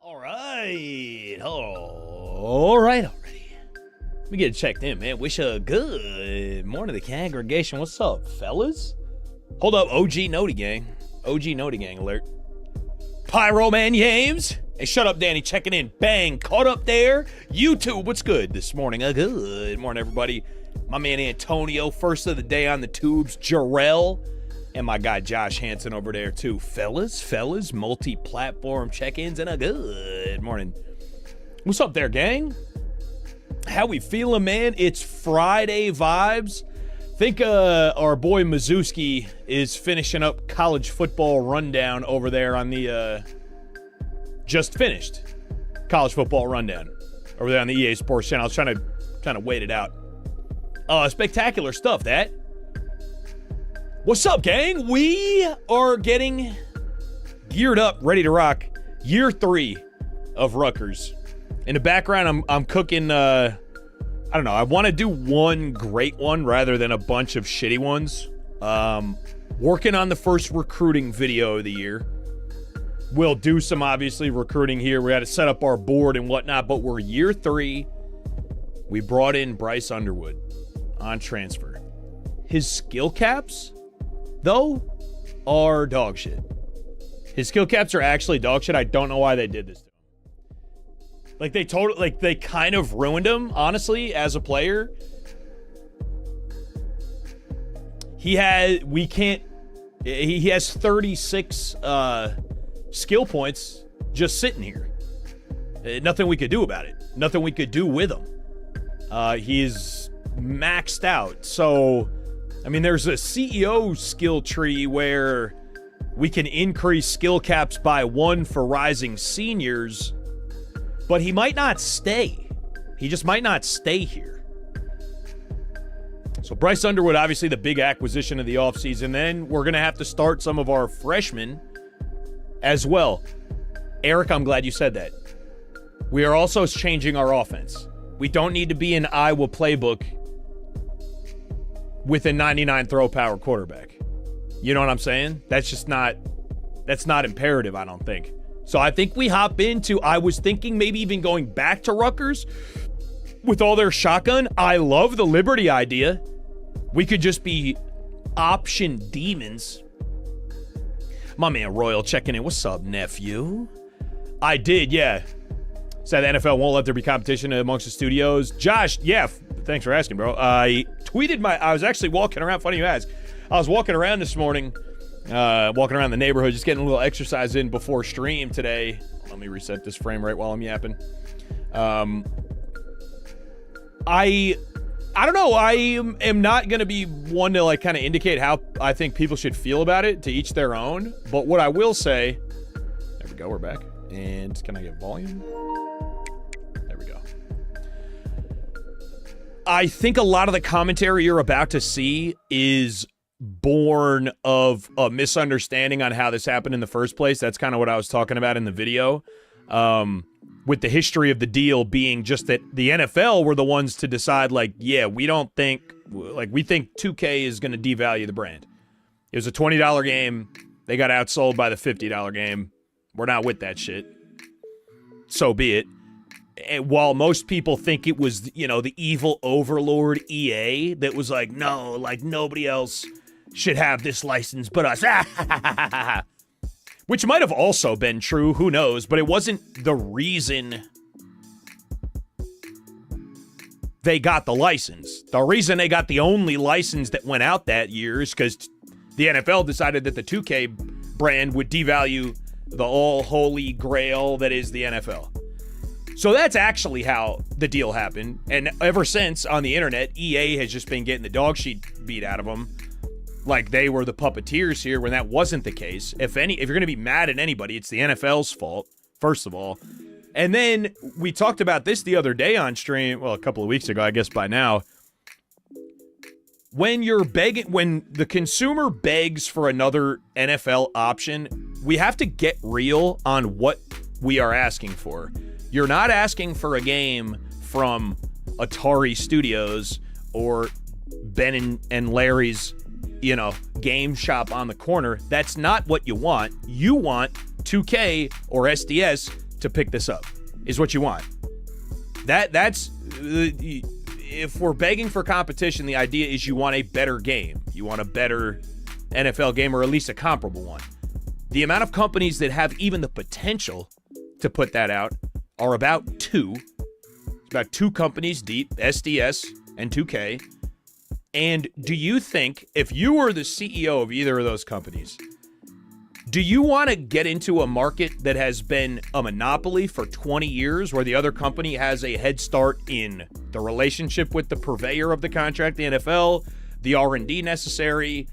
All right. All right already. Let me get it checked in, man. Wish a good morning to the congregation. What's up, fellas? Hold up, OG Noti Gang. OG Noti Gang alert. Pyro Man Yames. Hey, shut up, Danny. Checking in. Bang. Caught up there. YouTube, what's good this morning? Good morning, everybody. My man Antonio, first of the day on the tubes. Jarrell. And my guy Josh Hansen over there, too. Fellas, multi-platform check-ins, and a good morning. What's up there, gang? How we feeling, man? It's Friday vibes. Think our boy Mazewski is finishing up college football rundown over there on the just finished college football rundown over there on the EA Sports channel. I was trying to wait it out. Spectacular stuff, that. What's up, gang? We are getting geared up, ready to rock year 3 of Rutgers. In the background, I'm cooking, I don't know, I want to do one great one rather than a bunch of shitty ones. Working on the first recruiting video of the year. We'll do some, obviously, recruiting here. We got to set up our board and whatnot, but we're year 3. We brought in Bryce Underwood on transfer. His skill caps, though, are dog shit. His skill caps are actually dog shit. I don't know why they did this to him. They kind of ruined him, honestly, as a player. He has 36 skill points just sitting here. Nothing we could do about it. Nothing we could do with him. He's maxed out. So, I mean, there's a CEO skill tree where we can increase skill caps by 1 for rising seniors, but he might not stay. He just might not stay here. So Bryce Underwood, obviously the big acquisition of the offseason. Then we're going to have to start some of our freshmen as well. Eric, I'm glad you said that. We are also changing our offense. We don't need to be an Iowa playbook with a 99 throw power quarterback. You know what I'm saying? That's not imperative, I don't think. So I think we hop into, I was thinking maybe even going back to Rutgers with all their shotgun. I love the Liberty idea. We could just be option demons. My man Royal checking in. What's up, nephew? I did, yeah. Said the NFL won't let there be competition amongst the studios. Josh, yeah, thanks for asking, bro. I tweeted I was actually walking around, funny you ask. I was walking around this morning, walking around the neighborhood, just getting a little exercise in before stream today. Let me reset this frame rate while I'm yapping. I don't know. I am not going to be one to like kind of indicate how I think people should feel about it, to each their own. But what I will say, there we go, we're back. And can I get volume? There we go. I think a lot of the commentary you're about to see is born of a misunderstanding on how this happened in the first place. That's kind of what I was talking about in the video. With the history of the deal being just that the NFL were the ones to decide, like, yeah, we think 2K is going to devalue the brand. It was a $20 game. They got outsold by the $50 game. We're not with that shit. So be it. And while most people think it was, the evil overlord EA that was like, no, like nobody else should have this license but us. Which might have also been true, who knows, but it wasn't the reason they got the license. The reason they got the only license that went out that year is because the NFL decided that the 2K brand would devalue the all holy grail that is the NFL. So that's actually how the deal happened. And ever since, on the internet, EA has just been getting the dog shit beat out of them. Like they were the puppeteers here when that wasn't the case. If you're going to be mad at anybody, it's the NFL's fault, first of all. And then we talked about this the other day on stream, well, a couple of weeks ago, I guess by now. When the consumer begs for another NFL option, we have to get real on what we are asking for. You're not asking for a game from Atari Studios or Ben and Larry's game shop on the corner. That's not what you want. You want 2K or SDS to pick this up, is what you want. That's if we're begging for competition, the idea is you want a better game. You want a better NFL game, or at least a comparable one. The amount of companies that have even the potential to put that out are about 2. It's about 2 companies deep, SDS and 2K. And do you think, if you were the CEO of either of those companies, do you want to get into a market that has been a monopoly for 20 years, where the other company has a head start in the relationship with the purveyor of the contract, the NFL, the R&D necessary,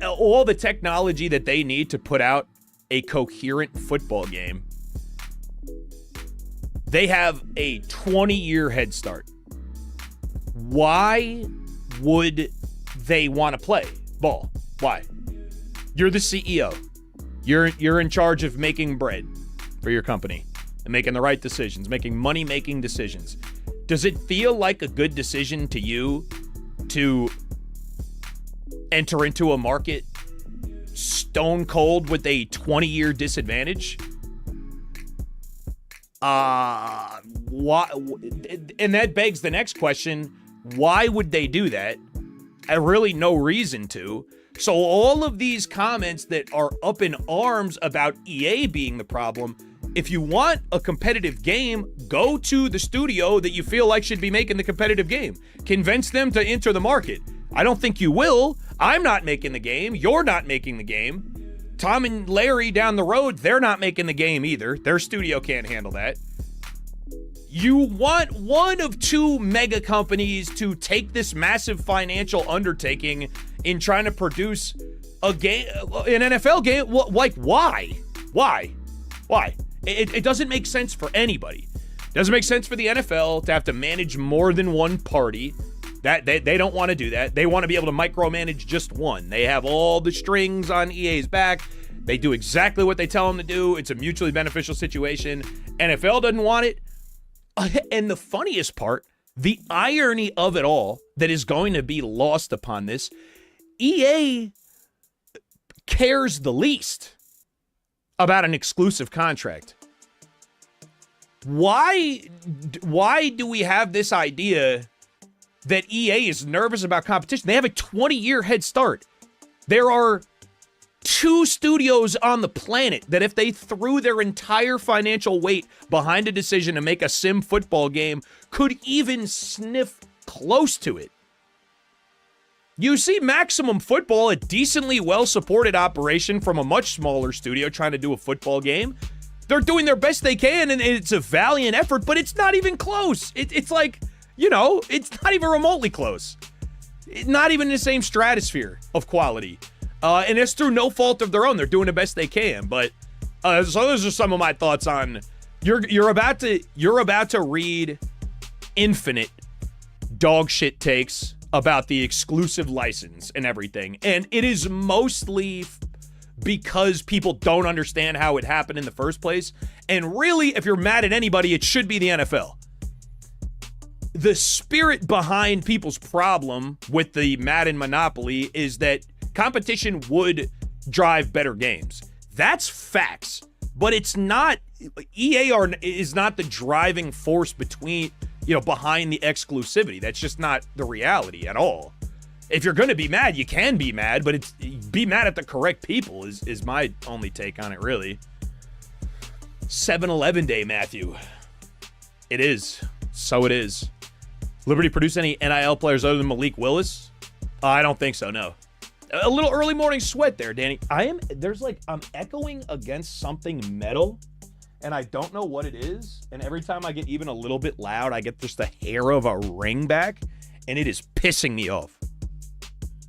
all the technology that they need to put out a coherent football game? They have a 20-year head start. Why would they want to play ball? Why? You're the CEO. You're in charge of making bread for your company and making the right decisions, making money-making decisions. Does it feel like a good decision to you to enter into a market stone cold with a 20-year disadvantage. Why? And that begs the next question: why would they do that? Really, no reason to. So all of these comments that are up in arms about EA being the problem, if you want a competitive game, go to the studio that you feel like should be making the competitive game. Convince them to enter the market. I don't think you will. I'm not making the game. You're not making the game. Tom and Larry down the road, they're not making the game either. Their studio can't handle that. You want one of two mega companies to take this massive financial undertaking in trying to produce a game, an NFL game. Like, why? Why? It doesn't make sense for anybody. It doesn't make sense for the NFL to have to manage more than one party. That they don't want to do that. They want to be able to micromanage just one. They have all the strings on EA's back. They do exactly what they tell them to do. It's a mutually beneficial situation. NFL doesn't want it. And the funniest part, the irony of it all that is going to be lost upon this, EA cares the least about an exclusive contract. Why do we have this idea that EA is nervous about competition? They have a 20-year head start. There are 2 studios on the planet that if they threw their entire financial weight behind a decision to make a sim football game, could even sniff close to it. You see Maximum Football, a decently well-supported operation from a much smaller studio trying to do a football game. They're doing their best they can, and it's a valiant effort, but it's not even close. It's like, you know, it's not even remotely close. Not even in the same stratosphere of quality. And it's through no fault of their own. They're doing the best they can. But so those are some of my thoughts on you're about to read infinite dog shit takes about the exclusive license and everything. And it is mostly because people don't understand how it happened in the first place. And really, if you're mad at anybody, it should be the NFL. The spirit behind people's problem with the Madden monopoly is that competition would drive better games. That's facts, but it's not. EA is not the driving force behind the exclusivity. That's just not the reality at all. If you're going to be mad, you can be mad, but be mad at the correct people is my only take on it, really. 7-Eleven Day, Matthew. It is. So it is. Liberty produce any NIL players other than Malik Willis? I don't think so, no. A little early morning sweat there, Danny. I'm echoing against something metal, and I don't know what it is. And every time I get even a little bit loud, I get just the hair of a ring back, and it is pissing me off.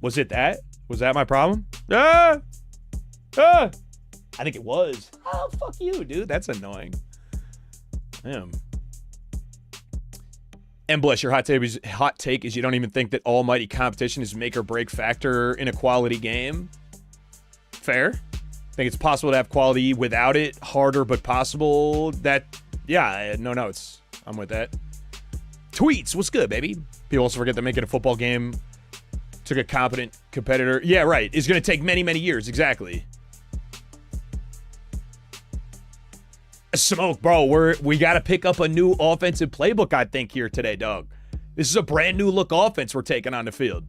Was it that? Was that my problem? I think it was. Oh, fuck you, dude. That's annoying. Damn. And bless your hot take is you don't even think that almighty competition is make or break factor in a quality game. Fair. Think it's possible to have quality without it. Harder but possible. I'm with that. Tweets, what's good, baby? People also forget that making a football game took a competent competitor. Yeah, right. It's going to take many, many years. Exactly. Smoke, bro. We got to pick up a new offensive playbook, I think, here today, dog. This is a brand new look offense we're taking on the field.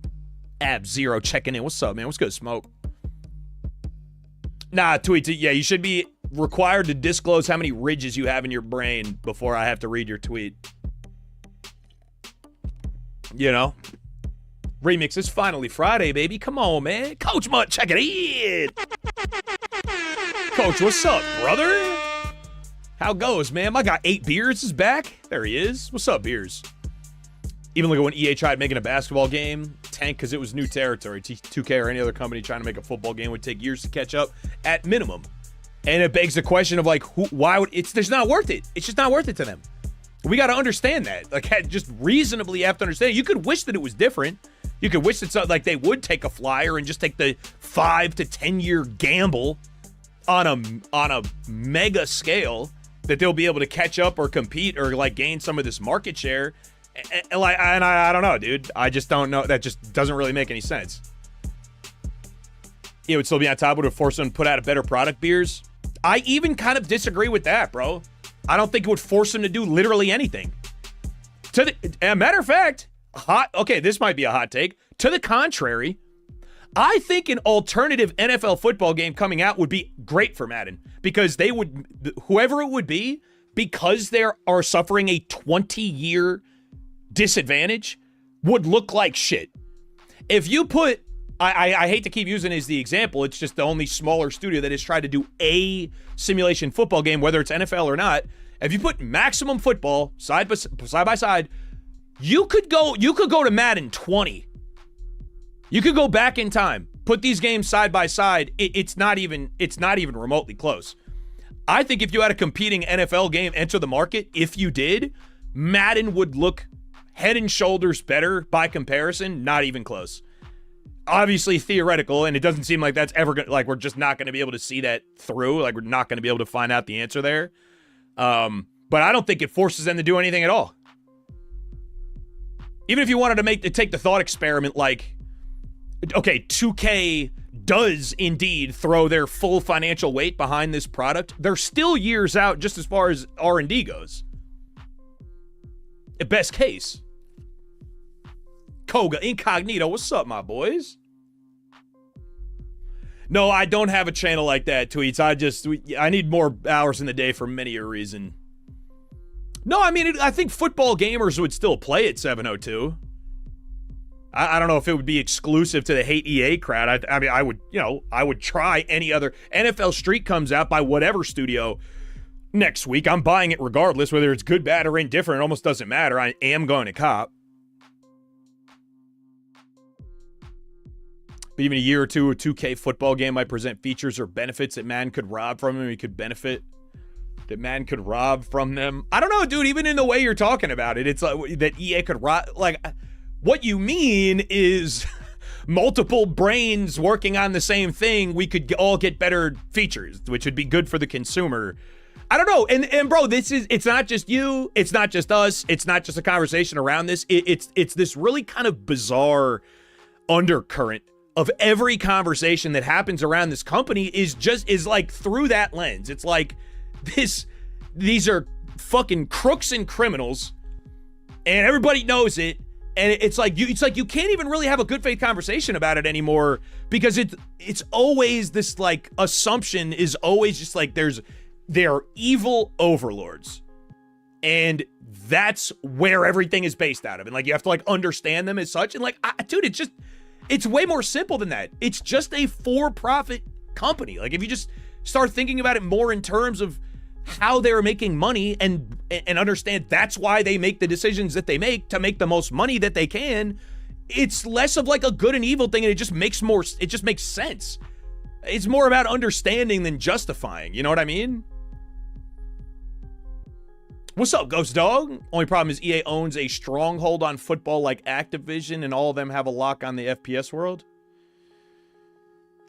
Ab0 checking in. What's up, man? What's good, Smoke? Nah, tweets. Yeah, you should be required to disclose how many ridges you have in your brain before I have to read your tweet. You know? Remix is finally Friday, baby. Come on, man. Coach Mutt, check it in. Coach, what's up, brother? How goes, man? I got 8 Beers is back. There he is. What's up, Beers? Even look at when EA tried making a basketball game, tanked because it was new territory. 2K or any other company trying to make a football game would take years to catch up at minimum. And it begs the question of why would it's not worth it. It's just not worth it to them. We got to understand that. Just reasonably have to understand. You could wish that it was different. You could wish that they would take a flyer and just take the 5 to 10 year gamble on a mega scale that they'll be able to catch up or compete or gain some of this market share. And I don't know, dude. I just don't know. That just doesn't really make any sense. it would still be on top. Would have forced them to put out a better product, beers. I even kind of disagree with that, bro. I don't think it would force them to do literally anything. As a matter of fact, this might be a hot take. To the contrary, I think an alternative NFL football game coming out would be great for Madden because whoever it would be, because they are suffering a 20-year disadvantage, would look like shit. If you put, I hate to keep using it as the example, it's just the only smaller studio that has tried to do a simulation football game, whether it's NFL or not. If you put Maximum Football side by side, you could go to Madden 20. You could go back in time, put these games side by side. It's not even remotely close. I think if you had a competing NFL game enter the market, if you did, Madden would look head and shoulders better by comparison. Not even close. Obviously theoretical, and it doesn't seem like that's ever gonna, like, we're just not going to be able to see that through. Like, we're not going to be able to find out the answer there. But I don't think it forces them to do anything at all. Even if you wanted to take the thought experiment, like, okay, 2K does indeed throw their full financial weight behind this product. They're still years out just as far as R&D goes. At best case. Koga Incognito, what's up, my boys? No, I don't have a channel like that, Tweets. I need more hours in the day for many a reason. No, I mean, I think football gamers would still play at 702. I don't know if it would be exclusive to the hate EA crowd. I mean, I would try any other. NFL Street comes out by whatever studio next week. I'm buying it regardless, whether it's good, bad, or indifferent. It almost doesn't matter. I am going to cop. But even a year or two, a 2K football game might present features or benefits that Madden could rob from them. He could benefit that Madden could rob from them. I don't know, dude. Even in the way you're talking about it, it's like that EA could rob. Like, what you mean is multiple brains working on the same thing. We could all get better features, which would be good for the consumer. I don't know. And bro, it's not just you. It's not just us. It's not just a conversation around this. It's this really kind of bizarre undercurrent of every conversation that happens around this company is like through that lens. It's like these are fucking crooks and criminals, and everybody knows it. And it's like you can't even really have a good faith conversation about it anymore, because it's always this, like, assumption is always just like they're evil overlords, and that's where everything is based out of. And, like, you have to, like, understand them as such. And, like, dude, it's way more simple than that. It's just a for-profit company. Like, if you just start thinking about it more in terms of how they're making money and understand that's why they make the decisions that they make to make the most money that they can, it's less of like a good and evil thing, and it just makes sense. It's more about understanding than justifying. You know what I mean? What's up, Ghost Dog? Only problem is EA owns a stronghold on football like Activision, and all of them have a lock on the FPS world.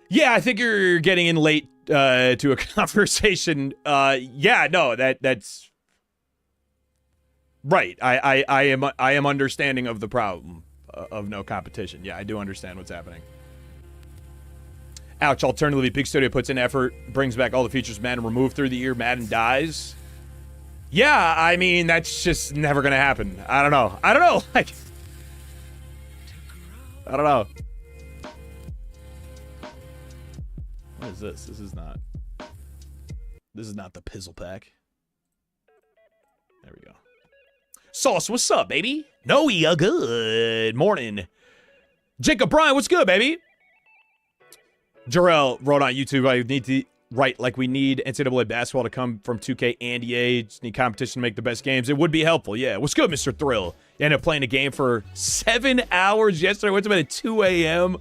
Yeah, I think you're getting in late to a conversation. Yeah, no, that's right. I am understanding of the problem of no competition. Yeah, I do understand what's happening. Ouch. Alternatively, big studio puts in effort, brings back all the features Madden removed through the year. Madden dies. Yeah, I mean, that's just never gonna happen. I don't know. Like, I don't know. What is this? This is not the Pizzle Pack. There we go. Sauce, what's up, baby? No, ya good morning. Jacob Bryan, what's good, baby? Jarrell wrote on YouTube, I need to write like we need NCAA basketball to come from 2K and EA. Just need competition to make the best games. It would be helpful, yeah. What's good, Mr. Thrill? You ended up playing a game for 7 hours yesterday. Went to bed at 2 a.m.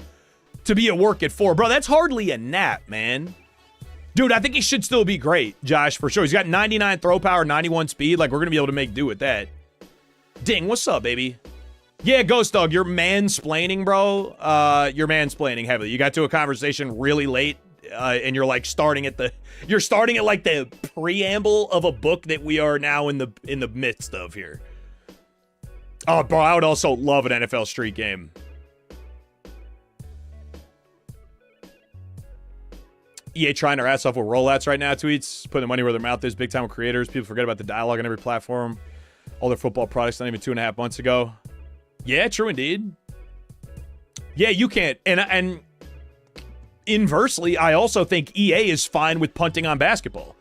to be at work at 4. Bro, that's hardly a nap, man. Dude, I think he should still be great, Josh, for sure. He's got 99 throw power, 91 speed. Like, we're going to be able to make do with that. Ding, what's up, baby? Yeah, Ghost Dog, you're mansplaining, bro. You're mansplaining heavily. You got to a conversation really late, and you're, like, starting at like the preamble of a book that we are now in the midst of here. Oh, bro, I would also love an NFL Street game. EA trying their ass off with rollouts right now, tweets, putting their money where their mouth is, big time with creators. People forget about the dialogue on every platform. All their football products not even 2.5 months ago. Yeah, true indeed. Yeah, you can't. And inversely, I also think EA is fine with punting on basketball.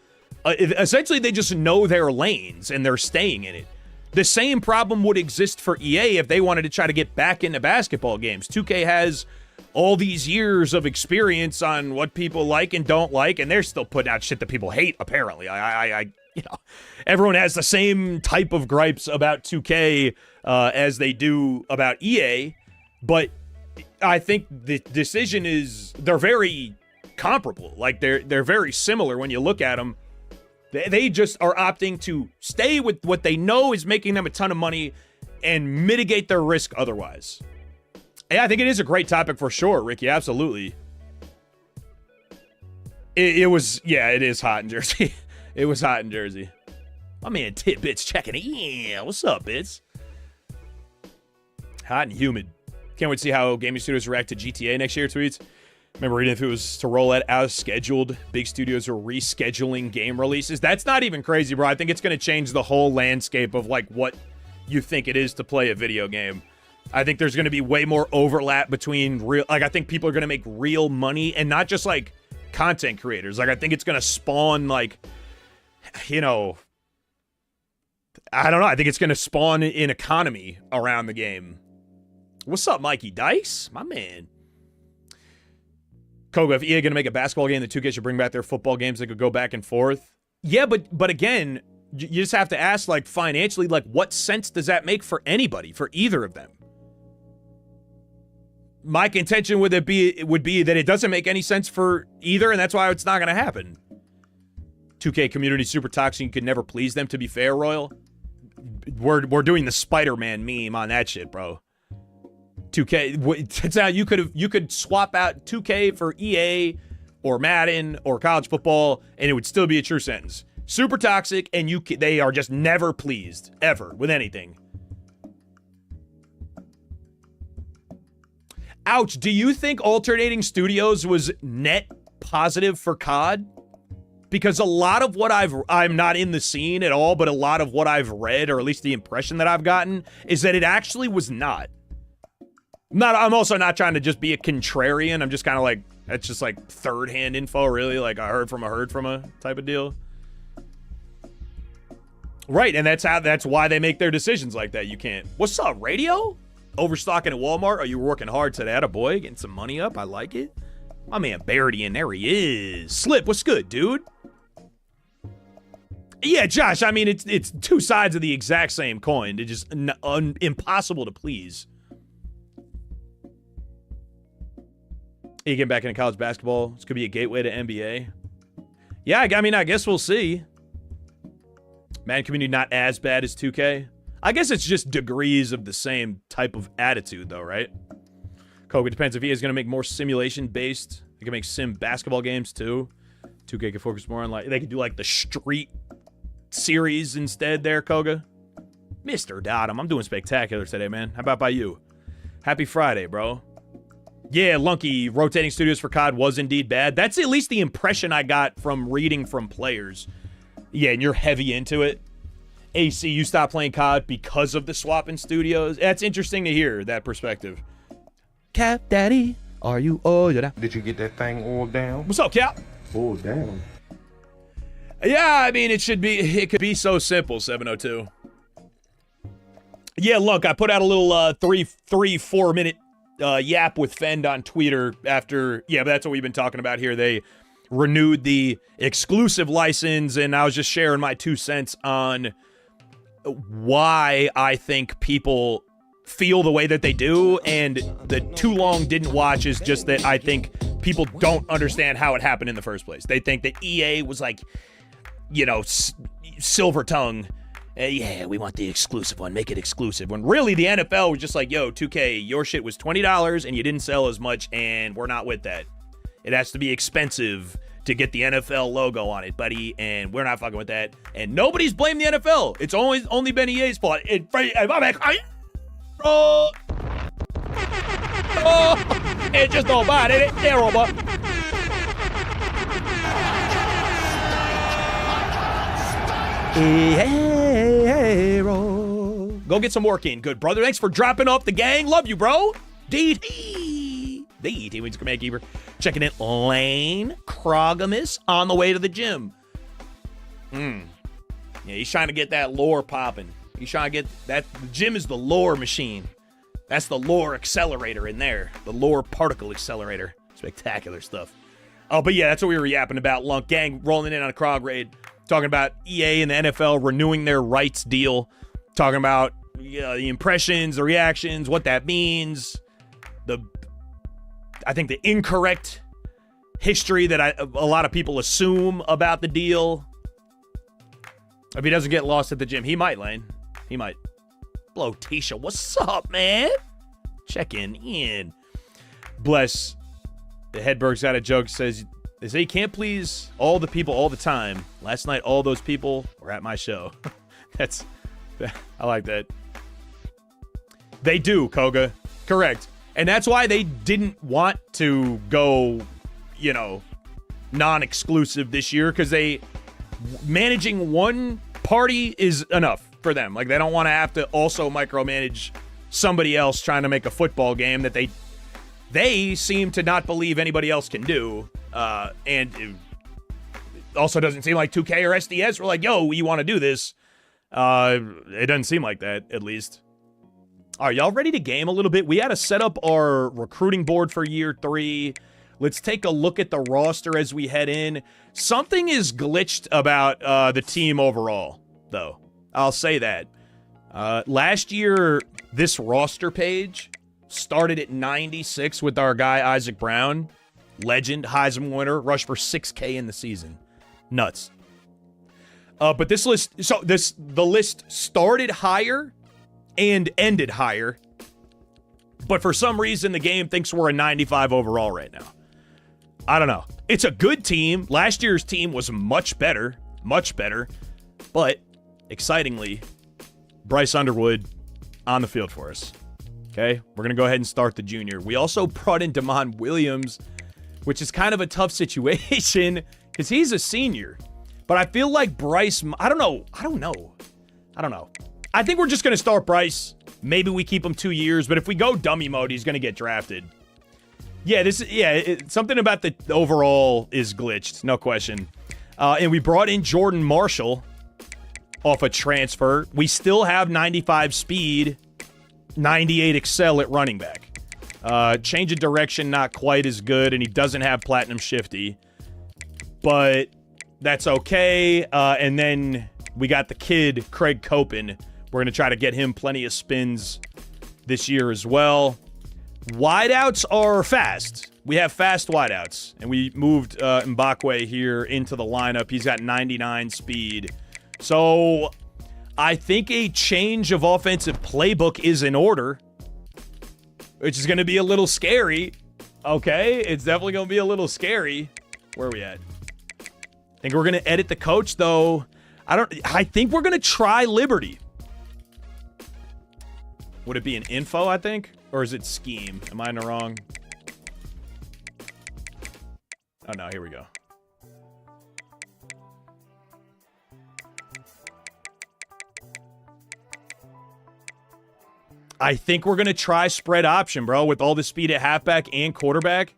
Essentially, they just know their lanes and they're staying in it. The same problem would exist for EA if they wanted to try to get back into basketball games. 2K has all these years of experience on what people like and don't like, and they're still putting out shit that people hate, apparently. Everyone has the same type of gripes about 2K as they do about EA, but I think the decision is they're very comparable. Like, they're very similar when you look at them. They just are opting to stay with what they know is making them a ton of money and mitigate their risk otherwise. Yeah, I think it is a great topic for sure, Ricky. Absolutely. It is hot in Jersey. It was hot in Jersey. My man Titbits checking in. Yeah, what's up, Bits? Hot and humid. Can't wait to see how gaming studios react to GTA next year, tweets. Remember reading if it was to roll out as scheduled, big studios are rescheduling game releases. That's not even crazy, bro. I think it's going to change the whole landscape of, like, what you think it is to play a video game. I think there's going to be way more overlap between I think people are going to make real money and not just, like, content creators. Like, I think it's going to spawn, like, I don't know. I think it's going to spawn an economy around the game. What's up, Mikey Dice? My man. Koga, if EA going to make a basketball game, the 2K should bring back their football games that could go back and forth. Yeah, but again, you just have to ask, like, financially, like, what sense does that make for anybody, for either of them? My contention would be that it doesn't make any sense for either, and that's why it's not going to happen. 2K community super toxic. You could never please them, to be fair, Royal. We're doing the Spider-Man meme on that shit, bro. 2K, it's how you could swap out 2K for EA or Madden or college football, and it would still be a true sentence. Super toxic, and they are just never pleased, ever, with anything. Ouch, do you think alternating studios was net positive for COD? Because a lot of what I'm not in the scene at all, but a lot of what I've read, or at least the impression that I've gotten, is that it actually was not. I'm also not trying to just be a contrarian. I'm just kind of like, that's just like third-hand info, really. Like, I heard from a type of deal. Right, and that's why they make their decisions like that. You can't. What's up, radio? Overstocking at Walmart? Oh, you were working hard today. Attaboy, getting some money up. I like it. My man Barrity, and there he is. Slip, what's good, dude? Yeah, Josh, I mean, it's two sides of the exact same coin. It's just impossible to please. You get back into college basketball. This could be a gateway to NBA. Yeah, I mean, I guess we'll see. Madden community not as bad as 2K. I guess it's just degrees of the same type of attitude, though, right? Koga, depends if EA is going to make more simulation-based. They can make sim basketball games, too. 2K can focus more on, like, they could do, like, the Street series instead there, Koga. Mr. Dottom, I'm doing spectacular today, man. How about by you? Happy Friday, bro. Yeah, Lunky, rotating studios for COD was indeed bad. That's at least the impression I got from reading from players. Yeah, and you're heavy into it. AC, you stopped playing COD because of the swap in studios. That's interesting to hear, that perspective. Cap Daddy, are you oiled down? Did you get that thing oiled down? What's up, Cap? Oiled down. Yeah, I mean, it could be so simple, 702. Yeah, look, I put out a little 4 minute yap with Fend on Twitter after, yeah, but that's what we've been talking about here. They renewed the exclusive license, and I was just sharing my 2 cents on why I think people feel the way that they do, and the too long didn't watch is just that I think people don't understand how it happened in the first place. They think that EA was like, silver tongue. Yeah, we want the exclusive one. Make it exclusive. When really the NFL was just like, yo, 2K, your shit was $20 and you didn't sell as much, and we're not with that. It has to be expensive to get the NFL logo on it, buddy, and we're not fucking with that. And nobody's blamed the NFL. It's only been EA's fault. It just nobody. It's terrible. Go get some work in, good brother. Thanks for dropping off the gang. Love you, bro. DT. DT wins command keeper. Checking in. Lane Krogamus on the way to the gym. Yeah, he's trying to get that lore popping. He's trying to get that. The gym is the lore machine. That's the lore accelerator in there. The lore particle accelerator. Spectacular stuff. Oh, but yeah, that's what we were yapping about. Lunk gang rolling in on a Krog raid. Talking about EA and the NFL renewing their rights deal. Talking about the impressions, the reactions, what that means. I think the incorrect history that a lot of people assume about the deal. If he doesn't get lost at the gym, he might, Lane. He might. Hello, Tisha. What's up, man? Checking in. Bless. The Hedberg's got a joke. Says, they say you can't please all the people all the time. Last night, all those people were at my show. I like that. They do, Koga. Correct. And that's why they didn't want to go, non-exclusive this year, because managing one party is enough for them. Like, they don't want to have to also micromanage somebody else trying to make a football game that they seem to not believe anybody else can do. And it also doesn't seem like 2K or SDS were like, yo, you want to do this? It doesn't seem like that, at least. Are y'all ready to game a little bit? We had to set up our recruiting board for year 3. Let's take a look at the roster as we head in. Something is glitched about the team overall, though. I'll say that. Last year, this roster page started at 96 with our guy Isaac Brown. Legend, Heisman winner, rushed for 6K in the season. Nuts. But this list, the list started higher and ended higher. But for some reason, the game thinks we're a 95 overall right now. I don't know. It's a good team. Last year's team was much better. But, excitingly, Bryce Underwood on the field for us. Okay? We're going to go ahead and start the junior. We also brought in Damon Williams, which is kind of a tough situation because he's a senior. But I feel like Bryce, I don't know. I think we're just going to start Bryce. Maybe we keep him 2 years, but if we go dummy mode, he's going to get drafted. Yeah, something about the overall is glitched, no question. And we brought in Jordan Marshall off a transfer. We still have 95 speed, 98 excel at running back. Change of direction, not quite as good, and he doesn't have platinum shifty. But that's okay. And then we got the kid, Craig Copen. We're going to try to get him plenty of spins this year as well. Wideouts are fast. We have fast wideouts. And we moved Mbakwe here into the lineup. He's got 99 speed. So I think a change of offensive playbook is in order, which is going to be a little scary. Okay, it's definitely going to be a little scary. Where are we at? I think we're going to edit the coach, though. I think we're going to try Liberty. Would it be an info, I think? Or is it scheme? Am I in the wrong? Oh, no. Here we go. I think we're going to try spread option, bro, with all the speed at halfback and quarterback.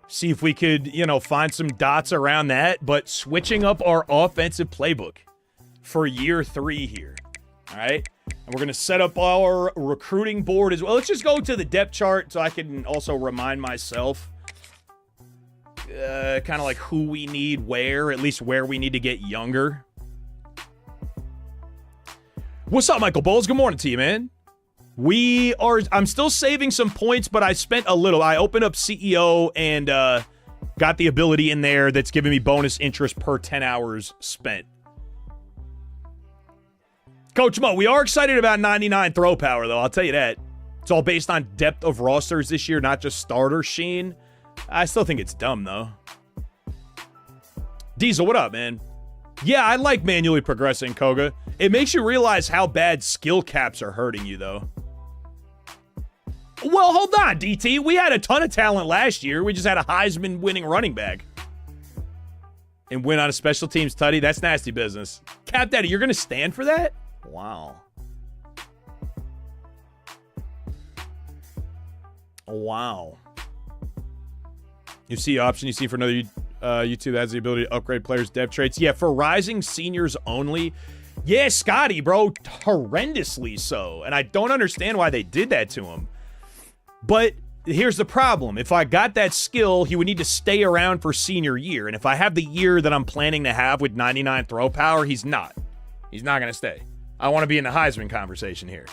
See if we could, find some dots around that, but switching up our offensive playbook for year 3 here. All right? And we're going to set up our recruiting board as well. Let's just go to the depth chart so I can also remind myself kind of like who we need where, at least where we need to get younger. What's up, Michael Bowles? Good morning to you, man. I'm still saving some points, but I spent a little. I opened up CEO and got the ability in there that's giving me bonus interest per 10 hours spent. Coach Mo, we are excited about 99 throw power, though. I'll tell you that. It's all based on depth of rosters this year, not just starter sheen. I still think it's dumb, though. Diesel, what up, man? Yeah, I like manually progressing, Koga. It makes you realize how bad skill caps are hurting you, though. Well, hold on, DT. We had a ton of talent last year. We just had a Heisman winning running back. and win on a special teams tutty. That's nasty business. Cap Daddy, you're going to stand for that? Wow. Wow. You see option you see for another YouTube that has the ability to upgrade players' depth traits. Yeah, for rising seniors only. Yeah, Scotty, bro, horrendously so. And I don't understand why they did that to him. But here's the problem. If I got that skill, he would need to stay around for senior year. And if I have the year that I'm planning to have with 99 throw power, he's not. He's not going to stay. I want to be in the Heisman conversation here.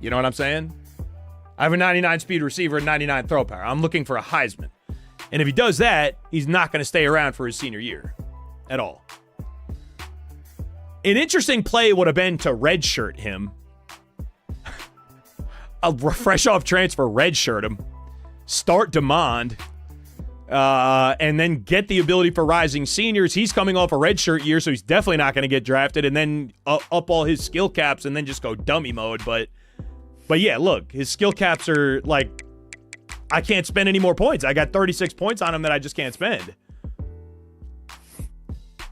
You know what I'm saying? I have a 99 speed receiver and 99 throw power. I'm looking for a Heisman. And if he does that, he's not going to stay around for his senior year at all. An interesting play would have been to redshirt him. A fresh off transfer, redshirt him. Start Demond. And then get the ability for rising seniors. He's coming off a redshirt year, so he's definitely not going to get drafted. And then up all his skill caps and then just go dummy mode. But yeah, look, his skill caps are like, I can't spend any more points. I got 36 points on him that I just can't spend.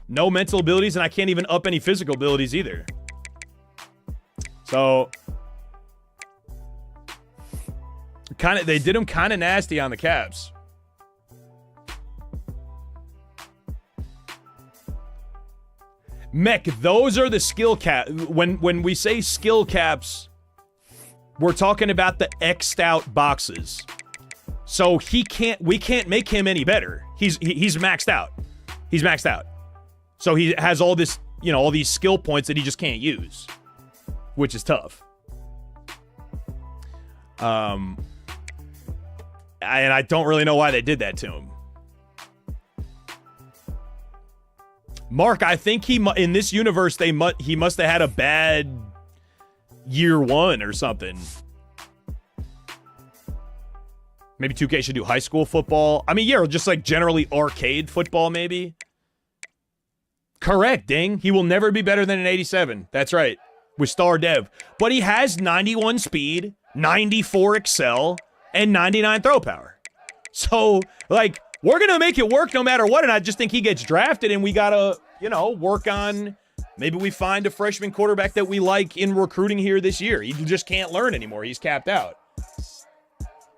No mental abilities, and I can't even up any physical abilities either. So, they did him kind of nasty on the caps. Mech, those are the skill cap. When we say skill caps, we're talking about the X'd out boxes. So we can't make him any better. He's maxed out. He's maxed out. So he has all this, all these skill points that he just can't use, which is tough. And I don't really know why they did that to him. Mark, I think in this universe he must have had a bad year one or something. Maybe 2K should do high school football. I mean, yeah, just like generally arcade football, maybe. Correct, ding. He will never be better than an 87. That's right. With Star Dev. But he has 91 speed, 94 excel, and 99 throw power. So, like, we're going to make it work no matter what. And I just think he gets drafted and we got to, work on, maybe we find a freshman quarterback that we like in recruiting here this year. He just can't learn anymore. He's capped out.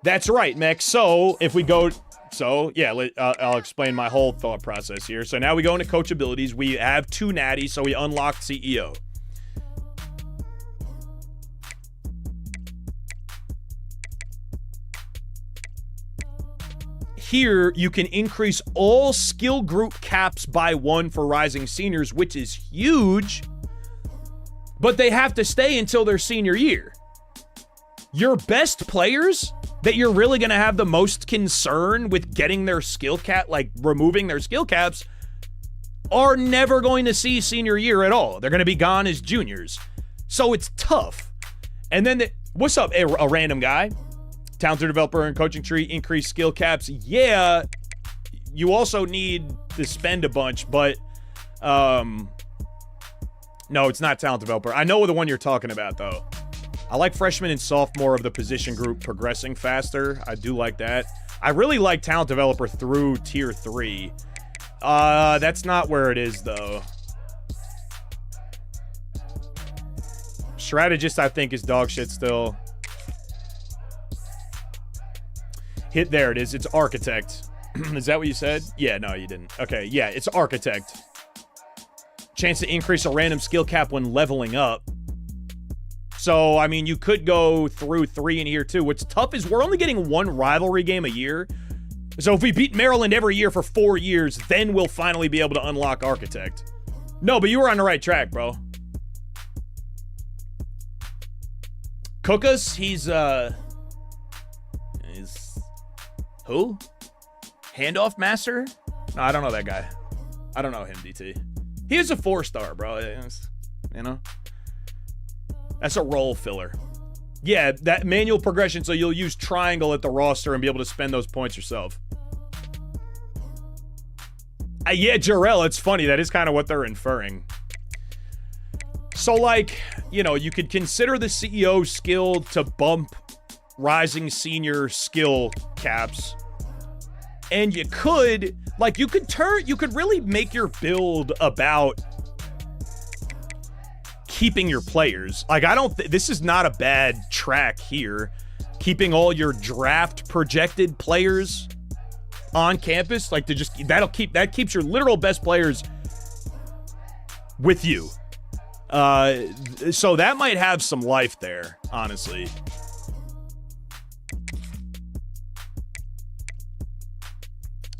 That's right, Mech. So, if we go... So, yeah, I'll explain my whole thought process here. So now we go into coach abilities. We have 2 natties, so we unlocked CEO. Here, you can increase all skill group caps by 1 for rising seniors, which is huge. But they have to stay until their senior year. Your best players that you're really going to have the most concern with getting their skill cap, like removing their skill caps, are never going to see senior year at all. They're going to be gone as juniors. So it's tough. And then, what's up, a random guy? Talented developer and coaching tree, increase skill caps. Yeah, you also need to spend a bunch, but no, it's not talent developer. I know the one you're talking about, though. I like freshman and sophomore of the position group progressing faster. I do like that. I really like talent developer through tier 3. That's not where it is, though. Strategist, I think, is dog shit still. There it is. It's architect. Is that what you said? Yeah, no, you didn't. Okay, yeah, it's architect. Chance to increase a random skill cap when leveling up. So, I mean, you could go through 3 in here, too. What's tough is we're only getting 1 rivalry game a year. So if we beat Maryland every year for 4 years, then we'll finally be able to unlock Architect. No, but you were on the right track, bro. Cookus, he's who? Handoff Master? No, I don't know that guy. I don't know him, DT. He is a 4-star, bro. You know? That's a role filler. Yeah, that manual progression, so you'll use triangle at the roster and be able to spend those points yourself. Yeah, Jarrell, it's funny. That is kind of what they're inferring. So, like, you know, you could consider the CEO skill to bump rising senior skill caps. And you could Like, you could really make your build about keeping your players. Like, this is not a bad track here. Keeping all your draft projected players on campus, like, that keeps your literal best players with you. So that might have some life there, honestly.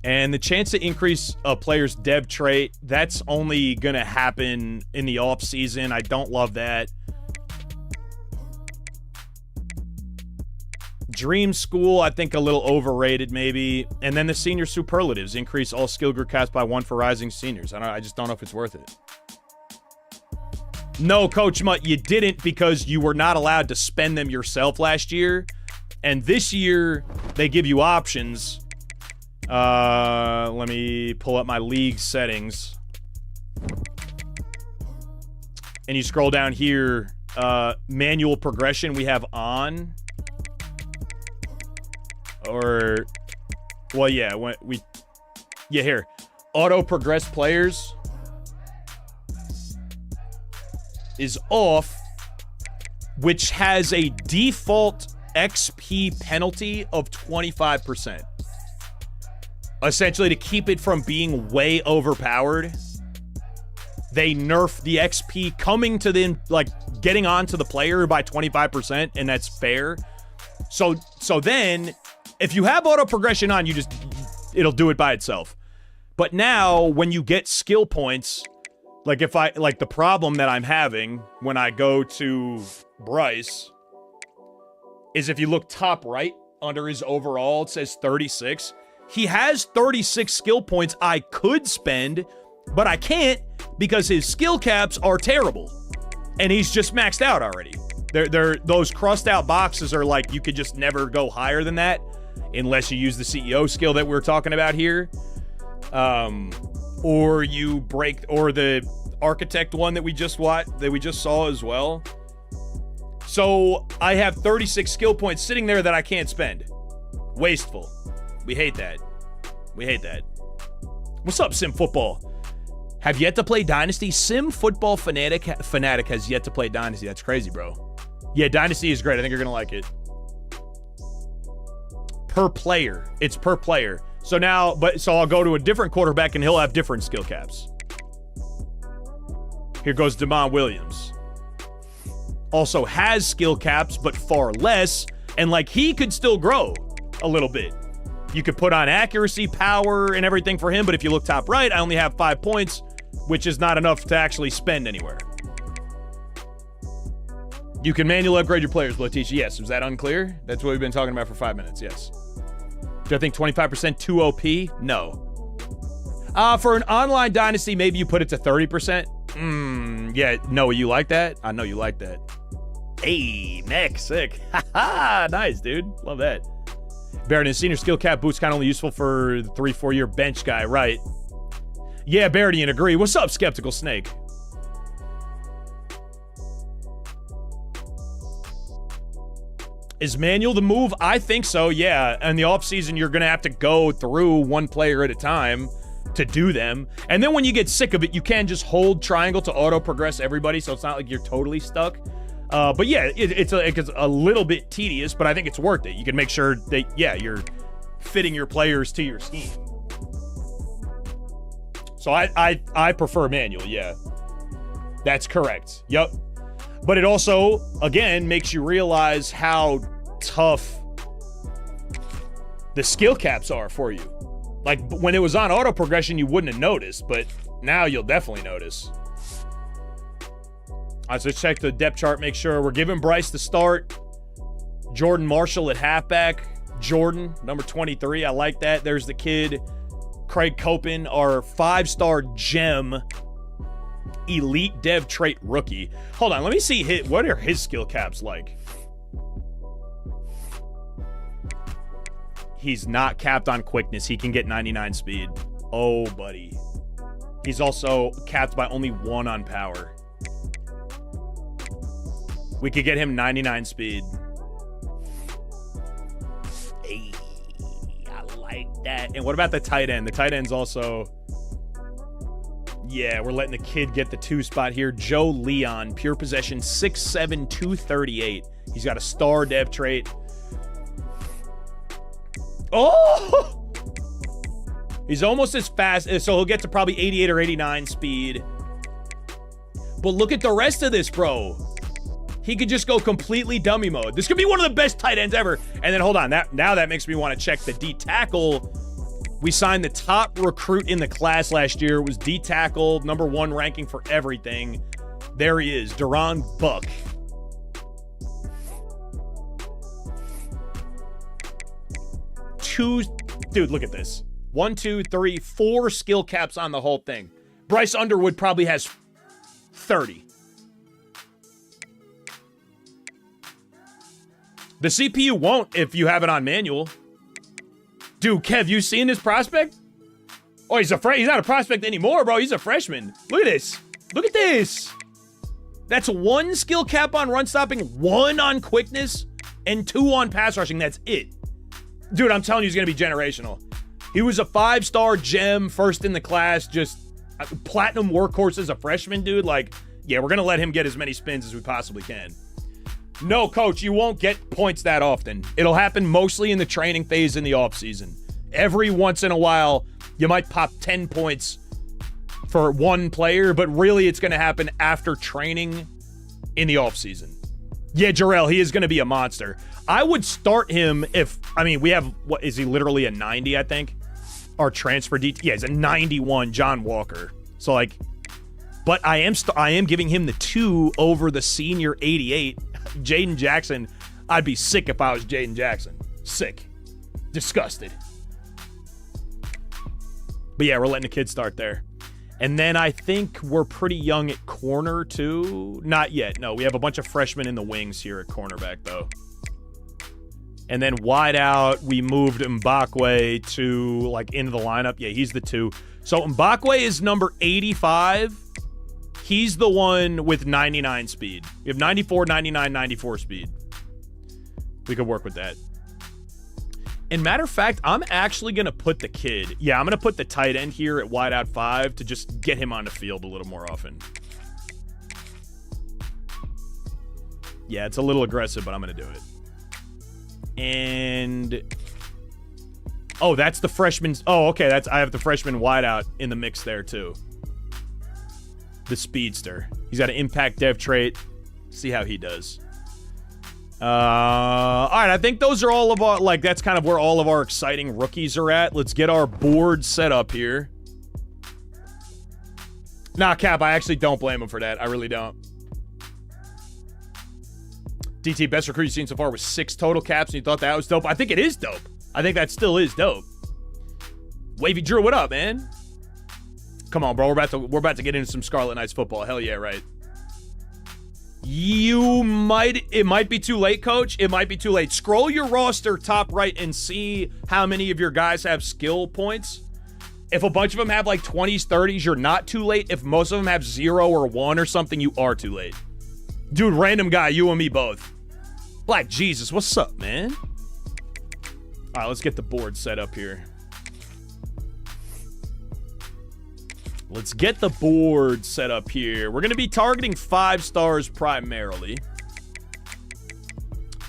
And the chance to increase a player's dev trait, that's only going to happen in the off season. I don't love that. Dream School, I think a little overrated maybe. And then the senior superlatives, increase all skill group caps by 1 for rising seniors. I just don't know if it's worth it. No, Coach Mutt, you didn't, because you were not allowed to spend them yourself last year. And this year, they give you options. Let me pull up my league settings. And you scroll down here, manual progression we have on. Or, well, yeah, here. Auto progress players is off, which has a default XP penalty of 25%. Essentially, to keep it from being way overpowered, they nerf the XP coming to them, like, getting onto the player by 25%, and that's fair. So then, if you have auto progression on, it'll do it by itself. But now, when you get skill points, like the problem that I'm having when I go to Bryce is if you look top right under his overall, it says 36. He has 36 skill points I could spend, but I can't because his skill caps are terrible. And he's just maxed out already. Those crossed out boxes are like, you could just never go higher than that unless you use the CEO skill that we're talking about here. Or you break, or the architect one that we just saw as well. So I have 36 skill points sitting there that I can't spend. Wasteful. We hate that. We hate that. What's up, Sim Football? Have yet to play Dynasty? Sim Football Fanatic has yet to play Dynasty. That's crazy, bro. Yeah, Dynasty is great. I think you're going to like it. Per player. It's per player. So now, so I'll go to a different quarterback and he'll have different skill caps. Here goes Damon Williams. Also has skill caps, but far less. And like, he could still grow a little bit. You could put on accuracy, power, and everything for him. But if you look top right, I only have 5 points, which is not enough to actually spend anywhere. You can manually upgrade your players, Bloteach. Yes. Was that unclear? That's what we've been talking about for 5 minutes. Yes. Do I think 25% too OP? No. For an online dynasty, maybe you put it to 30%. Yeah, Noah, you like that? I know you like that. Hey, Mac, sick. Haha, nice, dude. Love that. Barrett, senior skill cap boots kind of only useful for the 3-4 year bench guy, right? Yeah, Barrett, agree. What's up, Skeptical Snake? Is manual the move? I think so, yeah. In the offseason, you're going to have to go through one player at a time to do them. And then when you get sick of it, you can just hold triangle to auto-progress everybody, so it's not like you're totally stuck. But yeah, it's a little bit tedious, but I think it's worth it. You can make sure that, yeah, you're fitting your players to your scheme. So I prefer manual, yeah. That's correct. Yep. But it also, again, makes you realize how tough the skill caps are for you. Like, when it was on auto progression, you wouldn't have noticed, but now you'll definitely notice. All right, so let's check the depth chart, make sure we're giving Bryce the start. Jordan Marshall at halfback. Jordan, number 23. I like that. There's the kid. Craig Copen, our 5-star gem elite dev trait rookie. Hold on, let me see what are his skill caps like. He's not capped on quickness. He can get 99 speed. Oh, buddy. He's also capped by only 1 on power. We could get him 99 speed. Hey, I like that. And what about the tight end? The tight end's also... Yeah, we're letting the kid get the 2 spot here. Joe Leon, pure possession, 6'7", 238. He's got a star depth trait. Oh! He's almost as fast, so he'll get to probably 88 or 89 speed. But look at the rest of this, bro. He could just go completely dummy mode. This could be one of the best tight ends ever. And then hold on, now that makes me want to check the D tackle. We signed the top recruit in the class last year. It was D tackle, #1 ranking for everything. There he is, Duron Buck. Dude, look at this. 1, 2, 3, 4 skill caps on the whole thing. Bryce Underwood probably has 30. The CPU won't if you have it on manual. Dude, Kev, you seen this prospect? Oh, he's not a prospect anymore, bro. He's a freshman. Look at this. Look at this. That's 1 skill cap on run stopping, 1 on quickness, and 2 on pass rushing. That's it. Dude, I'm telling you, he's going to be generational. He was a 5-star gem, first in the class, just platinum workhorse as a freshman, dude. Like, yeah, we're going to let him get as many spins as we possibly can. No, coach, you won't get points that often. It'll happen mostly in the training phase in the offseason. Every once in a while, you might pop 10 points for 1 player, but really it's going to happen after training in the offseason. Yeah, Jarrell, he is going to be a monster. I would start him if, I mean, we have, what, is he literally a 90, I think? Our transfer DT, yeah, he's a 91, John Walker. So, like, but I am giving him the 2 over the senior 88. Jaden Jackson, I'd be sick if I was Jaden Jackson. Sick. Disgusted. But yeah, we're letting the kids start there. And then I think we're pretty young at corner too. Not yet. No, we have a bunch of freshmen in the wings here at cornerback though. And then wide out, we moved Mbakwe to like into the lineup. Yeah, he's the 2. So Mbakwe is number 85. He's the one with 99 speed. We have 94, 99, 94 speed. We could work with that. And matter of fact, I'm actually going to put the kid. Yeah, I'm going to put the tight end here at wide out 5 to just get him on the field a little more often. Yeah, it's a little aggressive, but I'm going to do it. And... oh, that's the freshman. Oh, okay. I have the freshman wide out in the mix there, too. The speedster. He's got an impact dev trait. See how he does. All right, I think those are all of our, like, that's kind of where all of our exciting rookies are at. Let's get our board set up here. Nah, Cap, I actually don't blame him for that. I really don't. DT, best recruit you've seen so far was 6 total caps, and you thought that was dope. I think it is dope. I think that still is dope. Wavy Drew, what up, man? Come on, bro. We're about to get into some Scarlet Knights football. Hell yeah, right. It might be too late, coach. It might be too late. Scroll your roster top right and see how many of your guys have skill points. If a bunch of them have like 20s, 30s, you're not too late. If most of them have 0 or 1 or something, you are too late. Dude, random guy, you and me both. Black Jesus, what's up, man? All right, let's get the board set up here. Let's get the board set up here. We're going to be targeting 5 stars primarily.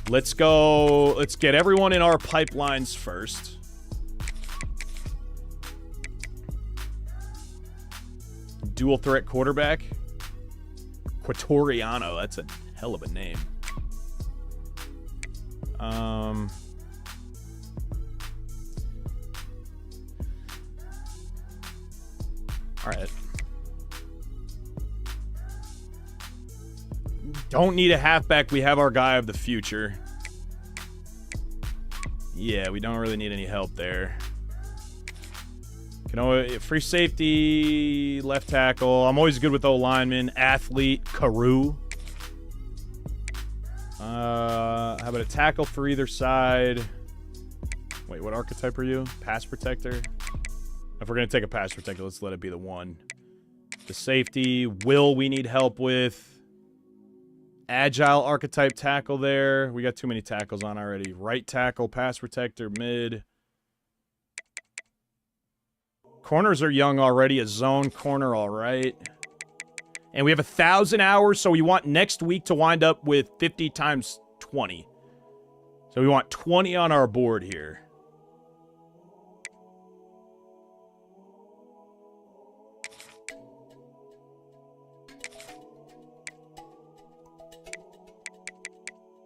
Let's go. Let's get everyone in our pipelines first. Dual threat quarterback. Quatoriano. That's a hell of a name. All right. Don't need a halfback. We have our guy of the future. Yeah, we don't really need any help there. Free safety, left tackle. I'm always good with O-lineman. Athlete, Carew. How about a tackle for either side? Wait, what archetype are you? Pass protector? If we're going to take a pass protector, let's let it be the 1. The safety. Will we need help with? Agile archetype tackle there. We got too many tackles on already. Right tackle, pass protector, mid. Corners are young already. A zone corner, all right. And we have 1,000 hours, so we want next week to wind up with 50 times 20. So we want 20 on our board here.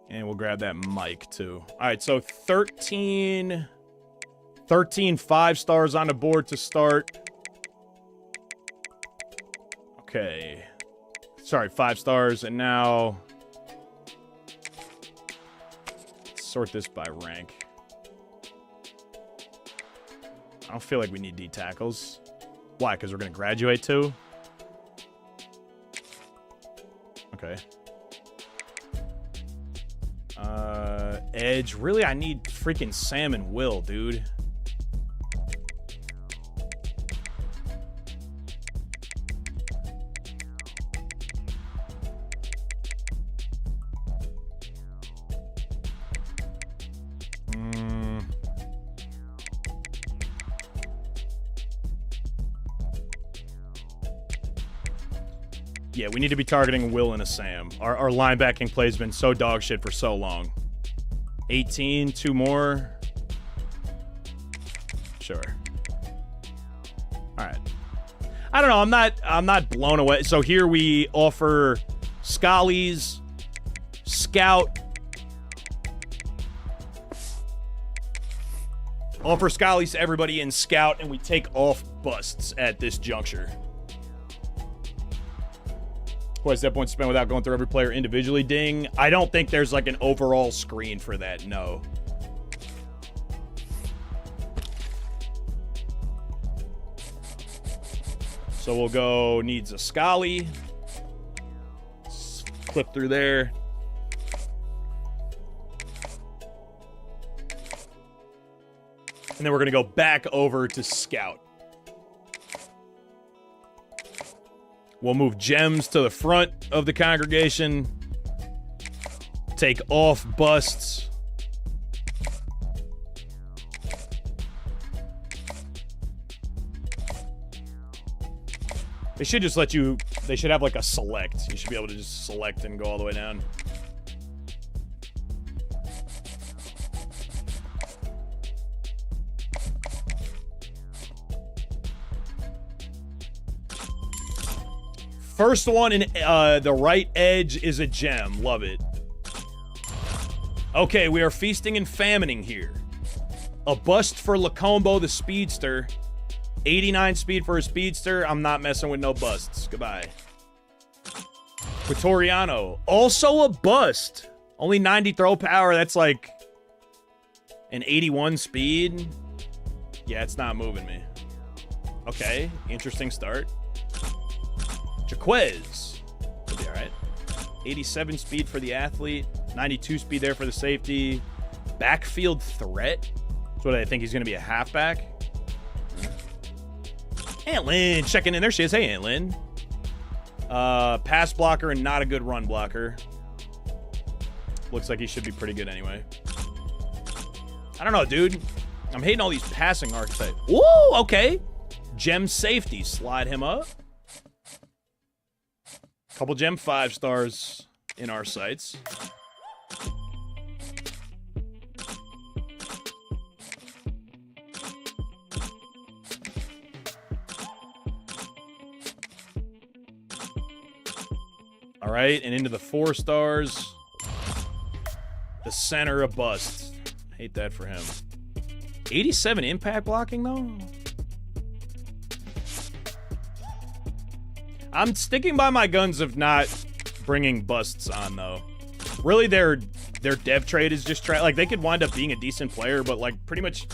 And we'll grab that mic, too. All right, so 13 5 stars on the board to start. Okay. Sorry, 5 stars, and now... let's sort this by rank. I don't feel like we need D tackles. Why? Because we're going to graduate, too? Okay. Edge. Really, I need freaking Sam and Will, dude. Yeah, we need to be targeting Will and a Sam. Our linebacking play has been so dog shit for so long. 18, 2 more. Sure. All right. I don't know. I'm not blown away. So here we offer Scallies, Scout. Offer Scallies to everybody in Scout, and we take off busts at this juncture. What is that point spent without going through every player individually? Ding. I don't think there's like an overall screen for that. No. So we'll go needs a Scally. Clip through there. And then we're going to go back over to Scout. We'll move gems to the front of the congregation. Take off busts. They should just let you... they should have like a select. You should be able to just select and go all the way down. First one in the right edge is a gem. Love it. Okay, we are feasting and famining here. A bust for Lacombo, the speedster. 89 speed for a speedster. I'm not messing with no busts. Goodbye. Quatoriano. Also a bust. Only 90 throw power. That's like an 81 speed. Yeah, it's not moving me. Okay, interesting start. Jaquez. Will be all right. 87 speed for the athlete. 92 speed there for the safety. Backfield threat. That's what I think he's going to be, a halfback. Aunt Lynn checking in. There she is. Hey, Aunt Lynn. Pass blocker and not a good run blocker. Looks like he should be pretty good anyway. I don't know, dude. I'm hating all these passing archetypes. Whoa, okay. Gem safety. Slide him up. Couple gem 5 stars in our sights. All right, and into the 4 stars. The center of busts. Hate that for him. 87 impact blocking, though? I'm sticking by my guns of not bringing busts on, though. Really, their dev trade is just... like, they could wind up being a decent player, but, like, pretty much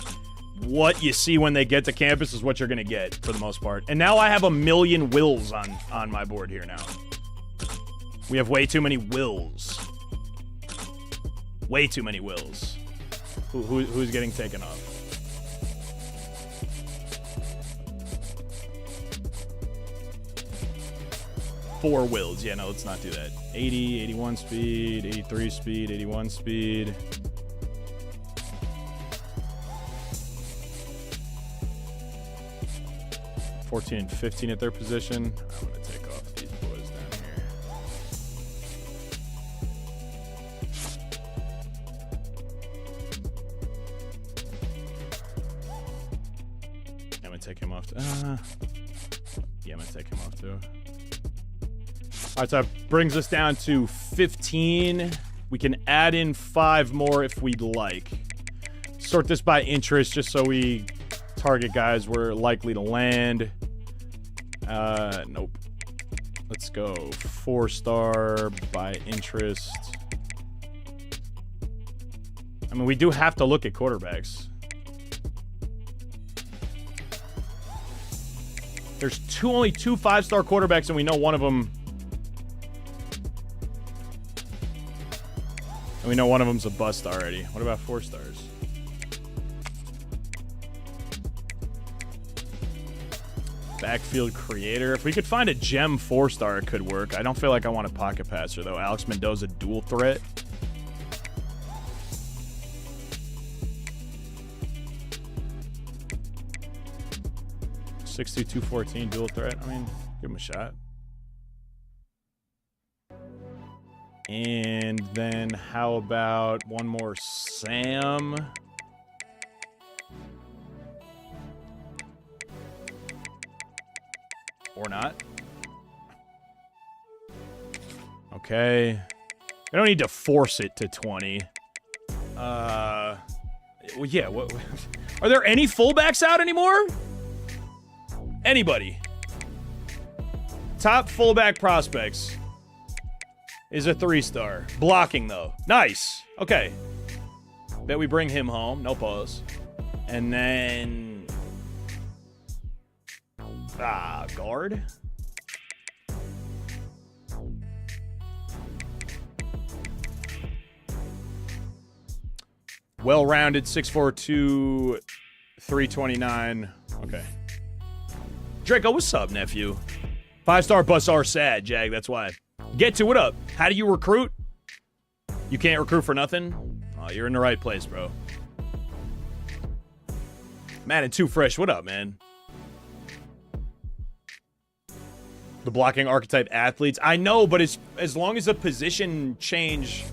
what you see when they get to campus is what you're going to get, for the most part. And now I have a million wills on my board here now. We have way too many wills. Way too many wills. Who's getting taken off? Four wills. Yeah, no, let's not do that. 80, 81 speed, 83 speed, 81 speed. 14 and 15 at their position. I'm going to take off these boys down here. I'm going to take him off. Yeah, I'm going to take him off too. All right, so that brings us down to 15. We can add in 5 more if we'd like. Sort this by interest just so we target guys we're likely to land. Nope. Let's go 4-star by interest. I mean, we do have to look at quarterbacks. There's only 2 5-star quarterbacks, and we know one of them. And we know one of them's a bust already. What about 4 stars? Backfield creator. If we could find a gem 4-star, it could work. I don't feel like I want a pocket passer, though. Alex Mendoza, dual threat. .62 214 dual threat. I mean, give him a shot. And then how about one more Sam? Or not. Okay. I don't need to force it to 20. Well, yeah. What, are there any fullbacks out anymore? Anybody? Top fullback prospects is a 3-star. Blocking, though. Nice. Okay. Bet we bring him home. No pause. And then... guard? Well-rounded, 6'4", 329. Okay. Draco, what's up, nephew? 5-star bus are sad, Jag, that's why. Get to it up. How do you recruit? You can't recruit for nothing? Oh, you're in the right place, bro. Madden 2 Fresh, what up, man? The blocking archetype athletes. I know, but it's, as long as the position change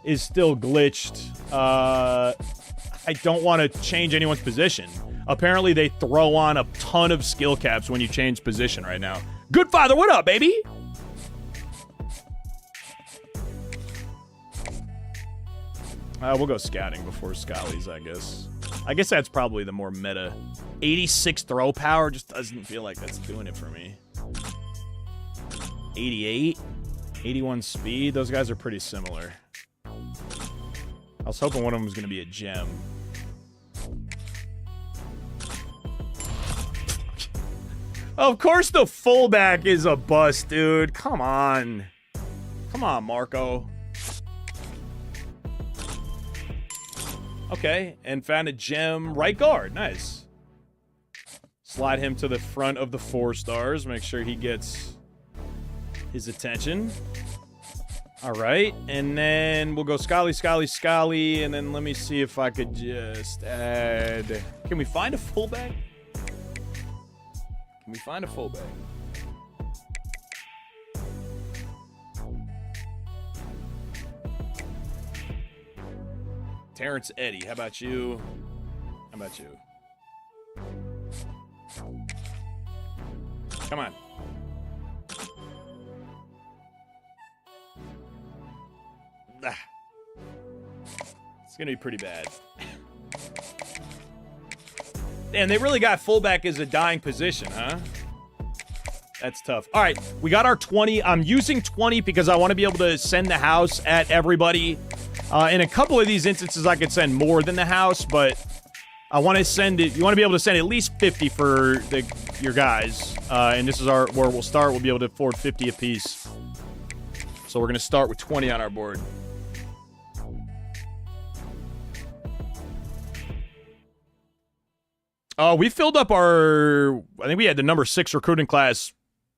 is still glitched, I don't want to change anyone's position. Apparently, they throw on a ton of skill caps when you change position right now. Good father, what up, baby? We'll go scouting before Scallies, I guess. I guess that's probably the more meta. 86 throw power just doesn't feel like that's doing it for me. 88, 81 speed. Those guys are pretty similar. I was hoping one of them was going to be a gem. Of course the fullback is a bust, dude. Come on. Come on, Marco. Okay, and found a gem right guard. Nice. Slide him to the front of the 4 stars. Make sure he gets his attention. All right, and then we'll go Scally, and then let me see if I could just add... Can we find a fullback? Can we find a fullback? Terrence Eddy, how about you? How about you? Come on. It's gonna be pretty bad. Damn, they really got fullback as a dying position, huh? That's tough. All right, we got our 20. I'm using 20 because I want to be able to send the house at everybody. In a couple of these instances, I could send more than the house, but I want to send it. You want to be able to send at least 50 for your guys. And this is where we'll start. We'll be able to afford 50 apiece. So we're going to start with 20 on our board. We filled up our... I think we had the number 6 recruiting class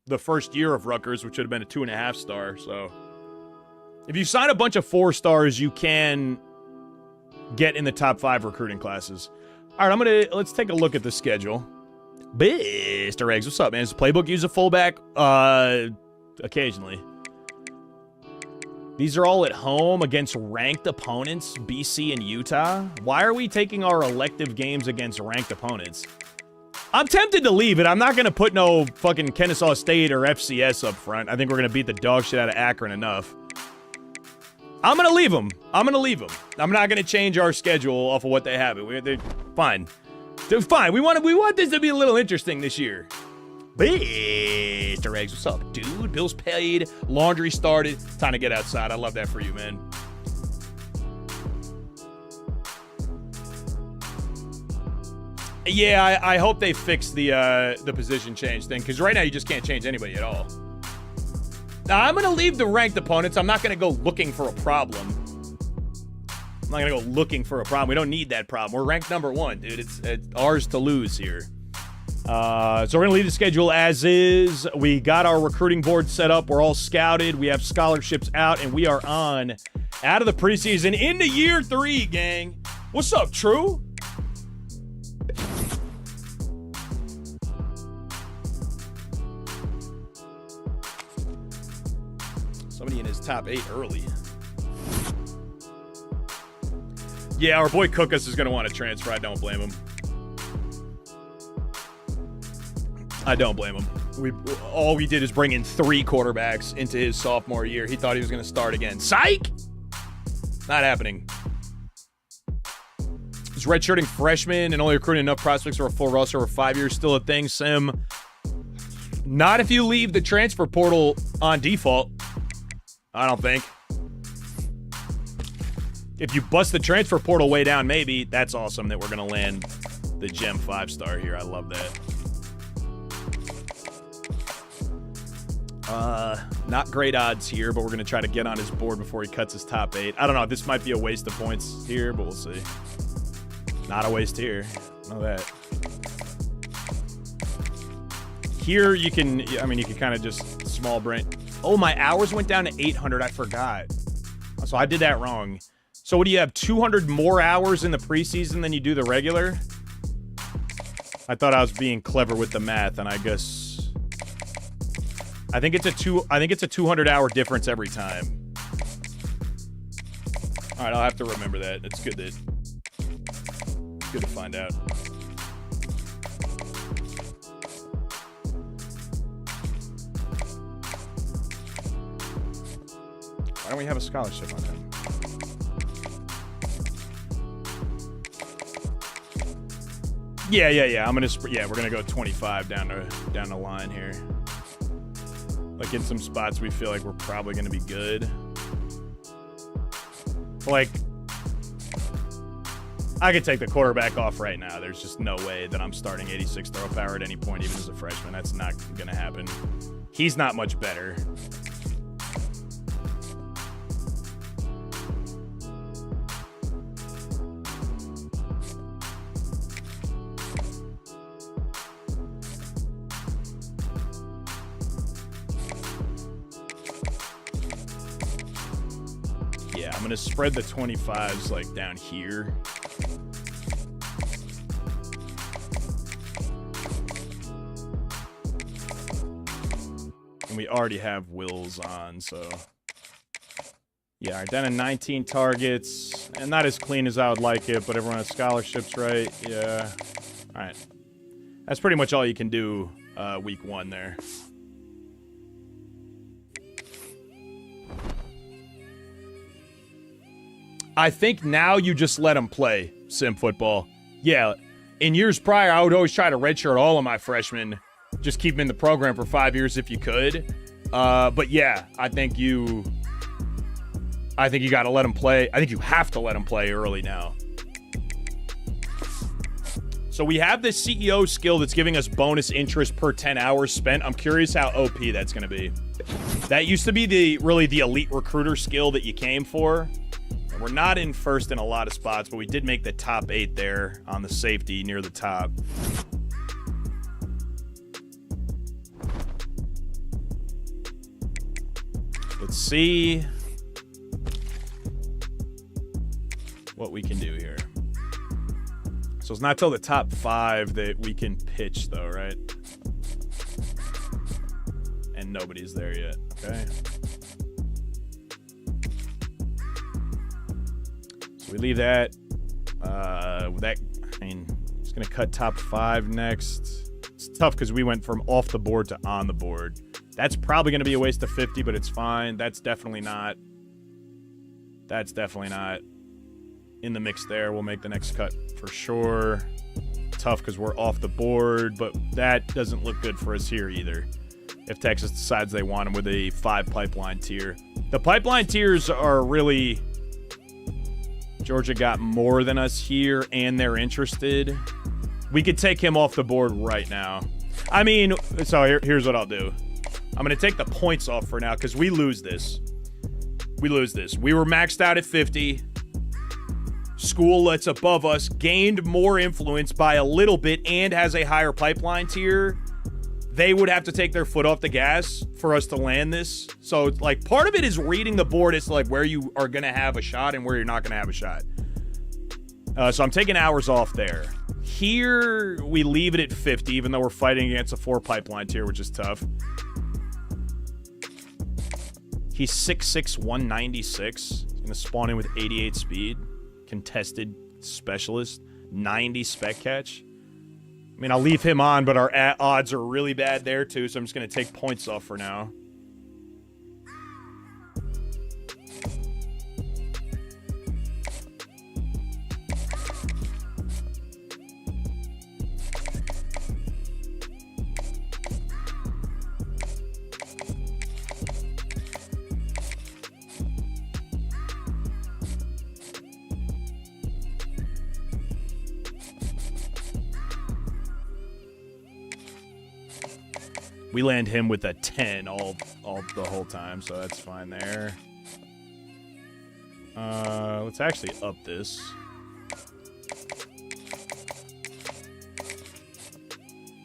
the first year of Rutgers, which would have been a 2.5 star. So if you sign a bunch of 4 stars, you can get in the top 5 recruiting classes. All right, let's take a look at the schedule. Mr. Eggs, what's up, man? Does the playbook use a fullback? Occasionally. These are all at home against ranked opponents, BC and Utah. Why are we taking our elective games against ranked opponents? I'm tempted to leave it. I'm not going to put no fucking Kennesaw State or FCS up front. I think we're going to beat the dog shit out of Akron enough. I'm going to leave them. I'm not going to change our schedule off of what they have. They're fine. They're fine. We want this to be a little interesting this year. Mr. Eggs, what's up, dude? Bills paid, laundry started. Time to get outside. I love that for you, man. Yeah, I hope they fix the position change thing, because right now you just can't change anybody at all. Now, I'm going to leave the ranked opponents. I'm not going to go looking for a problem. I'm not going to go looking for a problem. We don't need that problem. We're ranked number 1, dude. It's ours to lose here. So we're going to leave the schedule as is. We got our recruiting board set up. We're all scouted. We have scholarships out, and we are on out of the preseason into year 3, gang. What's up, True? Somebody in his top 8 early. Yeah, our boy Cookus is going to want to transfer. I don't blame him. All we did is bring in 3 quarterbacks into his sophomore year. He thought he was going to start again. Psych! Not happening. Is redshirting freshmen and only recruiting enough prospects for a full roster over 5 years still a thing, Sim? Not if you leave the transfer portal on default. I don't think. If you bust the transfer portal way down, maybe. That's awesome that we're going to land the Gem 5-star here. I love that. Not great odds here, but we're going to try to get on his board before he cuts his top 8. I don't know. This might be a waste of points here, but we'll see. Not a waste here. Know that. Here, you can kind of just small brain. Oh, my hours went down to 800. I forgot. So I did that wrong. So what do you have, 200 more hours in the preseason than you do the regular? I thought I was being clever with the math, and I guess I think it's a 200-hour difference every time. All right, I'll have to remember that. It's good to find out. Why don't we have a scholarship on him? Yeah. We're gonna go 25 down the line here. Like in some spots we feel like we're probably gonna be good. Like, I could take the quarterback off right now. There's just no way that I'm starting 86 throw power at any point, even as a freshman. That's not gonna happen. He's not much better. I'm going to spread the 25s like down here. And we already have Wills on, so. Yeah, all right, down to 19 targets. And not as clean as I would like it, but everyone has scholarships, right? Yeah. All right. That's pretty much all you can do week 1 there. I think now you just let them play sim football. Yeah, in years prior, I would always try to redshirt all of my freshmen. Just keep them in the program for 5 years if you could. But yeah, I think you got to let them play. I think you have to let them play early now. So we have this CEO skill that's giving us bonus interest per 10 hours spent. I'm curious how OP that's going to be. That used to be the elite recruiter skill that you came for. We're not in first in a lot of spots, but we did make the top 8 there on the safety near the top. Let's see what we can do here. So it's not till the top 5 that we can pitch, though, right? And nobody's there yet. Okay. So we leave that. It's going to cut top 5 next. It's tough because we went from off the board to on the board. That's probably going to be a waste of 50, but it's fine. That's definitely not in the mix there. We'll make the next cut for sure. Tough because we're off the board, but that doesn't look good for us here either. If Texas decides they want him with a 5 pipeline tier. The pipeline tiers are really... Georgia got more than us here, and they're interested. We could take him off the board right now. I mean, so here's what I'll do. I'm going to take the points off for now because we lose this. We were maxed out at 50. School that's above us gained more influence by a little bit and has a higher pipeline tier. They would have to take their foot off the gas for us to land this. So, like, part of it is reading the board as to, like, where you are going to have a shot and where you're not going to have a shot. So I'm taking hours off there. Here, we leave it at 50, even though we're fighting against a 4 pipeline tier, which is tough. He's 6'6", 196. He's going to spawn in with 88 speed. Contested specialist. 90 spec catch. I mean, I'll leave him on, but our odds are really bad there, too, so I'm just going to take points off for now. We land him with a 10 all the whole time, so that's fine there. Let's actually up this.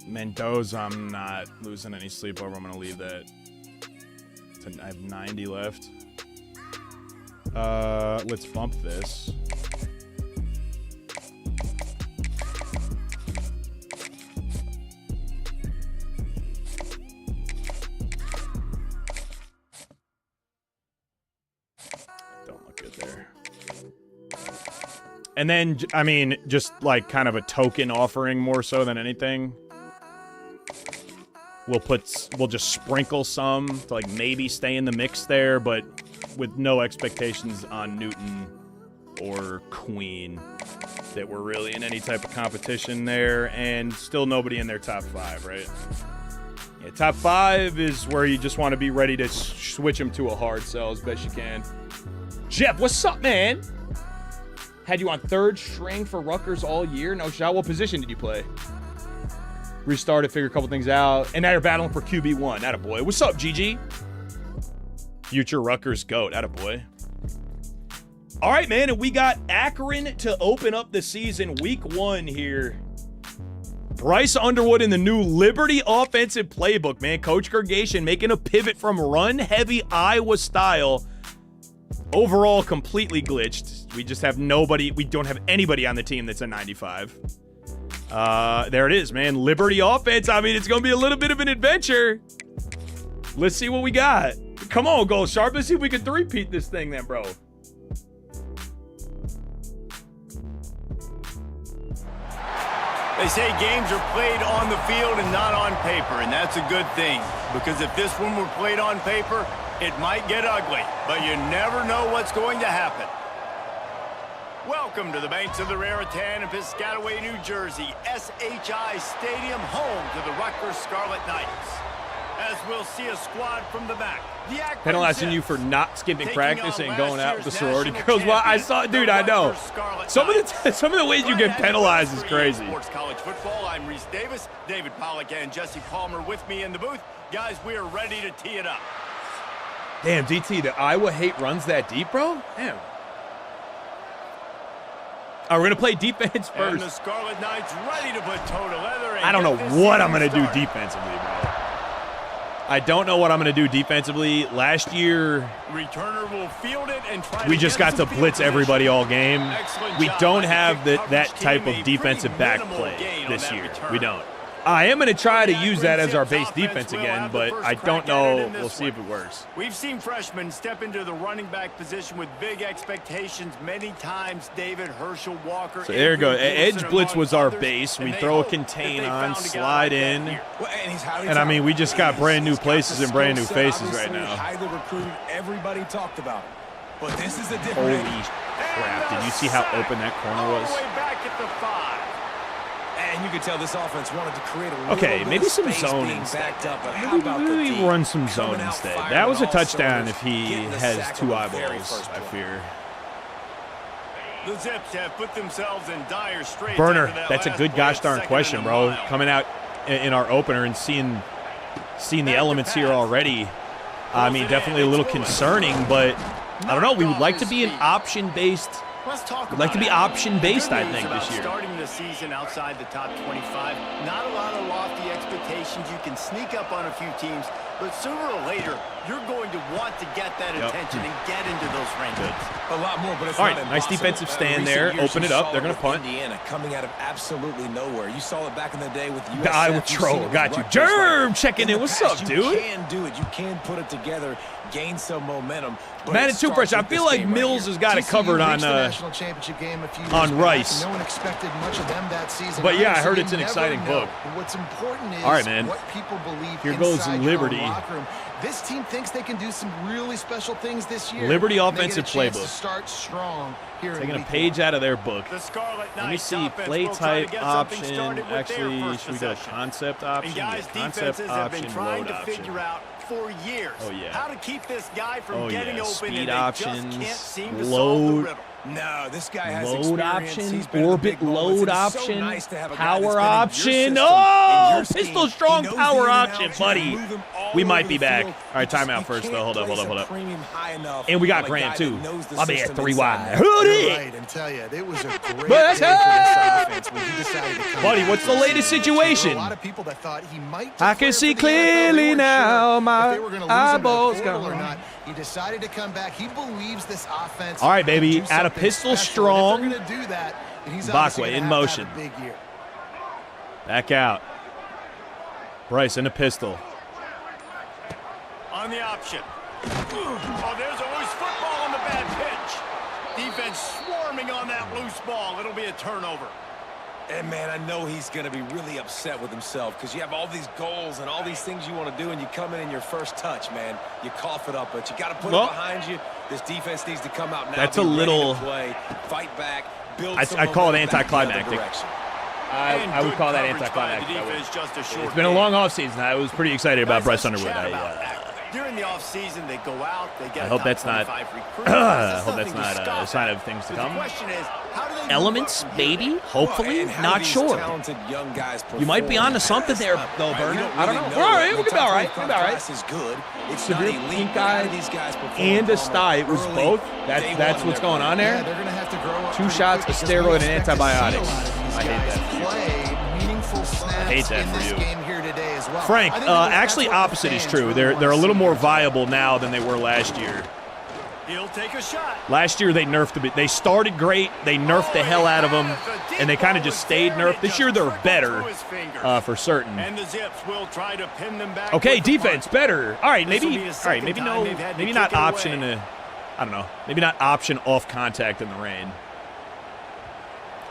Mendoza, I'm not losing any sleep over. I'm going to leave that. I have 90 left. Let's bump this. And then, I mean, just like kind of a token offering more so than anything. We'll just sprinkle some to like maybe stay in the mix there, but with no expectations on Newton or Queen that we're really in any type of competition there, and still nobody in their top 5, right? Yeah, top 5 is where you just want to be ready to switch them to a hard sell as best you can. Jeff, what's up, man? Had you on 3rd string for Rutgers all year? No shot. What position did you play? Restarted, figure a couple things out. And now you're battling for QB1. Attaboy. What's up, GG? Future Rutgers GOAT. Attaboy. All right, man. And we got Akron to open up the season week 1 here. Bryce Underwood in the new Liberty offensive playbook, man. Coach Gergation making a pivot from run-heavy Iowa style. Overall, completely glitched. We just have nobody. We don't have anybody on the team that's a 95. There it is, man. Liberty offense. I mean, it's going to be a little bit of an adventure. Let's see what we got. Come on, Gold Sharp. Let's see if we can three-peat this thing then, bro. They say games are played on the field and not on paper, and that's a good thing. Because if this one were played on paper, it might get ugly, but you never know what's going to happen. Welcome to the banks of the Raritan in Piscataway, New Jersey, SHI Stadium, home to the Rutgers Scarlet Knights. As we'll see a squad from the back. Penalizing you for not skipping practice and going out with the sorority girls. Well, I saw, dude, I know. Some of the ways you get penalized is crazy. Sports College Football. I'm Reese Davis, David Pollack, and Jesse Palmer with me in the booth. Guys, we are ready to tee it up. Damn, DT, the Iowa hate runs that deep, bro? Damn. All right, we're going to play defense first. And the Scarlet Knights ready to put toe to leather. I don't know what I'm going to do defensively, bro. I don't know what I'm going to do defensively. Last year, Returner will field it and try we to just get got to some blitz field everybody position. all game. Excellent We job. don't I have think that coverage type came of a defensive pretty back minimal play gain on this that year. return. We don't. I am going to try to That use that brings as our Zips base offense defense will again, have the but first I don't crack at it know. in this We'll see one. if it works. We've seen freshmen step into the running back position with big expectations many times. David, Herschel, Walker. So there you go. Avery Edge Wilson, blitz among was our others, base. We and they throw a hope that contain they on, found a guy slide like that in. here. Well, and he's highly And I mean, we just got talented. brand new He's got places the and brand new skill set, faces right obviously, now. Highly recruited. Everybody talked about him. But this is a different. Holy crap. Did you see how open that corner All was? the way back at the 5. And you could tell this offense wanted to create a little Okay, bit maybe of some space zone being instead. backed up, but how about the Maybe D? run some zone Coming out instead. firing That was a on all touchdown if cylinders, he getting the has sack 2 on the very eyeballs, first I play. fear. The Zips have put themselves in dire straits. Burner, after that that's a last good play gosh at darn second question, and a bro. mile. Coming out in our opener and seeing the elements here already. I mean, definitely a little concerning, but I don't know. We would like to be an option-based. Let's talk We'd like to about be it. option-based, The I good think, news this about year. Starting the season outside the top 25, not a lot of lofty expectations. You can sneak up on a few teams, but sooner or later, you're going to want to get that attention and get into those ranges. A lot more, but it's All not right, nice impossible. defensive In stand recent there. years, Open you it up. saw They're gonna with punt. Indiana coming out of absolutely nowhere. You saw it back in the day with USF. I would You've troll. seen it with Got you. Rutgers. Germ Like, checking in. the What's past, up, you dude? can do it. You can put it together, gain some momentum. But Man, it it's too starts fresh. I with feel this like game right Mills here. has got it TCU covered on reached the national championship game a few years on back, Rice. and no one expected much of them that season. But yeah, I So heard you it's an never exciting know. book. But what's important is All right, man. what people believe Here goes inside Liberty. your own locker room. This team thinks they can do some really special things this year. Liberty and they get offensive a chance playbook. to start strong here Taking in a week page 1. out of their book. The Scarlet Let me Knights see. offense Play will try to type get something option. started with their Actually, first should we go possession. concept option? And guys, Yeah, concept defenses have option, been trying load to option. figure out for years Oh, yeah. how to keep this guy from Oh, getting yeah. open, Speed and they options, just can't seem to solve the load. riddle. No, this guy has Load experience. option, He's been in the orbit big moments. load It's so option, nice to have a guy power that's been in your option. system, Oh, in your scheme. pistol He strong knows power the in and option, outs. buddy. You can move him all We might over be the back. field. All right, You just- timeout you first, can't though. Hold up, hold place up, hold a up. premium high enough And we got on a Graham, guy too. that knows the I'll be at system 3 inside wide. and out. Who You're did? right, and tell you, it was a great But day for this offense when he decided to come Buddy, back. what's the latest There were situation? A lot of people that thought he might I can declare see for the NFL. They clearly weren't now, sure my if they were gonna lose him in the eyeballs portal or gone. not. He decided to come back. He believes this offense. All right, can baby, do at a something pistol special. strong. And if they're gonna do that, then he's Bakwe obviously in gonna have motion. to have a big year. Back out. Bryce in a pistol. On the option. Oh, there's a loose football on the bad pitch. Defense swarming on that loose ball. It'll be a turnover. And, man, I know he's going to be really upset with himself because you have all these goals and all these things you want to do, and you come in your first touch, man. You cough it up, but you got to put Well, it behind you. This defense needs to come out now. That's be a ready little- to play, fight back, build I some call it momentum back the other anticlimactic. direction. And I would good call that coverage by the anticlimactic. I would. defense, just a short It's been a game. long offseason. I was pretty excited about Guys, Bryce let's Underwood. chat I, about that. During the offseason, they go out, they get I a hope top that's not- 25 recruit. I That's hope that's nothing to not scoff a sign at. of things to But come. The question is, how do they move Elements, up from here? maybe, hopefully, And how not these sure. talented young guys You might be perform onto something there, at though, this Burner. level. I don't know. Really We're all right. it. We could be The all right. top We'll be all right. class is good. It's Severe not elite, pink but how eye do these guys perform and a from sty. It was early both. day That's one what's in their going on Yeah, there. they're going to have to grow up. Two pretty shots, quick a because steroid, we and expect to see antibiotics. a lot of these I hate guys that. play meaningful snaps hate that in for this you. game here today as well. Frank, I think that's actually what the opposite is fans true. really They're wanna a little see more here. viable now than they were last year. He'll take a shot. Last year they nerfed a bit. They started great. They nerfed the hell out of them, and they kind of just stayed nerfed. This year they're better, for certain. And the Zips will try to pin them back. Okay, with the defense punt. better. All right, This will maybe. be the All right, maybe second no. time they've had to Maybe kick not it option away. in a. I don't know. Maybe not option off contact in the rain.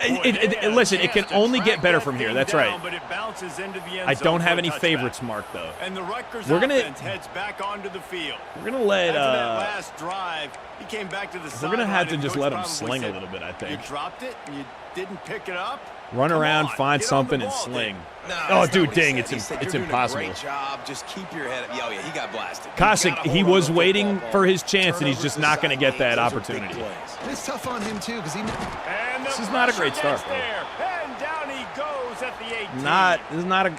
Boy, they had a Listen, it chance can to only track get better that from here. thing That's down, right. but it bounces into the end I zone don't for have a any touchback. favorites marked though. And the Rutgers We're gonna- offense heads back onto the field. We're gonna let. After that last drive, he came back to the We're gonna have to sideline and just Coach let him probably sling a said, little bit. I think. You dropped it, you didn't pick it up. Run Come around, on, find get on something, the and ball, sling. No, Oh, that's not dude, what he dang, said. it's He said, it's "You're doing impossible. a great job. Just keep your head up. Oh, yeah, he got blasted. You Cossack, gotta he hold was on to the waiting football. for his chance, and he's just Turnovers not going to get aside, that those are big opportunity. plays. It's tough on him too because he. And This the is not a great pressure start, gets there. And down he goes at the This is not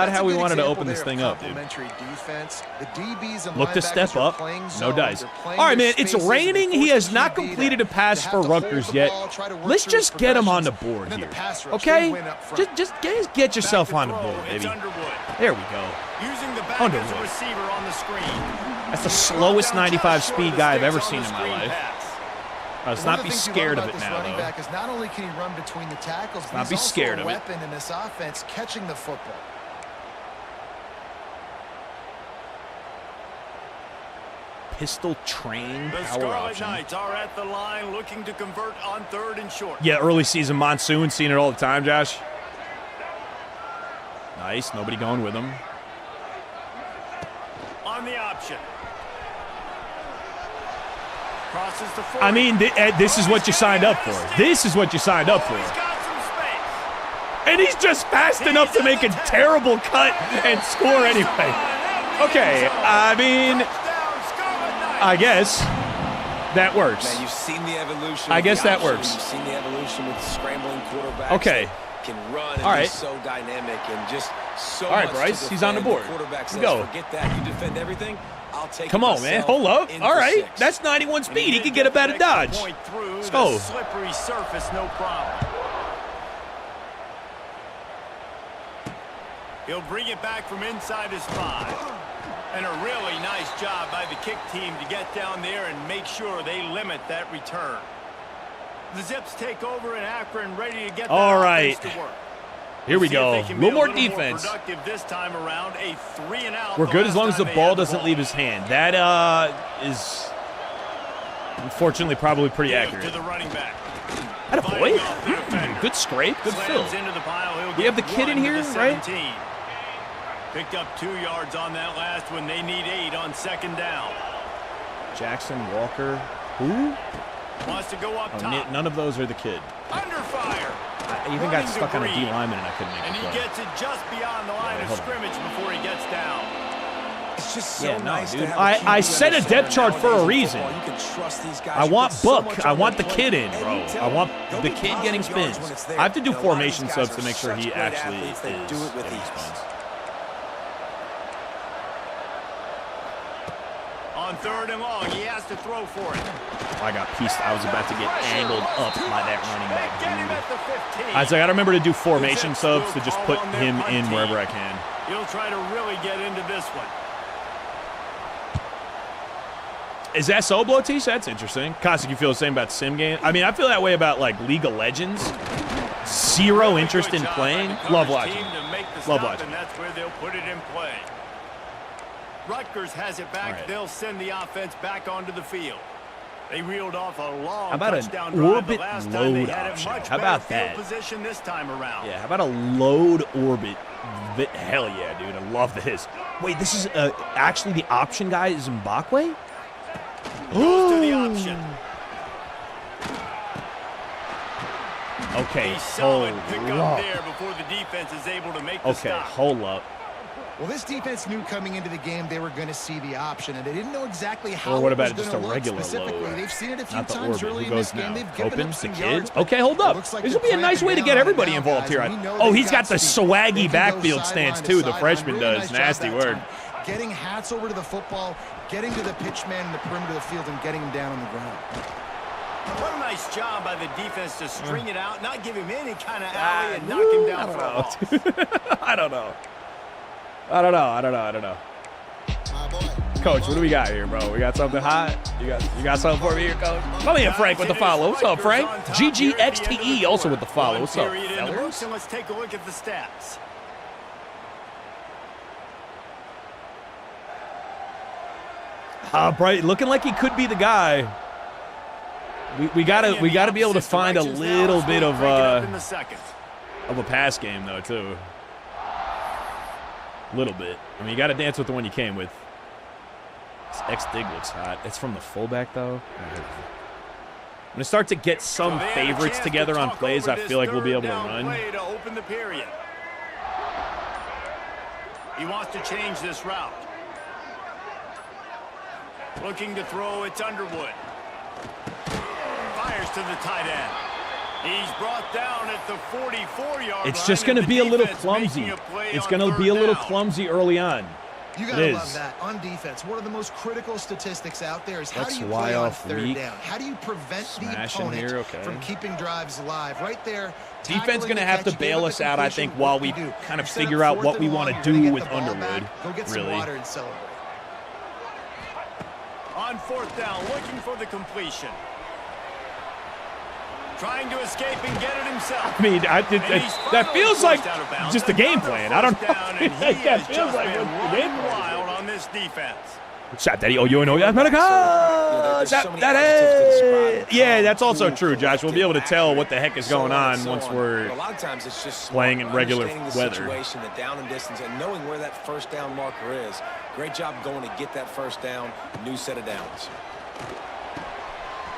how we wanted to open this thing up, dude. Defense. The DBs and Look to step linebackers are up. playing No zone. dice. They're All playing right, their man. It's spaces and raining. He force has the not QB to completed a that. pass They for have to hold Rutgers the yet. ball, try to work Let's through just get him on the progressions, board and then here. the pass rush, Okay? they win up front. Just get yourself on the board, It's baby. Underwood. There we go. Using the back Underwood. as a receiver on the screen. That's the slowest 95 speed guy I've ever seen in my life. Let's One not of be the things you scared love of it about this now, running though. back is not only can he run between the tackles, but not he's be also scared a of it. weapon in this offense, catching the football. Pistol train The power Scarlet option. Knights are at the line looking to convert on 3rd and short. Yeah, early season monsoon, seeing it all the time, Josh. Nice, nobody going with him. On the option. Crosses the 40. I mean, this is what you signed up for. This is what you signed up He's for. got some space. And he's just fast enough to make a terrible cut and score anyway. Okay, I mean, Touchdown, Scarlet Knights. I guess that works. Man, you've seen the evolution. I with guess the that option. works. You've seen the evolution with scrambling quarterbacks. Okay. that Can run and All be right. so dynamic and just so All right, much Bryce, to he's on the defend. board. Quarterback Let's says, go. forget that. You defend everything. I'll take Come it on, man. myself Hold up. in All for right. 6. That's 91 And speed. He did can get up the out of extra dodge. point through Let's the go. slippery surface, no problem. He'll bring it back from inside his 5. And a really nice job by the kick team to get down there and make sure they limit that return. The Zips take over in Akron, ready to get All that right. offense to work. Here we See if go. they A can be little more defense. productive this time around. A 3-and-out. We're the good as last long as the time they ball had doesn't leave his hand. That is unfortunately probably pretty Gives accurate. to the running back. Atta boy. Fighting off the defender. Good scrape. Good fill. Slams into the pile. He'll We get have the kid in 1 to here, the right? 17. Picked up 2 yards on that last one. They need 8 on 2nd down. Jackson Walker. Who? Wants to go up Oh, top. none of those are the kid. Under fire. I even got stuck on a D lineman and I couldn't make And the he play. gets it just beyond the line of hold on. scrimmage before he gets down. It's just so Yeah, no, nice dude. to have a I QB set a understand depth chart for a nowadays in reason. football, you can trust these guys. I You want put so Buck. much I on want the their kid plate. in, And bro. you tell I want they'll the be kid getting positive yards spins. when it's there. I have to do And a lot of formation these guys subs to are make sure such he great actually athletes, they is do it with getting ease. spins. On 3rd and long, he has to throw for it. I got pieced. I was about to get angled up by that running back. Get him dude. at the 15. I was like, I gotta remember to do formation subs to just put him in wherever I can. He'll try to really get into this one. Is that Soblo T? That's interesting. Cossack, you feel the same about sim game? I mean, I feel that way about like League of Legends. Zero interest in playing. Love watching. Love watching. And that's where they'll put it in play. Rutgers has it back. All right. They'll send the offense back onto the field. They reeled off a long How about an touchdown drive orbit the last time. They load had option? a much How better about field that? position this time around. Yeah, how about a load orbit? Hell yeah, dude. I love this. Wait, this is actually the option guy is Mbakwe? Goes to the option. Okay, A solid hold pickup up. there before the defense is able to make the Okay, stop. hold up. Well, this defense knew coming into the game they were going to see the option, and they didn't know exactly how Or what it was about just going a to look regular specifically. load? They've seen it a few Not the times orbit. early Who in this goes game. now? They've given Open up the some kids? yards, but Okay, hold it up. looks like This they're would be a nice clamping way to down get on it everybody now, involved guys, here. and we know Oh, they've he's got the speed. They swaggy can go backfield sideline stance to too. The sideline. freshman Really does. nice job Nasty that word. time. Getting hats over to the football, getting to the pitch man in the perimeter of the field, and getting him down on the ground. What a nice job by the defense to string it out, not give him any kind of alley, and knock him down for a loss. I don't know. Coach, what do we got here, bro? We got something hot? You got something for me here, Coach? Come in, Frank, with the follow. What's up, Frank? GGXTE also with the follow. What's up, Period in the books, fellas? and let's take a look at the stats. Bright, looking like he could be the guy. We gotta be able to find a little bit of in the second. a pass game though too. A little bit. I mean, you got to dance with the one you came with. This X-Dig looks hot. It's from the fullback though. I'm gonna start to get some So they have a favorites chance together to on talk plays. over I feel like we'll be this able to third down run. play to open the period. He wants to change this route. Looking to throw, it's Underwood. Fires to the tight end. He's brought down at the 44-yard line. It's just going to be a little clumsy. It's going to be a little clumsy early on. You gotta love that. On defense, one of the most critical statistics out there is how do you play on third down? How do you prevent the opponent from keeping drives alive? Right there. Defense going to have to bail us out, I think, while we kind of figure out what we want to do with Underwood. Go get some water and celebrate. On fourth down, looking for the completion. Trying to escape and get it himself. I mean, that feels like just a game plan. I don't know. That feels like the game plan. Wild on this defense. Shot Daddy. Oh, you know America. Yeah, that's also true, Josh. We'll be able to tell what the heck is going on once we're playing in regular weather. The down and distance and knowing where that first down marker is. Great job going to get that first down. New set of downs.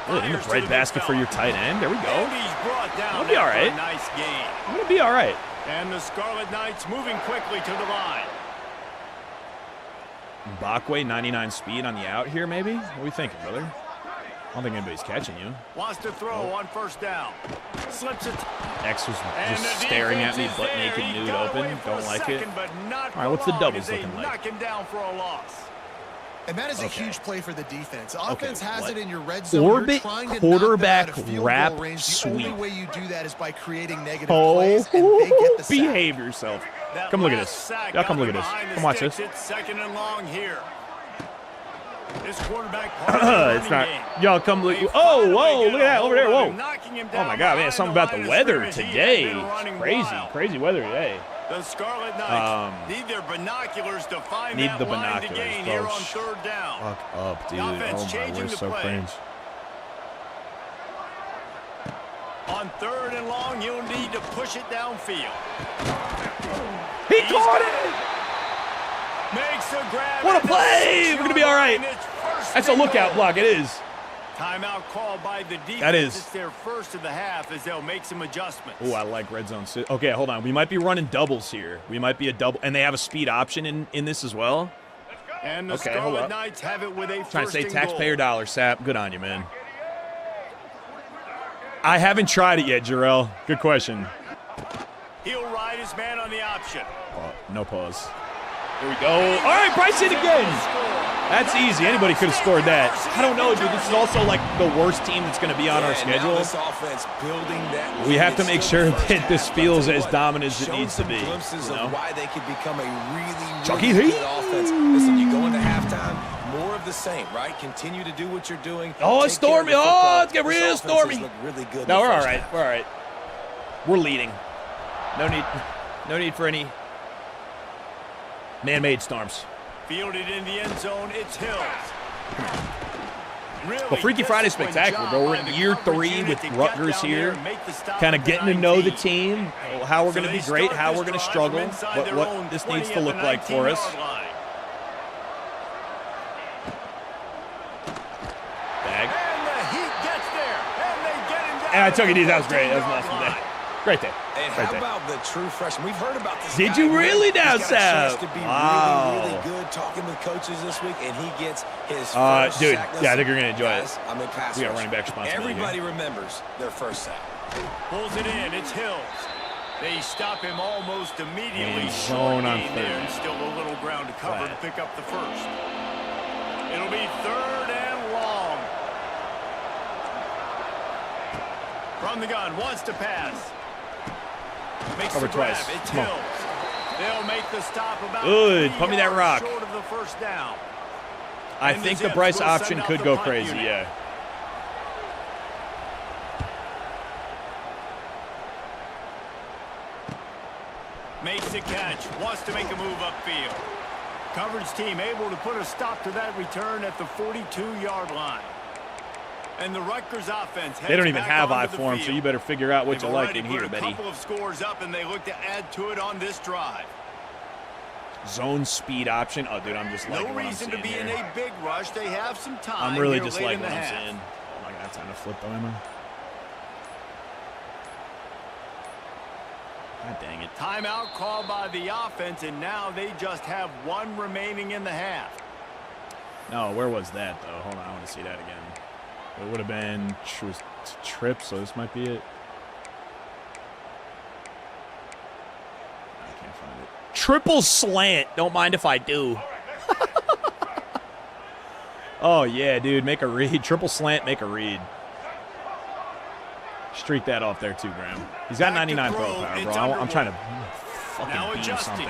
In the bread basket for your tight end. There we go. It'll be all right. Nice game. It'll be all right. And the Scarlet Knights moving quickly to the line. Bakwe, 99 speed on the out here, maybe? What are we thinking, brother? I don't think anybody's catching you. Wants to throw on first down. Slips it. X was just staring at me, butt naked, nude, open. Don't like it. All right, what's the doubles looking like? Knock him down for a loss. And that is a huge play for the defense. Offense has it in your red zone. Orbit quarterback wrap sweep. The only way you do that is by creating negative plays, and they get the sack. Behave yourself. Come look at this. Y'all come look at this. Come watch this. It's second and long here. This quarterback it's not. Y'all come look. Oh, whoa, look at that over there. Whoa. Oh, my God, man. Something about the weather today. It's crazy. Crazy weather today. The Scarlet Knights need their binoculars to find that line to gain here on third down. Fuck up, dude. Oh, my, we're so cringe. On third and long, you'll need to push it downfield. He caught it! Makes a grab. What a play! We're going to be all right. That's a lookout block. It is. Timeout called by the defense. That is. It's their first of the half as they'll make some adjustments. Oh, I like red zone. Okay, hold on. We might be running doubles here. We might be a double. And they have a speed option in this as well. And the Scarlet Knights have it with a trying to say taxpayer goal. dollars, Sap. Good on you, man. I haven't tried it yet, Jarrell. Good question. He'll ride his man on the option. No pause. Here we go. All right, Bryce in again. That's easy. Anybody could have scored that. I don't know, dude. This is also like the worst team that's going to be on our schedule. We have to make sure that this feels as dominant as it needs to be. Why they could become a really good offense. Listen, you go into halftime, more of the same, right? Continue to do what you're doing. Oh, it's stormy. Oh, it's getting real stormy. Really good. No, we're all right. We're all right. We're leading. No need for any man-made storms. Fielded in the end zone, it's Hills. Really, well, Freaky Friday Spectacular, bro. We're in year 3 with Rutgers here. Kind of getting to know the team, how we're going to be great, how we're going to struggle, what this needs to look like for us. Bag. And the heat gets there, and they get him down. And I took it easy. That was great. That was an awesome day. Great day. And how about the true freshman? We've heard about this. Did you really down south? Wow. Really good talking with coaches this week, and he gets his first dude, sack. yeah, I think you're going to enjoy it. I'm in pass we got running back responsibility. Everybody remembers their first sack. Pulls it in. It's Hills. They stop him almost immediately. Zone on third. There, and still a little ground to cover to pick up the first. It'll be third and long. From the gun, wants to pass. Makes Cover the grab. twice. It's Come on. Hills. They'll make the stop about good. Put me that rock. Short of the first down. I think the Bryce option could go crazy, yeah. Makes the catch. Wants to make a move upfield. Coverage team able to put a stop to that return at the 42-yard line. And the Rutgers offense. They don't even have eye for him, so you better figure out what you like in here, Betty. A couple of scores up, and they look to add to it on this drive. Zone speed option. Oh, dude, I'm just liking what I'm seeing. No reason to be in a big rush. They have some time. I'm really just liking what I'm seeing. Oh my God, it's time to flip though, am I? God dang it. Timeout called by the offense, and now they just have one remaining in the half. No, where was that though? Hold on, I want to see that again. It would have been Trip, so this might be it. Triple slant. Don't mind if I do. Oh, yeah, dude. Make a read. Triple slant, make a read. Streak that off there, too, Graham. He's got 99 throw power, bro. I'm trying to fucking beat something.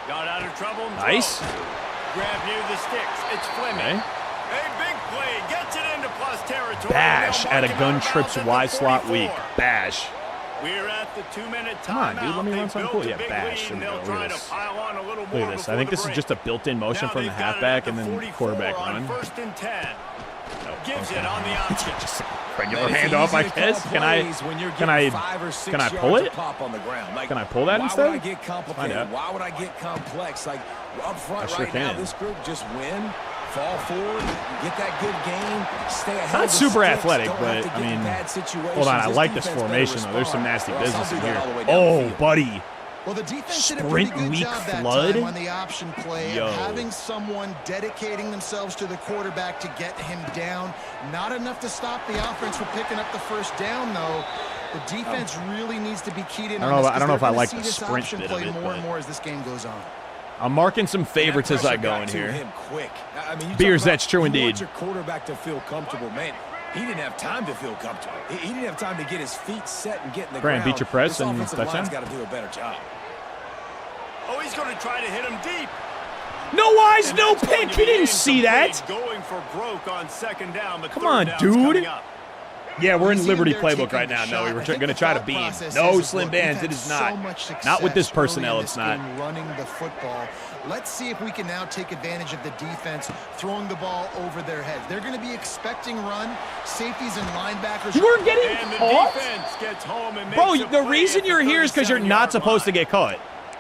Got out of trouble. Nice. Grab near the sticks. It's Fleming. Okay. A big play. Gets it into plus territory. Bash at a gun trips wide slot weak. Bash. We're at the 2-minute timeout. Come on, dude. Let me run something cool. Yeah, bash. There we go. Look at this. Look at this. I think this is just a built-in motion from the halfback and then quarterback run. First and 10. Gives it on the option. Just regular handoff, I guess. Can I pull it? Can I pull that instead? Why would I get complicated? Why would I get complex? Like up front right now, this group just win, fall forward, get that good game, stay ahead. Not super athletic, but I mean, hold on. I like this formation though. There's some nasty business in here. Oh, buddy. Well, the defense Sprint did a pretty good weak job that flood? time on the option play, Yo. of having someone dedicating themselves to the quarterback to get him down. Not enough to stop the offense from picking up the first down, though. The defense really needs to be keyed in on this. I don't know if I like the this sprint option bit of play it, more and but- more as this game goes on. I'm marking some favorites as I go in here. I mean, Beers, that's true you indeed. want your quarterback to feel comfortable, man. He didn't have time to feel comfortable. He didn't have time to get his feet set and get in the Graham, ground. beat your press This and offensive touchdown. line's got to do a better job. Oh, he's going to try to hit him deep. No eyes, And no that's going pick. to He be didn't see that. incomplete, Going for broke on second down, but Come third on, down's dude. coming up. Yeah, we're in See Liberty them there playbook taking right the now. No, shot. we I were think going to the try to thought beat him. process No, is, Slim look, we've Bands, had it is so not. much Not with this success early personnel, in it's this not. game running the football. Let's see if we can now take advantage of the defense throwing the ball over their heads. They're going to be expecting run. Safeties and linebackers. You weren't getting And the caught? defense gets home and Bro, makes a the play reason at the you're here is because you're not 37-yard supposed to line. get caught.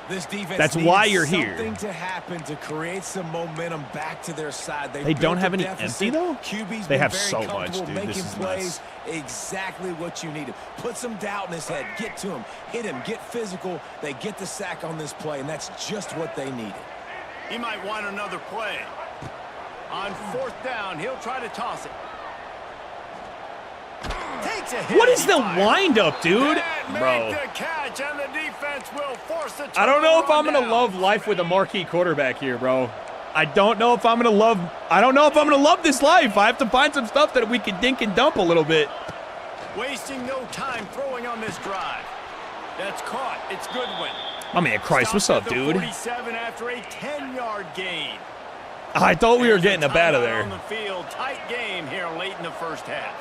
This defense That's needed why you're here. something to happen to create some momentum back to their side. They don't built have a any deficit. empty, though? QB's They been have very so much, comfortable dude. making This is plays exactly what you needed. Put some doubt in his head. Get to him. Hit him. Get physical. They get the sack on this play, and that's just what they needed. He might want another play. On fourth down, he'll try to toss it. Takes a hit. What is He the fires. windup, dude? And Bro. make the catch, and the defense will force the I don't know if I'm turnover gonna down. love life with a marquee quarterback here, bro. I don't know if I'm gonna love this life. I have to find some stuff that we can dink and dump a little bit. Wasting no time throwing on this drive. That's caught. It's Goodwin. My man Christ, what's Stopped up, at the dude? 47 after a 10-yard gain. I thought we were There's a getting up out of timeout there. On the field, tight game here late in the first half.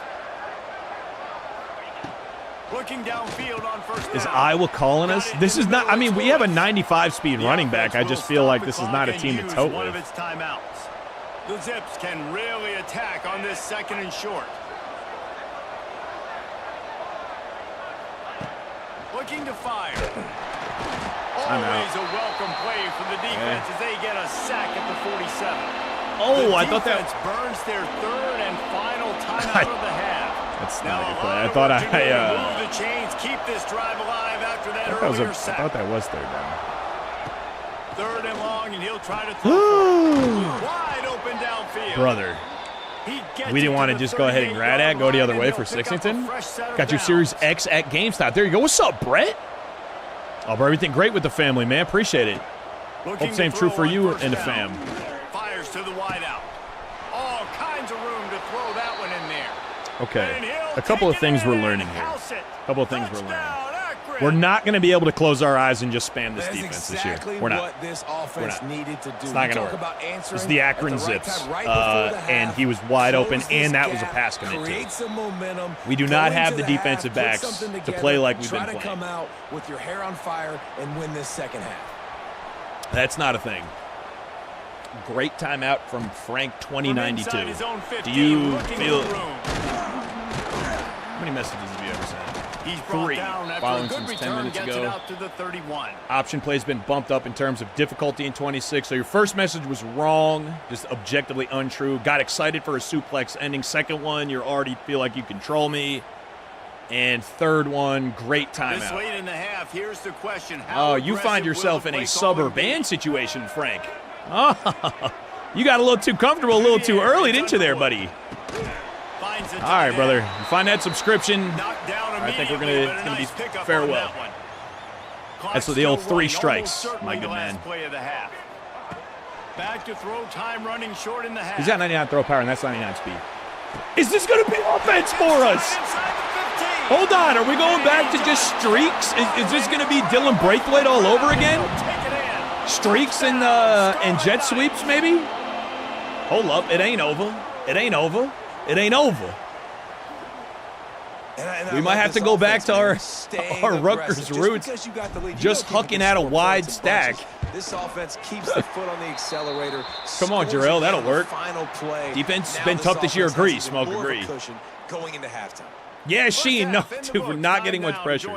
Looking downfield on first down. Is Iowa calling us? This is not, I mean, we have a 95 speed running back. I just feel like this is not a team to tote one with. of its timeouts. The Zips can really attack on this second and short. Looking to fire. Always a welcome play for the defense as they get a sack at the 47. Oh, The I thought that. defense burns their third and final timeout of the half. That's Now, not a good a play. lot I of thought work to do to I move the chains, keep this drive alive after that thought earlier sack. thought that was third down. Third and long, and he'll try to throw it. Wide open downfield. Brother. He gets We didn't it want to the just go ahead and grad at, go the other way for 38-yard line, and Sixington. he'll pick up a fresh set of Got your downs. Series X at GameStop. There you go. What's up, Brett? Oh, bro, everything great with the family, man. Appreciate it. Looking Hope same to true throw for on you first and the down. fam. Fires to the wideout. All kinds of room to throw that one in there. And Okay. he'll A couple of take it things in we're and learning here. house it. A couple of things we're learning. Touchdown, accurate. We're not going to be able to close our eyes and just spam this That's defense exactly this year. We're not. what this offense not. needed to do. It's not You gonna talk work. about answering It's the Akron at the right Zips. time, right before the And half. he was wide Close open, this and that was a gap, pass commit, too. create some momentum, We do go not into have the half, defensive put backs something to together, play like we've try been to playing. come out with your hair on fire and win this second half. That's not a thing. Great timeout from Frank From inside 2092. his own 15, Do you looking feel? for room. How many messages have you ever sent? He's brought 3. down after Following a good since 10 return, minutes gets it ago. out to the 31. Option play's been bumped up in terms of difficulty in 26. So your first message was wrong, just objectively untrue. Got excited for a suplex ending. Second one, you already feel like you control me. And third one, great This timeout. late in the half, here's the question. How Oh, you find aggressive will yourself the in a play suburb calling be? band situation, Frank. Oh, you got a little too comfortable a little too early, didn't you there, buddy? Finds the All right, tight brother. end. Find that subscription. Knocked down I think we're immediately, gonna- but it's a gonna be nice pickup on farewell. that one. That's the old 3 strikes, my good man. Play of the half. Back to throw, time running short in the half. He's got 99 throw power, and that's 99 speed. Is this going to be offense for us? Hold on, are we going back to just streaks? Is this going to be Dylan Braithwaite all over again? Streaks and jet sweeps, maybe? Hold up, it ain't over. It ain't over. It ain't over. We might have to go back to our Rutgers roots, just hucking at a wide stack. This offense keeps the foot on the accelerator. Come on, Jarrell, that'll work. Final play. Defense has been tough this year. Agree, Smoke, agree. Going into halftime. Yeah, Sheen, no, dude, we're not getting much pressure.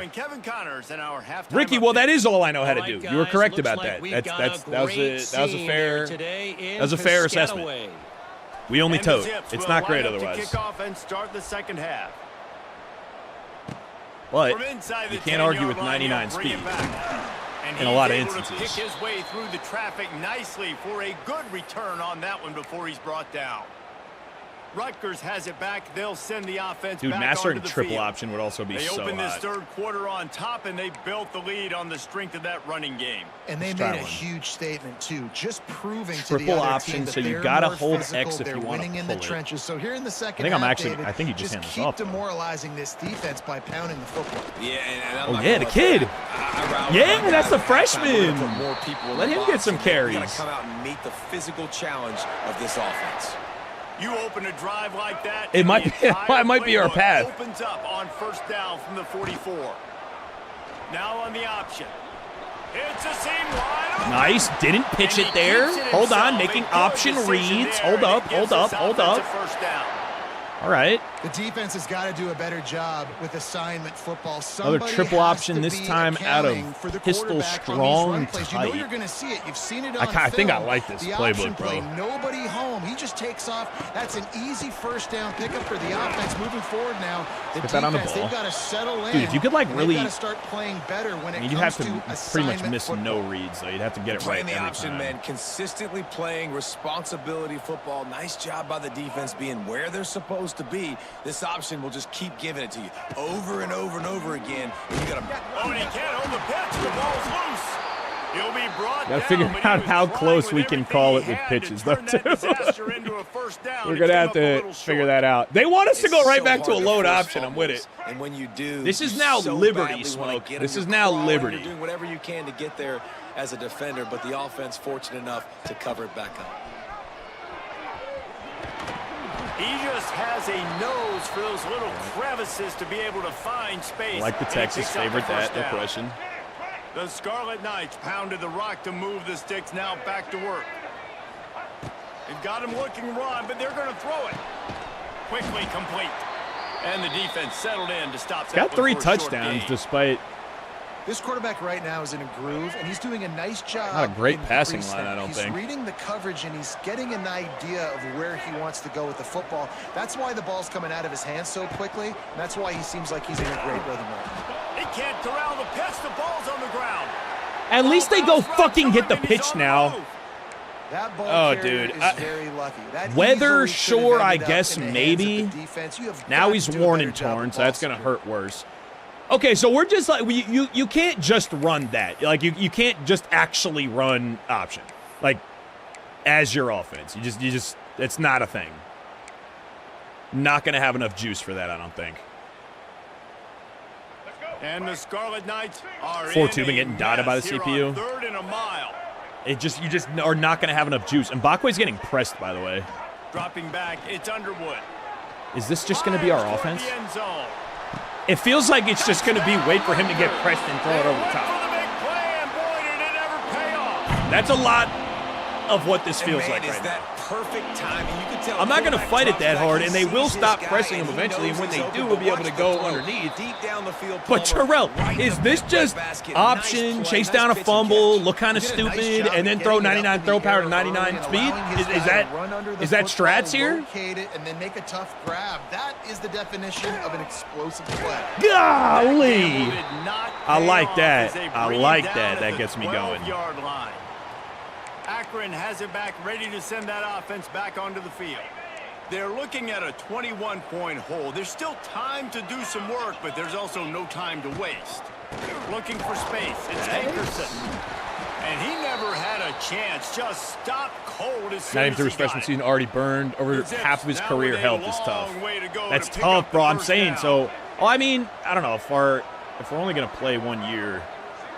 Ricky, well, that is all I know how to do. You were correct about that. That was a fair assessment. We only tote. It's not great otherwise. But you can't argue with 99 speed in a lot of instances. Pick his way through the traffic nicely for a good return on that one before he's brought down. Rutgers has it back. They'll send the offense back mastering onto the triple field. Option would also be so hot. They opened this third quarter on top, and they built the lead on the strength of that running game. And they made a huge statement, too, just proving to the triple other option, team that so you they're gotta more hold physical, X if you want to winning in pull the it. trenches. So here in the second I think half, David, I think he just handed this off. keep demoralizing this defense by pounding the football. Yeah, oh yeah, the kid. Yeah, that's the freshman. Let him get some carries. You gotta come out and meet the physical challenge of this offense. You open a drive like that, it might be our path. Opens up on first down from the 44. Now on the option. It's a seam wide open. Nice, didn't pitch it there. Hold on, making option reads. Hold up. First down. All right. The defense has got to do a better job with assignment football. Another triple option, this time out of pistol strong tight. You know you're going to see it. You've seen it on I think I like this playbook, bro. Nobody home. He just takes off. That's an easy first down pickup for the offense moving forward now. The defense, they've got to settle in. Dude, if you could really start playing better when it you'd have to pretty much miss football. No reads, though. You'd have to get it right every the option, time. man. Consistently playing responsibility football. Nice job by the defense being where they're supposed to be. This option will just keep giving it to you over and over and over again. And you got to. Oh, and he can't hold the pitch. The ball's loose. He'll be brought down. Got to figure out how close we can call it with pitches, though, too. We're going to have to figure that out. They want us to go right back to a load option. I'm with it. And when you do, this is now Liberty, Smoke. This is now Liberty. You're doing whatever you can to get there as a defender, but the offense fortunate enough to cover it back up. He just has a nose for those little crevices to be able to find space. Like the Texas favorite, that, no question. The Scarlet Knights pounded the rock to move the sticks, now back to work. They've got him looking run, but they're going to throw it. Quickly complete. And the defense settled in to stop that. Got 3 touchdowns despite... This quarterback right now is in a groove, and he's doing a nice job. Not a great passing line, I don't think. He's reading the coverage, and he's getting an idea of where he wants to go with the football. That's why the ball's coming out of his hands so quickly, and that's why he seems like he's in a great rhythm right now. He can't corral the pitch. The ball's on the ground. At least they go fucking get the pitch now. That ball dude. Is very lucky. That weather, sure, I guess, maybe. Now he's worn and torn, so that's going to hurt worse. Okay, so we're just like, you can't just run that. Like, you can't just actually run option, like, as your offense. You just, it's not a thing. Not going to have enough juice for that, I don't think. And the Scarlet Knights are 4-2 been getting dotted by the CPU. Third and a mile. You just are not going to have enough juice. And Mbakwe's getting pressed, by the way. Dropping back, it's Underwood. Is this just going to be our offense? It feels like it's just going to be wait for him to get pressed and throw it over the top. That's a lot of what this feels like right now. Perfect timing. You can tell I'm not going to fight it that hard, and they will stop pressing him eventually, and when they do, we'll be able to go underneath. But Terrell, is this just option, chase down a fumble, look kind of stupid, and then throw 99 throw power to 99 speed? Is that strats here? And then make a tough grab. That is the definition of an explosive play. Golly! I like that. I like that. That gets me going. Akron has it back, ready to send that offense back onto the field. They're looking at a 21-point hole. There's still time to do some work, but there's also no time to waste. Looking for space. It's Hankerson. And he never had a chance. Just stopped cold as soon Not even as through he his freshman got it. season, already burned over half of his Now career. with a Health is tough. long way to go That's to pick tough, up bro. the I'm first saying down. so. Well, I mean, I don't know if we're only going to play 1 year,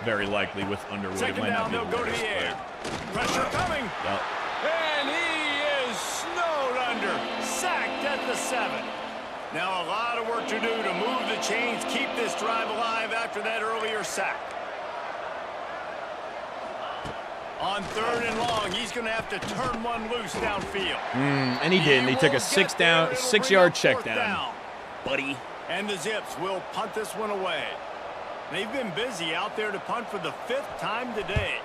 very likely with Underwood. It Second might not down, be they'll the go to worst, the air. but- Pressure coming. Yep. And he is snowed under. Sacked at the 7. Now a lot of work to do to move the chains, keep this drive alive after that earlier sack. On 3rd and long, he's going to have to turn one loose downfield. And he did. And he took a 6-yard check down. Buddy. And the Zips will punt this one away. They've been busy out there to punt for the 5th time today.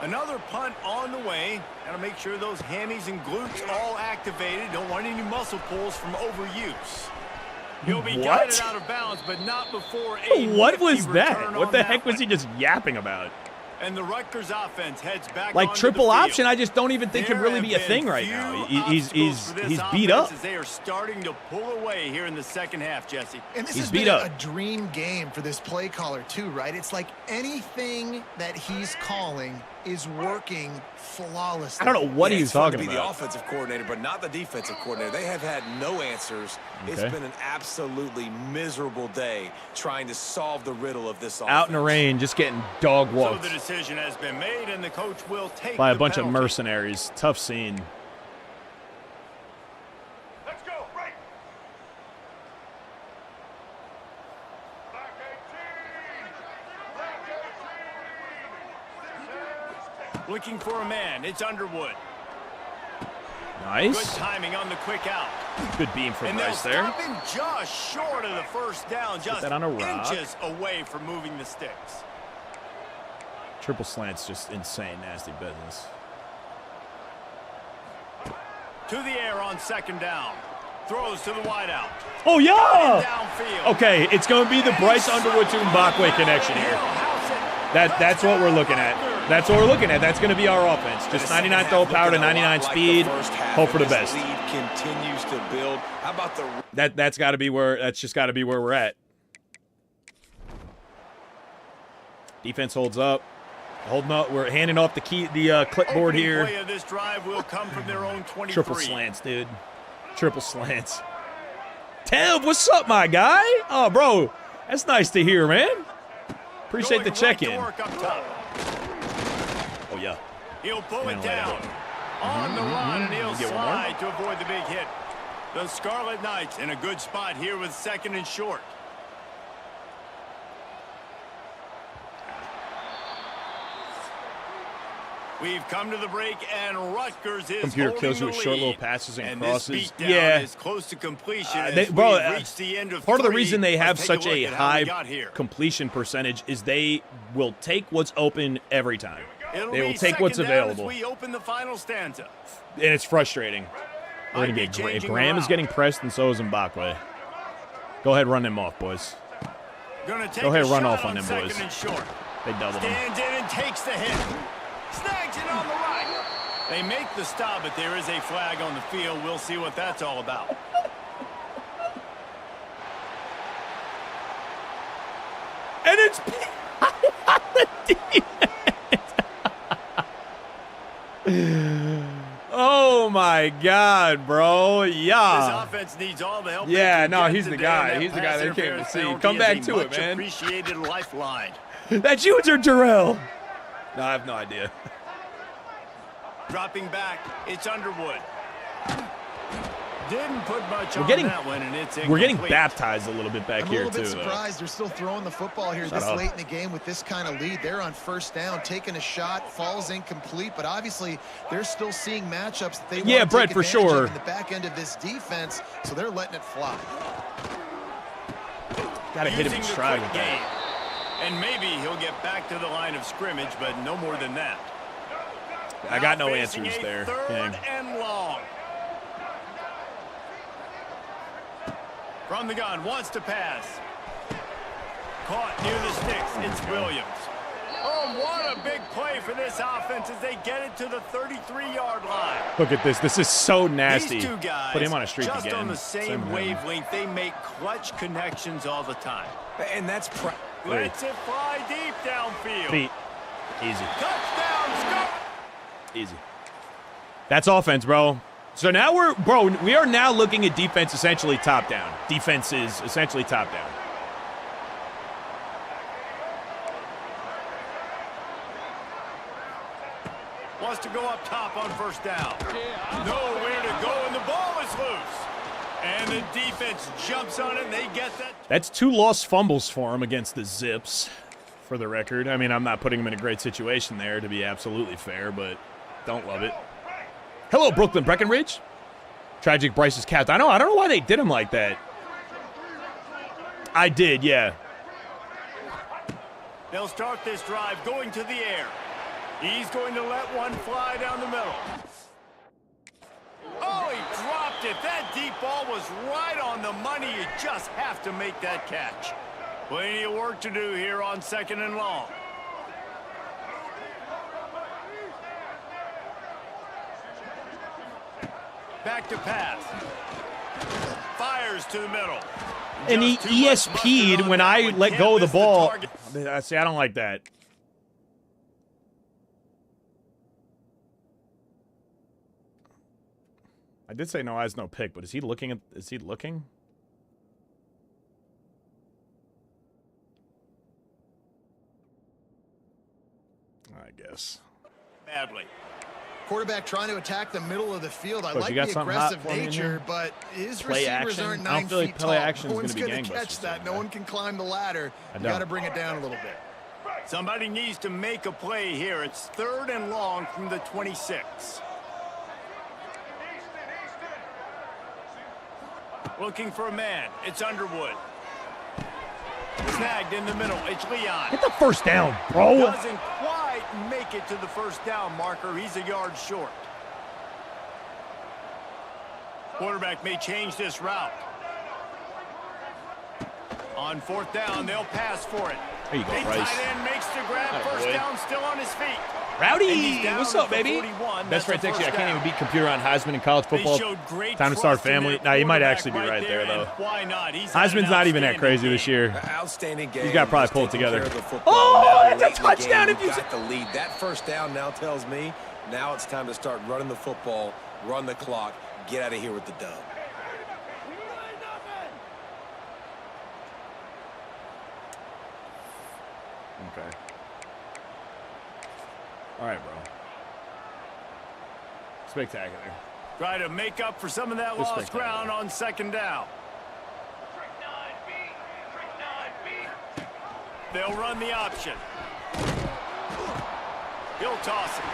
Another punt on the way. Got to make sure those hammies and glutes all activated. Don't want any muscle pulls from overuse. He'll be guided out of bounds, but not before a What was nifty that? return What on the that heck was one. he just yapping about? And the Rutgers offense heads back Like onto triple the field. option, I just don't even think can There really have be a been thing right few now. obstacles for this He's beat offense up. as they are starting to pull away here in the second half, Jesse. And this He's has beat been up. a dream game for this play caller too, right? It's like anything that he's calling is working flawlessly. I don't know what he was It's fun talking to be the about. offensive coordinator, but not the defensive coordinator. They have had no answers. It's Okay. been an absolutely miserable day trying to solve the riddle of this offense. Out in the rain, just getting dog So walked the decision has been made, and the coach will take by a the bunch of penalty. mercenaries. Tough scene. Let's go, right. Looking for a man. It's Underwood. Good Nice. timing on the quick out. Good beam from And they'll Bryce there. stop him just short of the first down, just that on a rock. inches away from moving the sticks. Triple slant's just insane, nasty business. To the air on 2nd down. Throws to the wideout. Oh, yeah! Downfield. Okay, it's going to be the Bryce Underwood to Mbakwe connection here. That's what we're looking at. That's what we're looking at. That's going to be our offense. Just 99 throw power to 99 speed. Hope for the best. Lead continues to build. How about the That's got to be where. That's just got to be where we're at. Defense holds up. Holding up. We're handing off the clipboard Opening here. play of this drive will come from their own 23. Triple slants, dude. Triple slants. Tev, what's up, my guy? Oh, bro, that's nice to hear, man. Appreciate the Going right check-in. to work up top. Oh, yeah. He'll pull Man, it lay down. it. On the run, and he'll Get one more? slide to avoid the big hit. The Scarlet Knights in a good spot here with 2nd and short. We've come to the break, and Rutgers is Computer holding kills you the with short lead. little passes and This crosses. beatdown Yeah. is close to completion. Part as of we've reached the end of the three. reason they have Let's take such look a at how we high got here. completion percentage is they will take what's open every time. It'll They will be take what's second down available. As we open the final stanza. And it's frustrating. We're Might gonna be get changing Graham is around. getting pressed, and so is Mbakwe. Go ahead, run them off, boys. Gonna take Go ahead, a run shot off on them, 2nd boys. and short. They doubled him. Stands in and takes the hit. Snags it on the right. They make the stop, but there is a flag on the field. We'll see what that's all about. And it's oh my God, bro! This Yeah, offense needs all the help. Yeah, they can no, get he's the today, guy. and that He's the guy pass they came to interference see. penalty Come is back a to it, much man. Appreciated lifeline. that's you, Terrell. No, I have no idea. Dropping back, it's Underwood. Didn't put much on getting- that one, and it's We're getting incomplete. baptized a little bit back I'm a here little bit too. though. surprised they're still throwing the football here this up. late in the game with this kind of lead. They're on 1st down, taking a shot, falls incomplete, but obviously they're still seeing matchups that they Yeah, want to Brett, take for advantage of sure. in the back end of this defense, so they're letting it fly. Got to hit him Using in the stride quick with game. that. And maybe he'll get back to the line of scrimmage, but no more than that. I got no Now facing answers a there. 3rd Gang. and long. From the gun, wants to pass. Caught near the sticks. It's Williams. Oh, what a big play for this offense as they get it to the 33-yard line. Look at this. This is so nasty. These two guys, Put him on a streak just again. on the same with him. wavelength, they make clutch connections all the time. and that's Lets it fly deep downfield. Feet. Easy. Touchdown, Scott. Easy. That's offense, bro. So now we are now looking at defense essentially top down. Defense is essentially top down. Wants to go up top on first down. Nowhere to go, and the ball is loose. And the defense jumps on it, and they get that. That's 2 lost fumbles for him against the Zips, for the record. I mean, I'm not putting him in a great situation there, to be absolutely fair, but don't love it. Hello, Brooklyn Breckenridge. Tragic Bryce's cat. I don't know why they did him like that. I did, yeah. They'll start this drive going to the air. He's going to let one fly down the middle. Oh, he dropped it. That deep ball was right on the money. You just have to make that catch. Plenty of work to do here on 2nd and long. Back to pass. Fires to the middle. And he ESP'd when I let go of the ball. See, I don't like that. I did say no eyes, no pick, but is he looking at? Is he looking? I guess. Badly. Quarterback trying to attack the middle of the field. I Coach, like you got the something hot aggressive for me in nature, here? but his Play receivers action? aren't I don't 9 feel like feet play tall. action is No one's gonna be going to catch gangbusters that. like No that. one can climb the ladder. I You got to don't. bring it down a little bit. Somebody needs to make a play here. It's 3rd and long from the 26. Looking for a man. It's Underwood. Snagged in the middle. It's Leon. Get the first down, bro. Doesn't quite make it to the first down marker. He's a yard short. Quarterback may change this route. On 4th down, they'll pass for it. There you go, Big Bryce. tight end makes the grab. Atta First boy. down, still on his feet. And Rowdy, he's down what's at up, the baby? 41. Best friend That's a texts you. I first can't even down. beat computer on Heisman in college They football. showed great Time to start trust in family. their Nah, he might quarterback actually be right there, there, though. and why not? He's had Heisman's an not even that outstanding crazy this game. year. Outstanding game. He's got to probably Just pull it taking together. care of the football. Oh, Now, that's a late in the touchdown game, if you got the lead. That first down now tells me now it's time to start running the football, run the clock, get out of here with the dub. Okay. All right, bro. Spectacular. Try to make up for some of that Just lost spectacular. ground on 2nd down. They'll run the option. He'll toss it.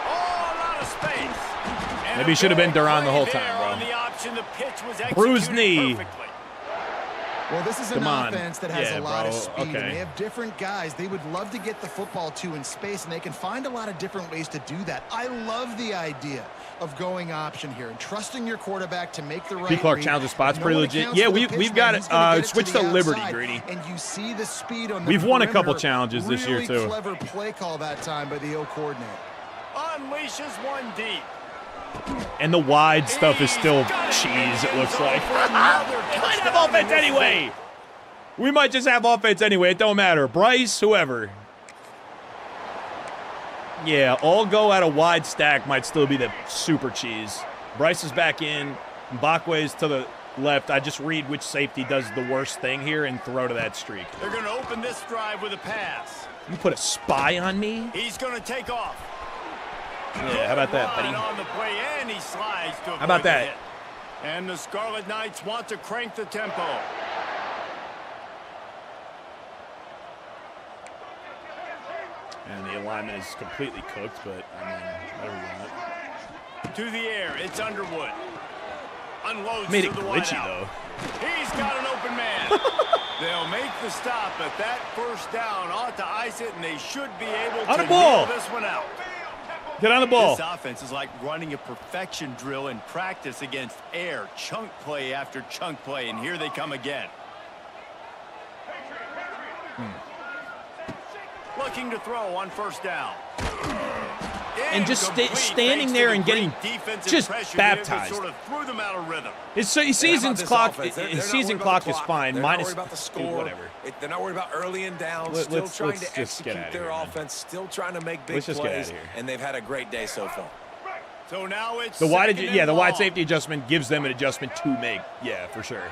Oh, a lot of space. And Maybe a he should have been big Duran the play whole there time, bro. on the option. The pitch was Bruised executed knee. perfectly. Well, this is an Come on. offense that has Yeah, a lot of bro. speed, Okay. and they have different guys they would love to get the football to in space, and they can find a lot of different ways to do that. I love the idea of going option here and trusting your quarterback to make the right P. Clark read. challenger spot's No pretty one legit. accounts Yeah, for the we've pitch, got man. He's gonna get it switched the to Liberty, outside, Greedy. and you see the speed on the We've won a couple perimeter. challenges this year, Really too. clever play call that time by the O coordinator. Unleashes one deep. And the wide stuff is still cheese, it looks like. We might have offense anyway. We might just have offense anyway. It don't matter. Bryce, whoever. Yeah, all go at a wide stack might still be the super cheese. Bryce is back in. Mbakwe's to the left. I just read which safety does the worst thing here and throw to that streak. They're going to open this drive with a pass. You put a spy on me? He's going to take off. Yeah, how about that, buddy? On the play, and he slides to How about avoid the that? hit. And the Scarlet Knights want to crank the tempo. And the alignment is completely cooked, but I mean, whatever you want. To the air, it's Underwood. Unloads Made to it the glitchy, wideout. though. He's got an open man. They'll make the stop, but that first down ought to ice it, and they should be able On to the ball. nail this one out. Get on the ball. This offense is like running a perfection drill in practice against air, chunk play after chunk play, and here they come again. Looking to throw on first down. and just standing there and getting just baptized. Sort of threw them out of rhythm. His season clock is fine. They're Minus, not worried about the score. whatever. They're not worried about early and down. Still trying to execute their offense. Still trying to make big plays. And they've had a great day so far. So now it's the wide safety adjustment gives them an adjustment to make. Yeah, for sure.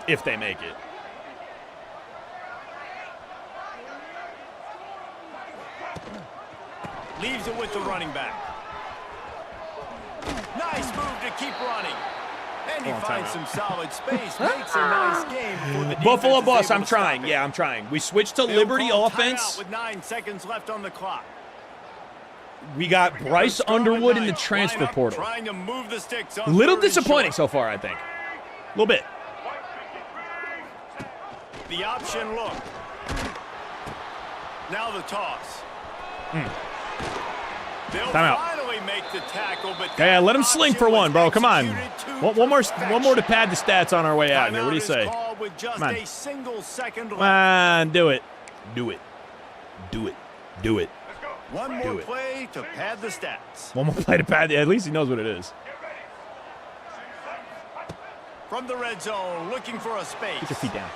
If they make it. Leaves it with the running back. Nice move to keep running. And he finds some solid space. Makes a nice game for the Buffalo defense. Boss, I'm trying. Yeah, I'm trying. We switched to Liberty offense. With 9 seconds left on the clock. We got Bryce Underwood in the transfer portal. Trying to move the sticks on Little third and disappointing short. so far, I think. A little bit. The option look. Now the toss. They'll Timeout. finally make the tackle, but Yeah, let him sling for one, bro. Come on. One more to pad the stats on our way out here. What do you say? Come on. A single second left. Come on, do it. Do it. Do it. Do it. One more play to pad the stats. One more play to pad. At least he knows what it is. From the red zone, looking for a space. Get your feet down.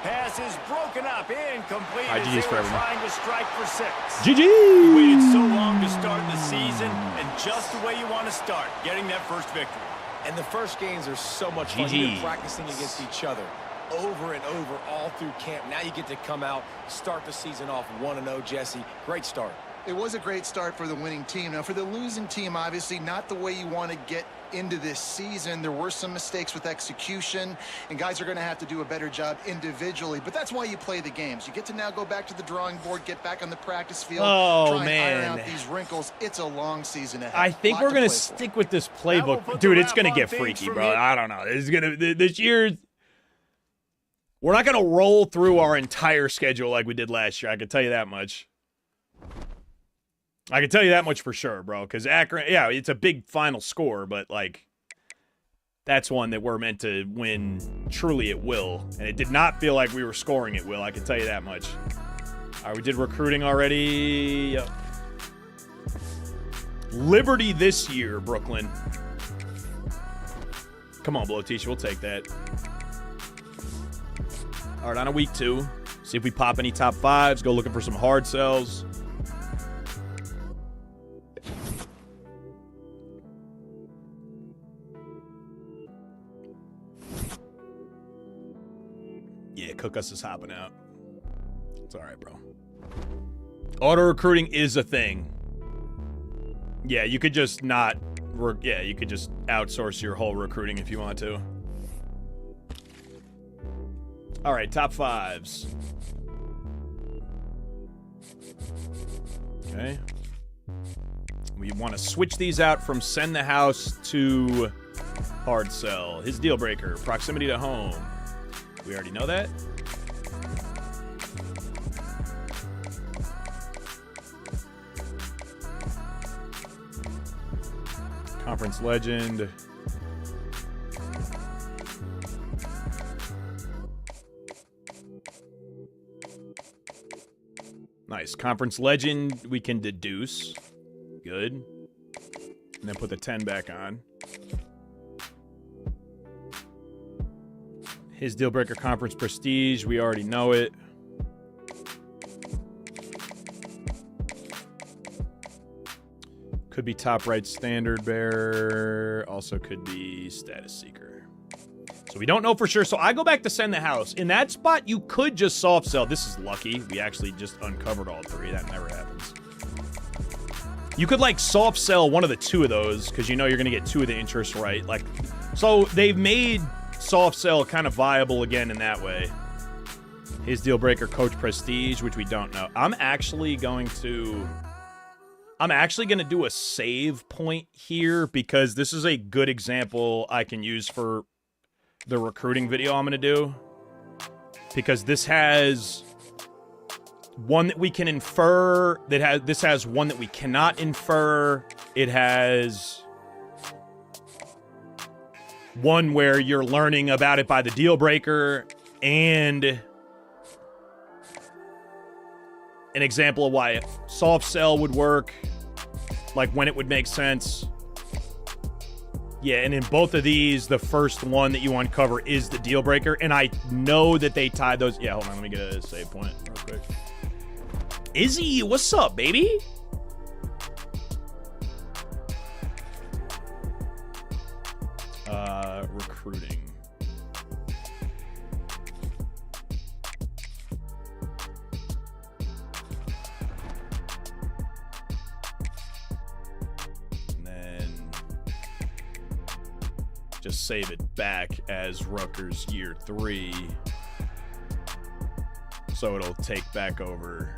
Pass is broken up, incomplete. All right, as GG's they for were everyone. trying to strike for 6. GG. Waited so long to start the season, and just the way you want to start, getting that first victory. And the first games are so much fun. You've been practicing against each other over and over all through camp. Now you get to come out, start the season off 1-0, Jesse. Great start. It was a great start for the winning team. Now, for the losing team, obviously not the way you want to get into this season. There were some mistakes with execution, and guys are going to have to do a better job individually. But that's why you play the games. You get to now go back to the drawing board, get back on the practice field, try and iron out these wrinkles. It's a long season ahead. I think we're going to stick with this playbook. Dude, it's going to get freaky, bro. I don't know. This year, we're not going to roll through our entire schedule like we did last year. I can tell you that much. I can tell you that much for sure, bro, because Akron, yeah, it's a big final score, but, like, that's one that we're meant to win truly at will, and it did not feel like we were scoring at will, I can tell you that much. All right, we did recruiting already. Yep. Liberty this year, Brooklyn. Come on, Blow-Tisha, we'll take that. All right, on a week 2, see if we pop any top 5s, go looking for some hard sells. Yeah, Cook Us is hopping out. It's all right, bro. Auto recruiting is a thing. Yeah, you could just not... Yeah, you could just outsource your whole recruiting if you want to. All right, top 5s. Okay. We want to switch these out from send the house to hard sell. His deal breaker, proximity to home. We already know that. Conference legend. Nice. Conference legend, we can deduce. Good. And then put the 10 back on. His deal breaker conference prestige, we already know it. Could be top right standard bearer. Also could be status seeker. So we don't know for sure. So I go back to send the house. In that spot, you could just soft sell. This is lucky. We actually just uncovered all 3. That never happens. You could like soft sell one of the 2 of those because you know you're going to get 2 of the interest right. Like, so they've made soft sell kind of viable again in that way. His deal breaker coach prestige, which we don't know. I'm actually going to do a save point here because this is a good example I can use for the recruiting video I'm going to do. Because this has one that we can infer, this has one that we cannot infer. It has one where you're learning about it by the deal breaker, and an example of why soft sell would work, like when it would make sense. Yeah, and in both of these, the first one that you uncover is the deal breaker, and I know that they tied those. Yeah, hold on, let me get a save point real quick. Izzy, what's up, baby? Recruiting. And then just save it back as Rutgers year 3. So it'll take back over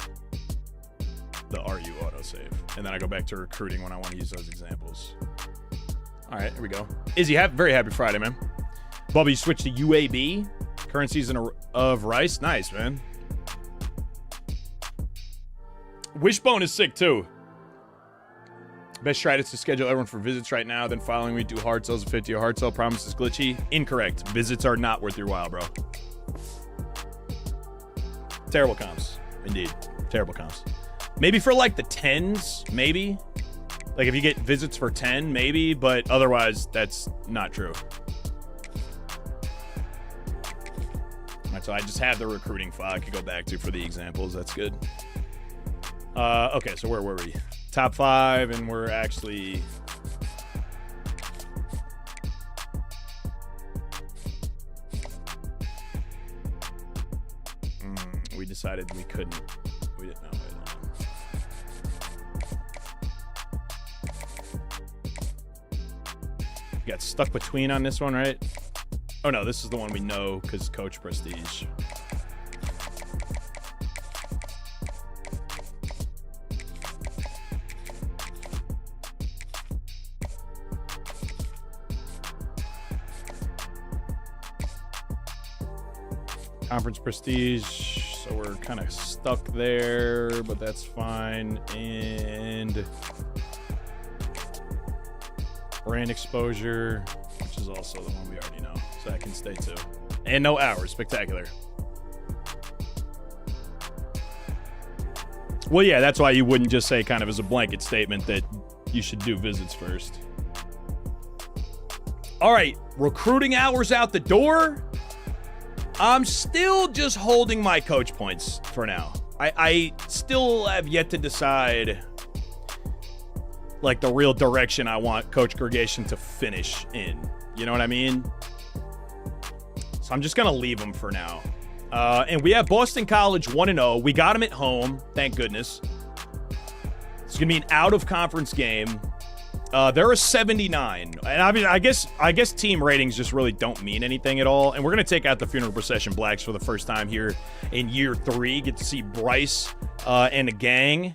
the RU autosave. And then I go back to recruiting when I want to use those examples. All right, here we go. Izzy, very happy Friday, man. Bubba, you switched to UAB. Current season of Rice. Nice, man. Wishbone is sick, too. Best strat is to schedule everyone for visits right now, then following week do hard sells of 50 or hard sell. Promise is glitchy. Incorrect. Visits are not worth your while, bro. Terrible comps. Indeed. Terrible comps. Maybe for like the 10s, maybe. Like if you get visits for 10, maybe, but otherwise that's not true. All right, so I just have the recruiting file I could go back to for the examples. That's good. Okay, so where were we? Top 5, and we're actually... we decided we couldn't. We didn't know. Got stuck between on this one, right? Oh no, this is the one we know because Coach Prestige. Conference Prestige, so we're kind of stuck there, but that's fine. And brand exposure, which is also the one we already know, so that can stay too. And no hours, spectacular. Well, yeah, that's why you wouldn't just say kind of as a blanket statement that you should do visits first. All right, recruiting hours out the door. I'm still just holding my coach points for now. I still have yet to decide like the real direction I want Coach Gergation to finish in. You know what I mean? So I'm just going to leave him for now. And we have Boston College 1-0. We got him at home. Thank goodness. It's going to be an out-of-conference game. They're a 79. And I guess team ratings just really don't mean anything at all. And we're going to take out the Funeral Procession Blacks for the first time here in year 3. Get to see Bryce and the gang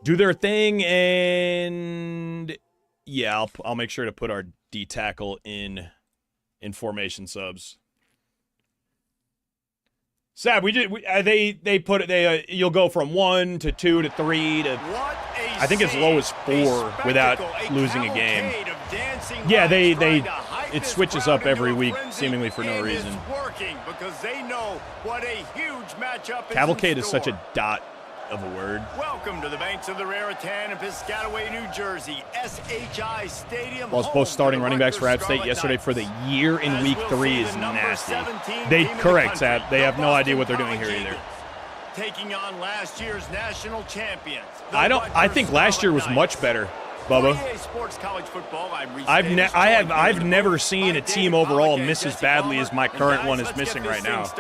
do their thing, and yeah, I'll make sure to put our D tackle in formation subs. Sab, you'll go from 1 to 2 to 3 to I think as low as 4 without losing a game. Yeah, it switches up every week seemingly for no reason. Cavalcade is such a dot of a word. Welcome to the banks of the Raritan in Piscataway, New Jersey. SHI Stadium. Well, both starting running backs for App State yesterday for the year in week 3 is nasty. Correct, Sab. They have no idea what they're doing here either. Taking on last year's national champions. I think last year was much better, Bubba. I've never seen a team overall miss as badly as my current one is missing right now.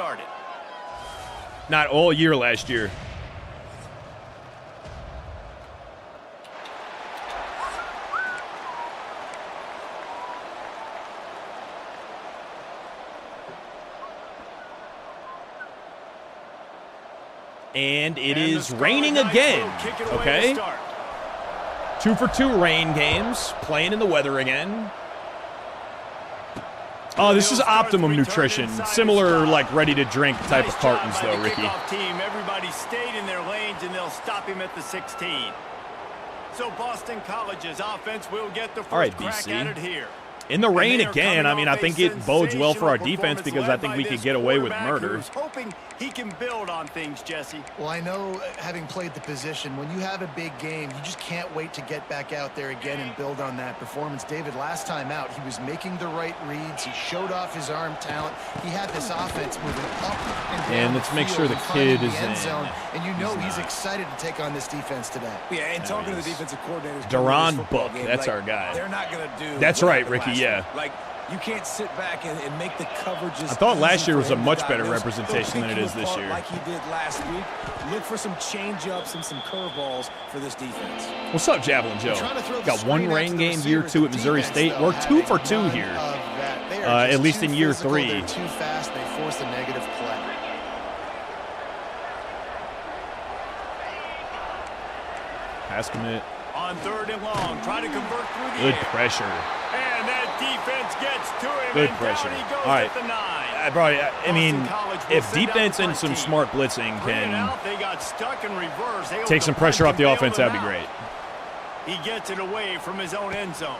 Not all year last year. And it is raining again, okay? 2 for 2 rain games, playing in the weather again. Oh, this is optimum nutrition. Similar, like, ready-to-drink type of cartons, though, Ricky. Everybody stayed in their lanes, and they'll stop him at the 16. So Boston College's offense will get the first crack at it here. In the rain again, I mean, I think it bodes well for our defense because I think we could get away with murder. Hoping he can build on things, Jesse. Well, I know, having played the position, when you have a big game, you just can't wait to get back out there again and build on that performance. David, last time out, he was making the right reads. He showed off his arm talent. He had this offense moving up and down. And let's make sure the kid is in. Zone, and you know he's excited to take on this defense today. Yeah, and talking to the defensive coordinators. Duran Book, that's our guy. They're not going to do. That's right, Ricky, yeah. Like, you can't sit back and make the coverages. I thought last year was a much better representation than it is this year. Like he did last week. Look for some change-ups and some curveballs for this defense. What's up, Javelin Joe? Got one rain game, year 2 at Missouri State. We're 2 for 2 here, at least in year 3. They're too fast. They force a negative play. Pass commit. On 3rd and long, try to convert through the Good air. pressure. And that defense gets to him. Good and pressure. Down he goes All right. at the 9. I mean, if defense and some smart blitzing can They got stuck in reverse. They take some pressure off the offense, that'd be great. He gets it away from his own end zone.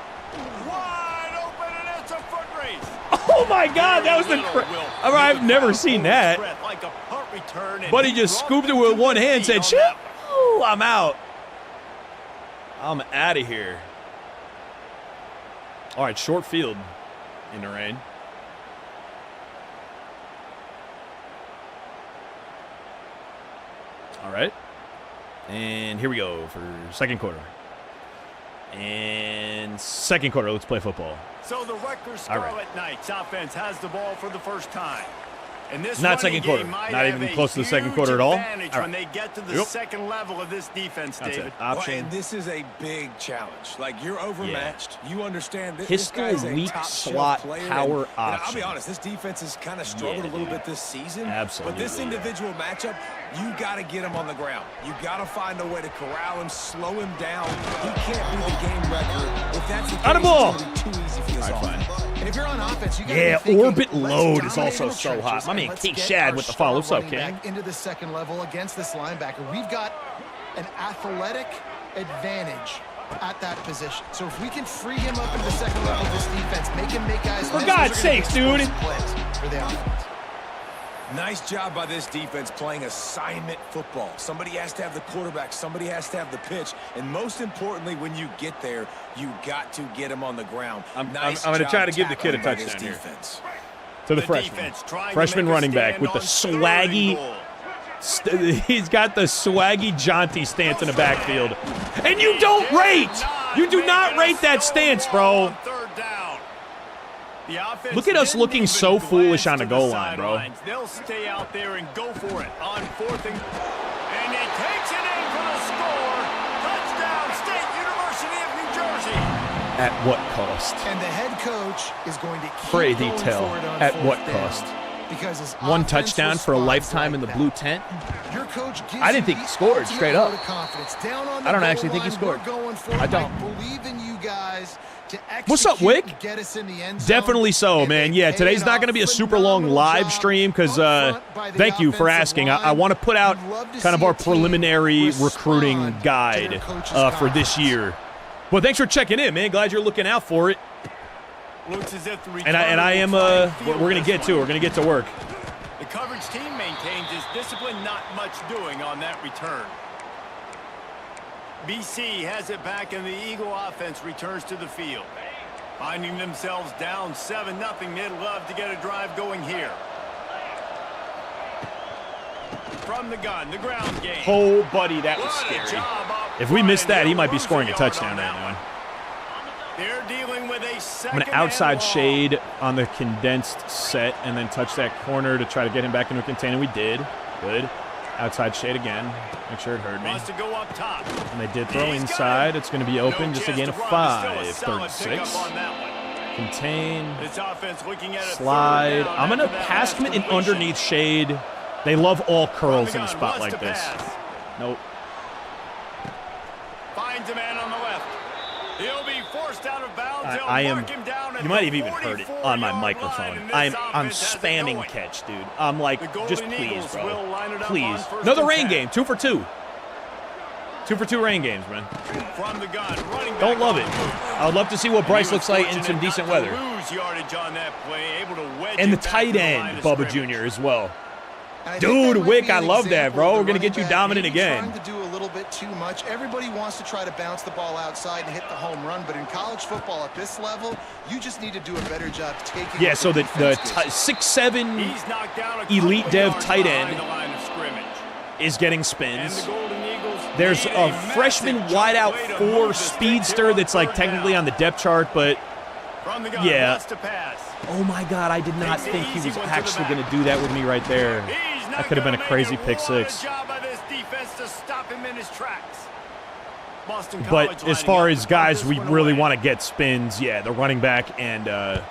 Wide open, and it's a foot race. Oh my God, that was the. I've never seen that. Like a punt return, and But he just scooped it with one hand and said, "Shit, I'm out. I'm out of here." All right, short field in the rain. All right. And here we go for second quarter. And second quarter, let's play football. So the Rutgers Scarlet Knights offense has the ball for the first time. And this Not second quarter. Not even close to the second quarter at all. All right. When they get to the second level of this defense, That's David. it. Option. Well, and this is a big challenge. Like, you're overmatched. You understand this Pistol guy's a weak top slot shelf player. power and I'll option. be honest, this defense has kind of struggled a little bit this season. Absolutely. But this individual matchup, you got to get him on the ground. You got to find a way to corral him, slow him down. He can't be the game record. If that's the case, Out of ball. it's going to be too easy for this offense. And if you're on offense, you got Yeah, to be thinking, orbit let's load is dominate also in the so hot. trenches My and man let's King get Shad our with the follow. star What's up, running King? back into the second level against this linebacker. We've got an athletic advantage at that position. So if we can free him up into the second level of this defense, make him make guys For miss, God's those are gonna be sakes, dude. explosive plays for the offense. Nice job by this defense playing assignment football. Somebody has to have the quarterback. Somebody has to have the pitch. And most importantly, when you get there, you got to get him on the ground. I'm going to try to give the kid a touchdown here. Defense. To the freshman. Freshman running back with the swaggy. He's got the swaggy, jaunty stance in the backfield. And you don't rate. You do not rate that stance, bro. Look at us looking so foolish on the goal line, bro. They'll stay out there and go for it on 4th and he takes it in for the score. Touchdown, State University of New Jersey. At what cost? And the head coach is going to keep Pray thee going tell. for it on At 4th what down. cost? Because his One offense touchdown for a responds lifetime in the like blue that. tent? Your coach gives I didn't you think he the scored, ultimate straight up. vote of confidence. Down on the I don't goal actually think he line, scored. we're going for I it. don't. believe in you guys to What's up, execute Wick? and get us in the end zone. Definitely so, And man. they Yeah, paid today's not off. going to be a super long Phenomenal live job stream because, up front by the thank you for offensive asking. I line. want to put out We'd love to kind of see our a team preliminary respond recruiting to guide their coach's for this confidence. year. Well, thanks for checking in, man. Glad you're looking out for it. Looks as if the And I am, we're going to get to it. We're going to get to work. The coverage team maintains its discipline, not much doing on that return. BC has it back, and the Eagle offense returns to the field. Finding themselves down 7-0, they'd love to get a drive going here. From the gun, the ground game. Oh, buddy, that was What a scary. job up If we miss front, that, he and might they'll be lose scoring a yard touchdown on right that now. one. They're dealing with a I'm second going to outside and long. shade on the condensed set and then touch that corner to try to get him back into a container. We did. Good. Outside shade again. Make sure it heard me. Wants to go up top. And they did throw He's got inside. it. It's going to be open. No Just a chance gain to of run, but still 5. a solid 36. pickup on that one. Contain. This offense looking at a Slide. third down I'm going to after that pass last commit in completion. underneath shade. They love all curls From in the a gun, spot wants like to this. pass. Nope. Finds a man on the left. He'll be forced out of bounds. They'll I am. mark him down at You might the have even heard it on my 44-yard microphone. line, and this I'm offense has it spamming going. catch, dude. I'm like, The Golden just please, Eagles bro. will line it up Please. on first Another and rain 10. game. 2 for 2. 2 for 2 rain games, man. From the gun, running back Don't love on it. the move. I would love to see what Bryce looks like in some decent weather. Lose yardage on that play, able to wedge And the it back tight to the end, line of Bubba scrimmage. Jr. as well. And I think Dude, that might Wick, be an I love that, example bro. of the We're gonna get you running back dominant maybe again. Trying to do a little bit too much. Everybody wants to try to bounce the ball outside and hit the home run, but in college football at this level, you just need to do a better job taking. Yeah, what so the defense gives you. 6'7" He's knocked down a elite couple dev yards tight behind end the line of scrimmage. is getting And spins. the Golden Eagles There's need a massive freshman jump wideout way to 4 move the sticks speedster here on that's like third technically down. on the depth chart, but From the gun, yeah. wants to pass. oh my god, I did not Takes the think he easy was one to the actually back. going to do that with me right there. He's not That could have been a gonna crazy make it. pick What a 6. job by this defense to stop him in his tracks. Boston But College as lining far up as to put guys this we one really away. want to get spins, yeah, the running back and Well,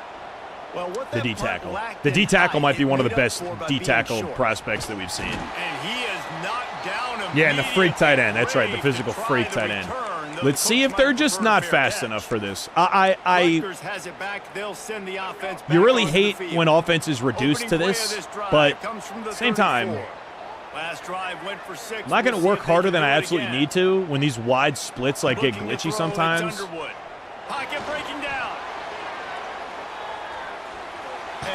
what the that D punt tackle. lacked The in D tackle height, might be it one of the made up best for by D being tackle short. prospects that we've seen. And he is knocked down Yeah, and the freak immediately. tight end. That's right, the Brave physical to try freak the tight end. return, though Let's the see coach if they're might just prefer not fair fast catch. enough for this. Rutgers has it back. They'll send the offense back You really onto the hate field. when offense is reduced Opening to play of this, drive but comes from the same time, 34. Last drive went for 6. I'm not going We'll to see work if they harder can than do I it absolutely again. need to when these wide splits like get Looking to glitchy throw, it's sometimes. Underwood. Pocket breaking down.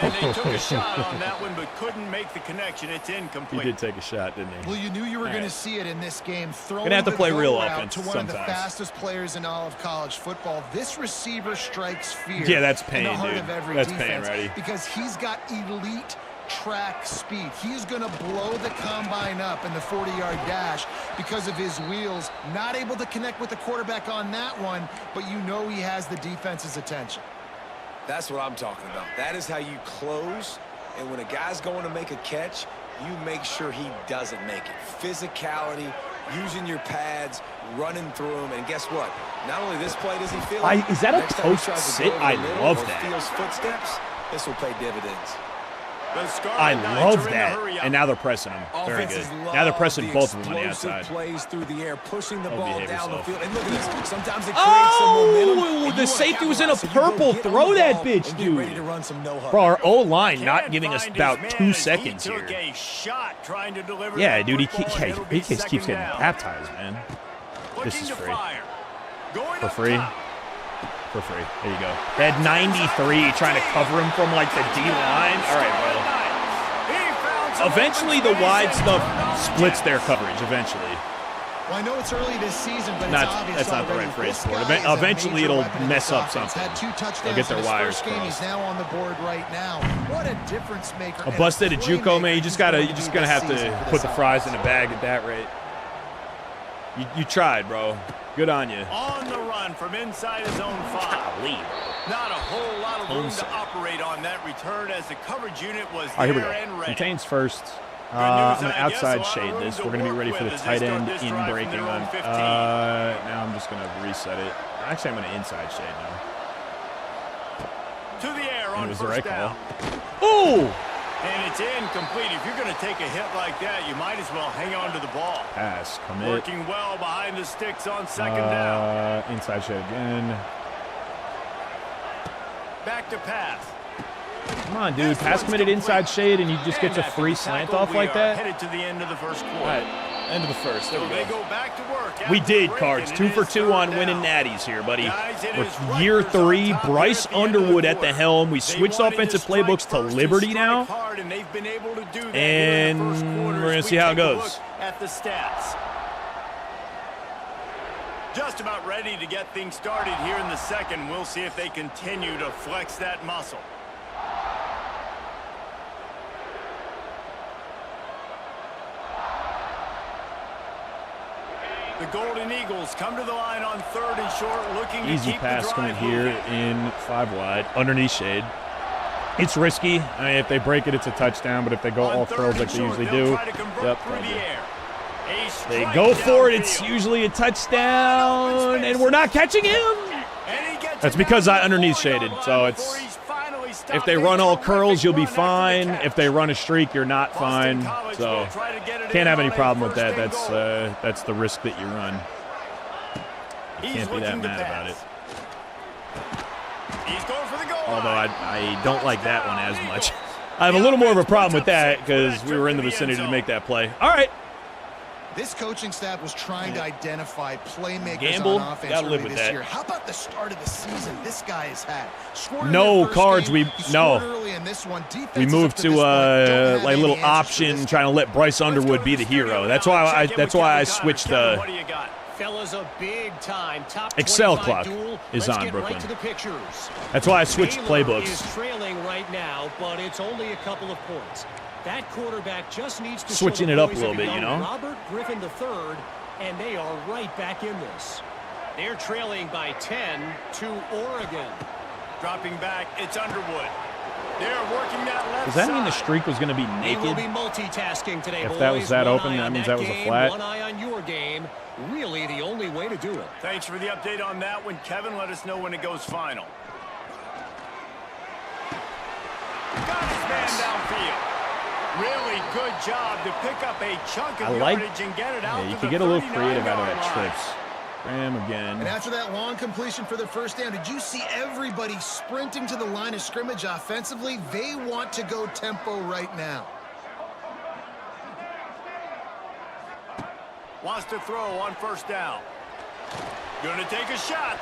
And they took a shot on that one, but couldn't make the connection. It's He incomplete. did take a shot, didn't he? Well, you knew you were going to right. see it in this game. Throwing Gonna have to the play go real route offense to one of the sometimes. fastest players in all of college football. This receiver strikes fear. Yeah, that's in pain, the heart dude. of every That's pain, defense Ratty. because he's got elite track speed. He's going to blow the combine up in the 40-yard dash because of his wheels. Not able to connect with the quarterback on that one, but you know he has the defense's attention. That's what I'm talking about. That is how you close, and when a guy's going to make a catch, you make sure he doesn't make it. Physicality, using your pads, running through him, and guess what? Not only this play does he feel it, Is that a next time he post tries to sit? go over I the middle love or that. feels footsteps, this will pay dividends. The Scarlet I Knights love are in a that. hurry up. And now they're pressing him. Very good. Offenses Now they're love pressing the both of them on the explosive outside. plays through the air, pushing the Oh, ball behave down yourself. the field. And look at this. Sometimes it creates some momentum. Oh, and you the wanna safety was in a capitalize, so you go purple. get on Throw the that ball bitch, and dude. Get ready to run some no-huddle. Bro, our O-line not Can't giving us find about his 2 man. seconds He here. took a shot trying to deliver Yeah, that dude, he football, and it'll be keeps second getting down. baptized, man. Looking This is to free. fire. Going For up free? top. For free. There you go. They had 93 trying to cover him from like the D line. All right, bro. He found some Eventually, open the wide space and stuff turned on the splits catch. their coverage. Eventually, Well, I know it's early this season, but Not- it's obvious that's not the already. right phrase This for it. guy is a Eventually major it'll weapon in mess this up offense. something. Had 2 touchdowns They'll get their in his wires first game. He's crossed. now on the board right now. What a difference maker. a and busted at JUCO, playmaker man. You he's just going gotta, to you're just be gonna this have season to for put this the fries in offense. a bag at that rate. You tried, bro. Good on you. On the run from inside his own 5. Golly. Not a whole lot of room to Homesick. operate on that return as the coverage unit was All right, here we there go. and ready. Contains first. news, I'm gonna I guess, a outside lot of shade room this. to We're gonna be work ready for with the as they tight start end this in drive from breaking their on. own 15. Now I'm just gonna reset it. Actually, I'm gonna inside shade now. To the air And on it was the first right down. call. Ooh! And it's incomplete. If you're going to take a hit like that, you might as well hang on to the ball. Pass. Commit. Working well behind the sticks on second down. Inside shade again. Back to pass. Come on, dude. Pass committed inside shade, and you just get And a after free the slant tackle, off we like are that. Headed to the end of the first quarter. All right. End of the first. There So we they go. go back to work. We after the did, break, Cards. and 2 it for is 2 third on down. winning natties here, buddy. Guys, it With is year Rutgers on 3, top here Bryce at the end of the Underwood at the quarter. helm. We They switched wanted offensive to strike playbooks to first and Liberty strike now. hard, and they've been able to do that here in the first And quarter we're gonna as we see how it take a goes. look at the stats. Just about ready to get things started here in the second. We'll see if they continue to flex that muscle. The Golden Eagles come to the line on 3rd and short, looking to Easy keep pass the coming drive here moving. in 5 wide, underneath shade. It's risky. I mean, if they break it, it's a touchdown. But if they go On all 3rd curls and like they short, usually they'll do, try to convert yep, through thank the you. air. A They strike go for it. It's downfield. usually a touchdown, and we're not catching him. And he gets That's it because down I to the underneath 4-yard shaded, line so before it's he's finally stopped. if they A run all terrific curls, you'll be run after the fine. catch. If they run a streak, you're not Boston fine. College So will try to get it can't in have any on a problem with first that. and goal. That's the risk that you run. He's Can't be that looking to mad about it. pass. He's going for the goal Although line. I don't like that one as much. I have a little more of a problem with that because we were in the vicinity to make that play. All right. This coaching staff was trying to identify playmakers Gamble, on offense gotta live early with this that. year. How about the start of the season this guy has had? Scored in No their first cards. game, he scored early in this one. We Defenses moved up to to this point don't have like a any little answers for option, this trying to let Bryce Underwood be the hero. That's why I switched the What do you got? Fellas, a big time top Excel 25 clock duel. is Let's on get Brooklyn. Right to the pictures. That's why I switched Baylor playbooks. is trailing right now, but it's only a couple of points. That quarterback just needs to Switching show it the up a boys little of bit, you young know? Robert Griffin III, and they are right back in this. They're trailing by 10 to Oregon. Dropping back, it's Underwood. They're working that left Does that mean the side. streak was going to be They will naked? be multitasking today, If boys. that was that One open, eye that on means that was a game, flat. One eye on your game. Really the only way to do it. Thanks for the update on that one, Kevin. Let us know when it goes final. Got his man downfield. Really good job to pick up a chunk of yardage and get it out Yeah, you to could the get a little creative out of 39-yard that line. trips. Graham And again. after that long completion for the first down, did you see everybody sprinting to the line of scrimmage offensively? They want to go tempo right now. Wants to throw on first down. Gonna take a shot.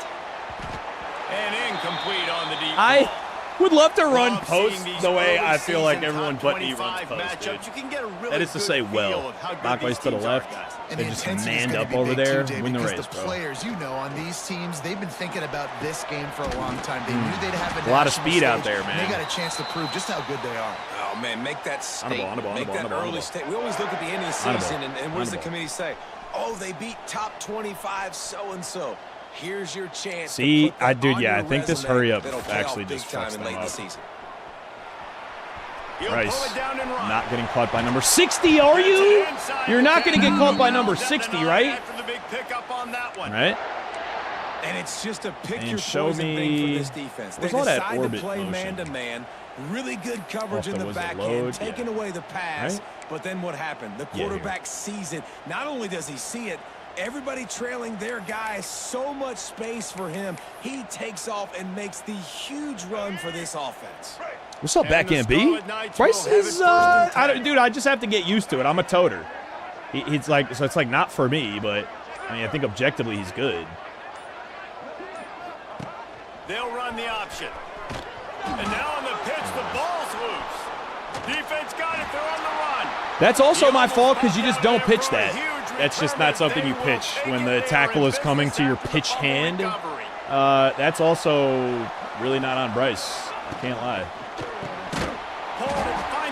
And incomplete on the deep I ball. would love to run Love post seeing these the way early I feel like season everyone top but me runs 25 post, dude. matchups. You can get a really That is to good say feel well. of how good Knock these ways to the teams are, left. guys. And They the just intensity is manned gonna up be over big there, too, David, win the because race, the bro. players, you know, on these teams, they've been thinking about this game for a long time. They knew they'd have A lot of national speed out stage, there, and man. They got a chance to prove just how good they are. Oh, man, make that statement. On the ball, make on the that ball, on the early ball. statement. We always look at the end of the On the ball. season, and On what does the the ball. committee say? Oh, they beat top 25 so-and-so. Here's your chance See, to put that dude, on yeah, your I think this resume hurry up that'll pay actually off big just time fucks in them late in up. the season. He'll pull Bryce, it down and run. not getting caught by number 60, are you? You're not going to get caught by number 60, right? After the big pickup on that one. Right? And it's just a pick And your show poison thing me- for this defense. They where's all that decide to orbit play motion? man-to-man. Really good coverage Off in the- the was it back load? end, taking Yeah. away the pass. Right? But then what happened? The Yeah, quarterback sees it. Not only does he see it, everybody trailing their guy, so much space for him. He takes off and makes the huge run for this offense. What's up, And back the end B? Scarlet Knights Bryce will have is, it first and 10. dude, I just have to get used to it. I'm a toter. He's like, so it's like not for me, but I mean, I think objectively he's good. They'll run the option. And now on the pitch, the ball's loose. Defense got it. They're on the run. That's also He my almost fault because got you just down don't there pitch for a that. huge That's just return, not something and you they will pitch take when it the there tackle and is coming to your business pitch after the fumble hand. recovery. That's also really not on Bryce. I can't lie.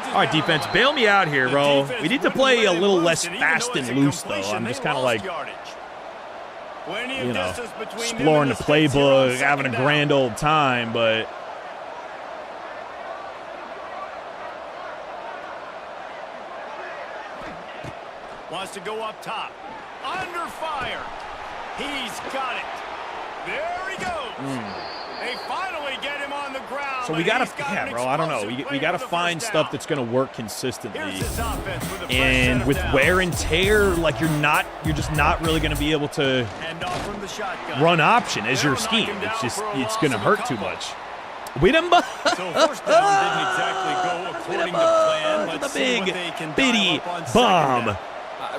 All right, defense, bail me out here, bro. We need to play a little less fast and loose, though. I'm just kind of like, you know, exploring the playbook, having a grand old time, but Wants to go up top. Under fire. He's got it. There he goes. They finally get him on the ground. so we but gotta, he's got yeah, an bro. I don't know. explosive We play gotta for the find first stuff down. that's gonna work consistently. Here's this offense with the first And set with of downs. wear and tear, like you're just not really gonna be able to Hand off from the shotgun. run option as your They'll knock scheme. him It's down just, for a it's loss gonna of a hurt too couple. much. We done So first down didn't exactly go according to plan. the Let's see what big they can bitty dial up on second bomb. down.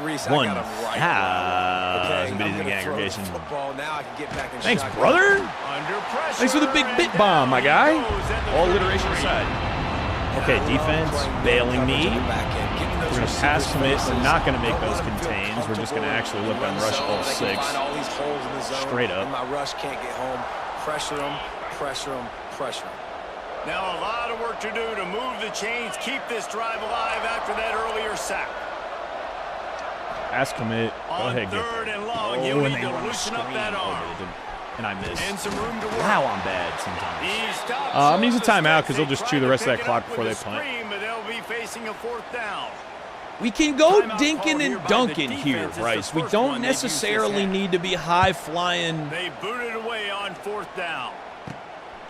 Reese, One I got him right. house, I'm bitty gonna the throw the aggregation. football. Now I can get back in Thanks, shotgun. brother. Under pressure. Thanks for the big and bit bomb, my down guy. he goes at the All 33. alliteration aside. Okay, I love defense playing bailing coverage me. on the back end, getting those We're gonna pass receivers commit. faces. We're not gonna make Don't those let them feel contains. We're just gonna comfortable actually look in on the rush zone. all They six. can find all these holes in the zone. Straight up. And my rush can't get home. Pressure them, pressure them, pressure them. Now a lot of work to do to move the chains, keep this drive alive after that earlier sack. Pass commit. Go On ahead, get third and long, Oh, he'll and need they to run a loosen up screen. that Oh, arm. but it didn't. And I missed. And some room to work. Wow, I'm bad sometimes. He stops I'm gonna use a on the timeout stretch. 'cause they'll They just tried chew the to rest of pick that it clock up before with they a punt. screen, but they'll be facing a fourth down. We can go Timeout dinking called here and by the dunking here, defense. It's the Bryce. We first don't one they've used this necessarily half. need to be high flying They booted away on fourth down.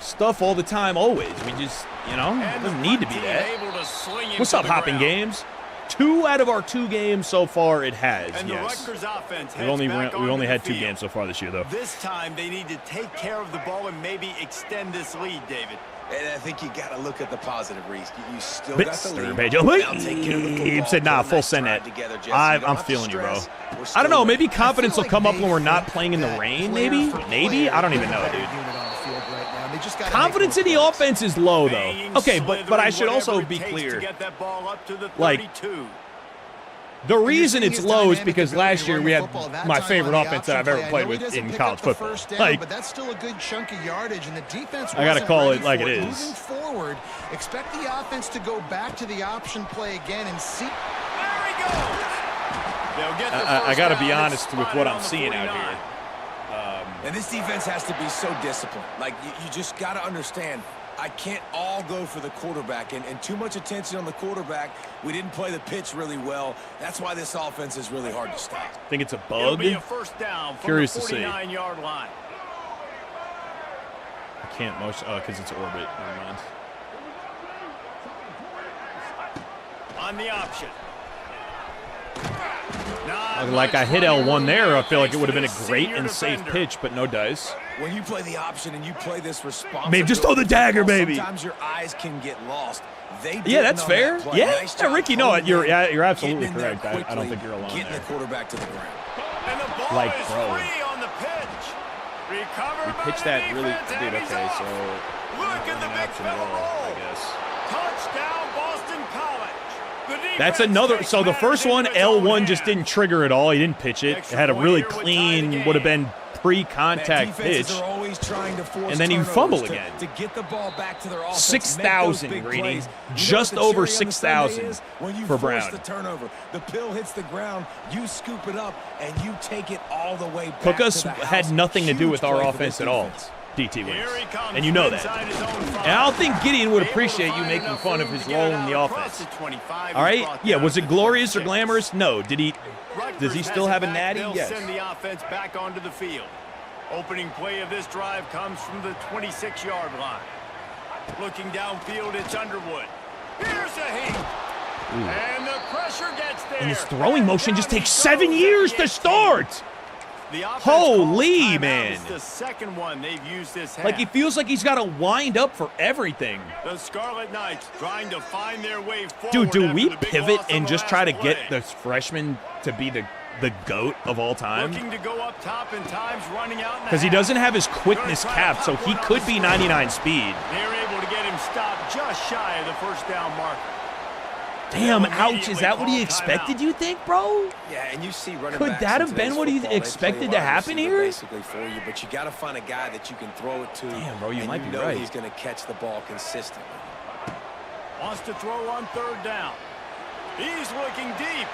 stuff all the time, always. We just, you know, it And doesn't the need to punt be team that. able to sling him What's to up, the Hopping ground. Games? 2 out of our 2 games so far, it has, And the yes. Rutgers offense We've heads only back we've onto only the had 2 field. games so far this year, though. This time they need to take care of the ball and maybe extend this lead, David. And I think you got to look at the positive, Reese. You still got the Mr. lead. Page. Now take care of the He football, said, nah, put a full nice send drive it. together, Jesse. You I'm don't have to feeling you, bro. stress. We're I still don't know. winning. Maybe confidence will like come up they when we're not think playing in the that rain, player maybe? for Maybe? player, I don't even they're know, the better dude. unit on the field right now. They just gotta Confidence in make the more offense is low, though. Banging, Okay, but I slithering, should also whatever be it takes clear. to get that ball up to the Like, 32. The reason seeing it's his low is dynamic because ability last to year run we the had football that my time favorite on the offense that I've option ever play. I played know he with doesn't in pick college up the football. first down, Like, but that's still a good chunk of yardage, and the defense I gotta wasn't call ready it like for it is. Moving forward, expect the offense to go back to the option play again and see. There he goes. They'll get the I first got to down. be It's honest with spotted what on I'm the seeing out 49. here. And this defense has to be so disciplined. Like, you just got to understand, I can't all go for the quarterback. And too much attention on the quarterback. We didn't play the pitch really well. That's why this offense is really hard to stop. I think it's a It'll bug. be a first down from Curious the to see. 49-yard line. I can't motion. Oh, because it's orbit. Never mind. On the option. Like I hit L1 there, I feel like it would have been a great and safe pitch, but no dice. When you play the option and you play this responsive, Babe, just throw the dagger, baby. Sometimes your eyes can get lost. Yeah, that's fair. That Yeah, nice job Ricky, no, holding you're in, absolutely getting in there correct. I don't quickly, think you're alone getting there. the quarterback to the ground. And the ball Like, is bro. free on the pitch. Recovered We by pitched the that really, defense, dude. and he's Okay, off. so Look at the big option fella roll, I roll. guess. Touchdown, Boston College. The That's defense another. takes So the matters first one, into its own L1 just hands. didn't trigger at all. He didn't pitch it. It Extra had a point really here would tie the clean, game. would have been Man, pre-contact defenses pitch. are always trying to force And then he turnovers fumbled to- again. to get the ball back to their offense. 6,000, make those Greeny. big plays. You know Just what the over cherry on the sundae 6,000 is? When you for force Brown. the turnover, the pill hits the ground, you scoop it up, and you take it all the way back Cook us to the house. had nothing to do Huge with our play for offense this at all. defense. DT wins. Here he comes And you know that. inside his own five. And I don't think Gideon would Able to appreciate you find making enough fun of room his to get role it in the out across offense. the 25. All He's right? brought Yeah, down was to it the glorious or 26. glamorous? No. Did he? Rutgers Does he has still it have a back. natty? They'll Yes. send the offense back onto the field. Opening play of this drive comes from the 26-yard line. Looking downfield, it's Underwood. Here's a heat. And the pressure gets there. And his throwing motion just Down takes he 7 goes years at to the start. The offense Holy, calls timeout. man. It's the second one they've used this half. Like, he feels like he's got to wind up for everything. The Scarlet Knights trying to find their way forward. Dude, do after we the big pivot loss on and the just last try to play. get the freshman to be the GOAT of all time? Looking to go up top and times running out in the Because he half. doesn't have his quickness capped, so he could be 99 speed. They're able to get him stopped just shy of the first down marker. Damn, They'll ouch. Is that what he immediately call expected, timeout. you think, bro? Yeah, and you see running Could backs that in have been today's what he football, they expected play to happen wide receiver here? Basically for you, but you got to find a guy that you can throw it to. Damn, bro, you and might be know right. he's going to catch the ball consistently. Wants to throw on third down. He's looking deep.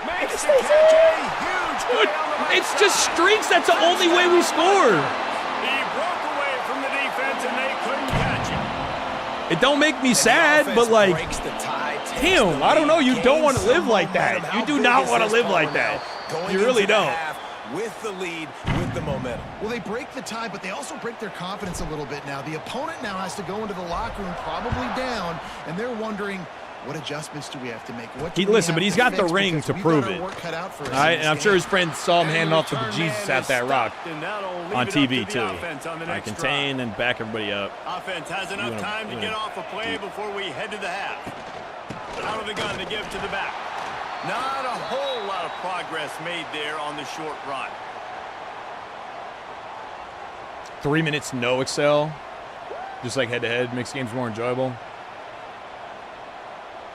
Makes the catch. A huge play on the right It's just side. streaks. That's the only way we score. He broke away from the defense and they couldn't catch him. It don't make me And the sad, offense but like, breaks the tie, takes damn, the I don't know. lead, You don't gains want to live some like that. momentum. You How do big not is want to this live for like now? that. Going You really into the don't. half with the lead, with the momentum. Well, they break the tie, but they also break their confidence a little bit now. The opponent now has to go into the locker room probably down, and they're wondering, what adjustments do we have to make? What do we Listen, have but he's to got the fix? ring Because to we've prove got our it. work cut out for us All in right, this and I'm sure game. his friends saw him And handing the off to return Jesus man at is that rock stopped, and that'll leave on it up TV to the too. offense on the I next contain and back everybody up. drive. Offense has enough gonna- time to we're get gonna off a play before we head to the half. Out of the gun to give to the back. Not a whole lot of progress made there on the short run. 3 minutes, no Excel. Just like head-to-head, makes games more enjoyable.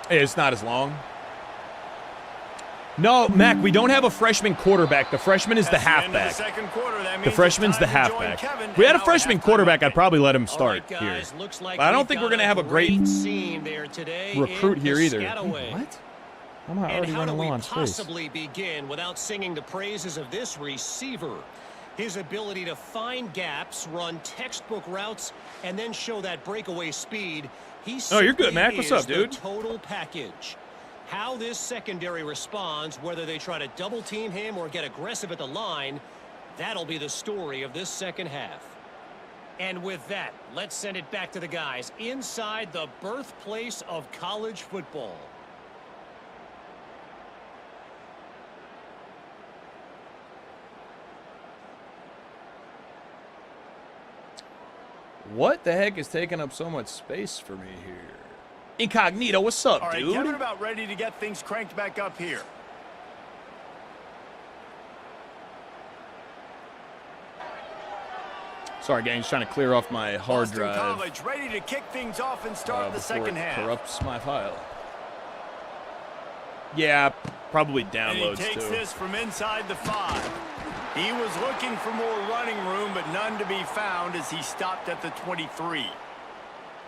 Hey, it's not as long. No, Mac, we don't have a freshman quarterback. The freshman is the That's the end of the halfback. second quarter. That The means freshman's it's the time to join halfback. Kevin If we had a and freshman our halftime quarterback, I'd update. probably let him All start right, here. guys, looks like But I don't we've think got we're going to have a great scene there today recruit in here either. Piscataway. What? I'm not And already how do running we low on space. possibly begin without singing the praises of this receiver? His ability to find gaps, run textbook routes, and then show that breakaway speed. Oh, you're good, Mac. What's up, dude? The total package. How this secondary responds, whether they try to double team him or get aggressive at the line, that'll be the story of this second half. And with that, let's send it back to the guys inside the birthplace of college football. What the heck is taking up so much space for me here? Incognito, what's up, All right, dude? Kevin, about ready to get things cranked back up here. Sorry, gang, just trying to clear off my hard Boston drive College ready to kick things off and start the before second it half. corrupts my file. Yeah, probably And downloads he takes too. this from inside the 5. He was looking for more running room, but none to be found as he stopped at the 23.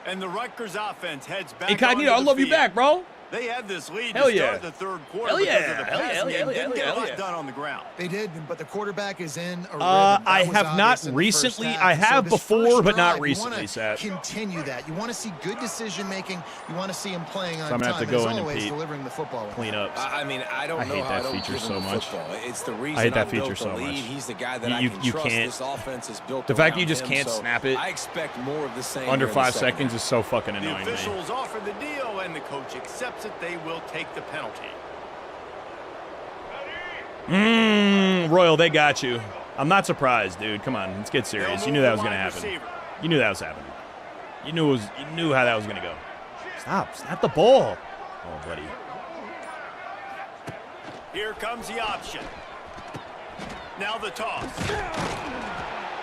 And the Rutgers offense heads back. Incognito, I onto the love you field. back, bro. They had this lead Hell to yeah. start the third quarter Hell because yeah. of the Hell yeah, passing hell yeah, game. hell Didn't yeah, get a hell lot yeah. done on the ground. They did, but the quarterback is in a rhythm. I That was have not obvious in the first recently. half. I have So this before, first but not drive, you recently, wanna Seth. Continue that. You want to see good decision making. You want to see him playing on I'm gonna time. have to go and in as and always, Pete. delivering the football. Clean up. I mean, I don't I know hate how that I don't feature give so him the much. football. It's the reason I hate that I feature built the so lead. much. He's the guy that You- I can you trust. can't- This offense is built The fact that you around just him, can't so snap it I expect more of the same under here in the 5 second seconds half. is so fucking The annoying to me. officials offer the deal, and the coach accepts it. They will take the penalty. Royal, they got you. I'm not surprised, dude. Come on, let's get serious. They'll You knew move that the was gonna wide happen. receiver. You knew that was happening. You knew how that was gonna go. Snap the ball. Oh, buddy. Here comes the option. Now the toss.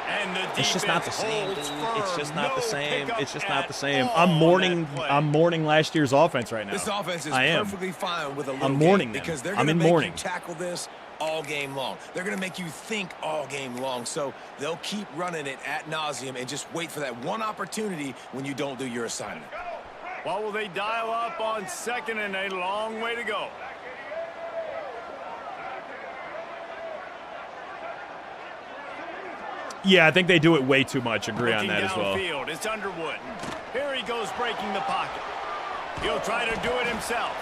And the It's just not the defense same, dude. holds It's firm. just not the No same. pickup It's just not the at same. all I'm on mourning. that play. I'm mourning last year's offense right now. This offense is I am. perfectly fine with a little I'm mourning game them. because they're I'm going to in make mourning. you tackle this all game long. They're going to make you think all game long. So they'll keep running it ad nauseum and just wait for that one opportunity when you don't do your assignment. What will they dial up on second, and a long way to go? Yeah, I think they do it way too much. Agree on Looking that as well. downfield, it's Underwood. Here he goes breaking the pocket. He'll try to do it himself.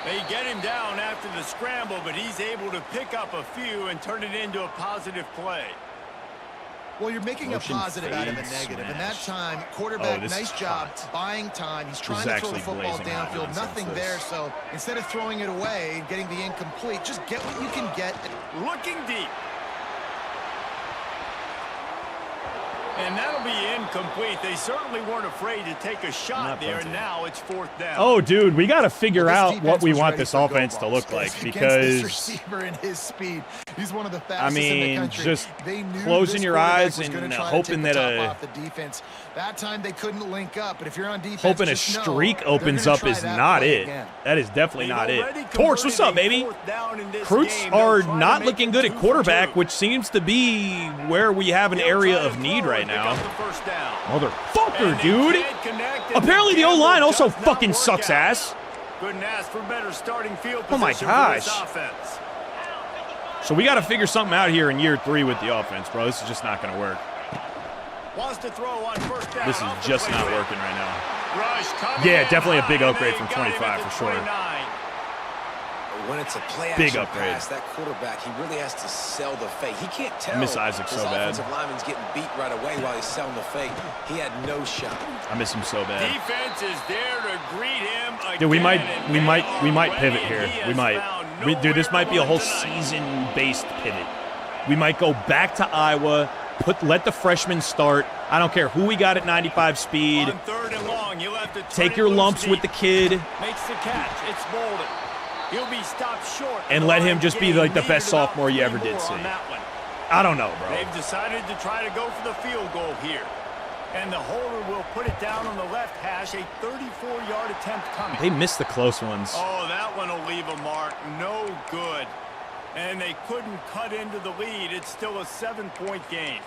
They get him down after the scramble, but he's able to pick up a few and turn it into a positive play. Well, you're making Motion a positive out of a fade negative. And smash. that time, quarterback, Oh, this nice is job hot. buying time. He's trying is to throw the actually football blazing hot downfield. since Nothing this. there. So instead of throwing it away and getting the incomplete, just get what you can get. Looking deep. And that'll be incomplete. They certainly weren't afraid to take a shot Not there. punting. Now it's 4th down. Oh, dude, we got to figure Well, this out what defense we was want ready this for offense to go-balls. look like Against this because receiver and his speed, he's one of the I fastest in the mean, country. just They knew closing this your quarterback eyes was gonna and try to hoping take the that top off the defense. That time they couldn't link up, but if you're on defense, hoping a just know streak they're opens gonna up try is that not play it. again. That is definitely They've not it. already Torch, what's up, converted a baby? 4th down in this Recruits game. They'll are try to not make looking it good 2 at for quarterback, 2. which seems to be where we have an He'll area try to of need throw right and pick now. up the first down. Motherfucker, And they dude. can't connect, and Apparently the gamble O-line also does not fucking work sucks out. ass. Couldn't ask for better starting field Oh my position for this gosh. offense. So we got to figure something out here in year 3 with the offense, bro. This is just not going to work. Wants to throw on first down. This is off the just play not fake. working right now. Rush coming Yeah, in definitely a high, big and upgrade they from got him 25 at the for sure. 29. When it's a play Big action upgrade. pass, that quarterback, he really has to sell the fake. He can't tell miss Isaac his so bad. offensive lineman's getting beat right away while he's selling the fake. He had no shot. I miss him so bad. Defense is there to greet him again. Dude, we might and they are pivot ready. here. He We has might. found Dude, this nowhere might be a to whole run tonight. season-based pivot. We might go back to Iowa, let the freshmen start. I don't care who we got at 95 speed. On 3rd and long, you'll have to turn Take it your loose lumps deep. with the kid Makes the catch. It's Bolden. He'll be stopped short. and let him just be like the best sophomore you ever did see. I don't know, bro. They've decided to try to go for the field goal here. And the holder will put it down on the left hash, a 34-yard attempt coming. They missed the close ones. Oh, that one will leave a mark. No good. And they couldn't cut into the lead. It's still a 7-point game.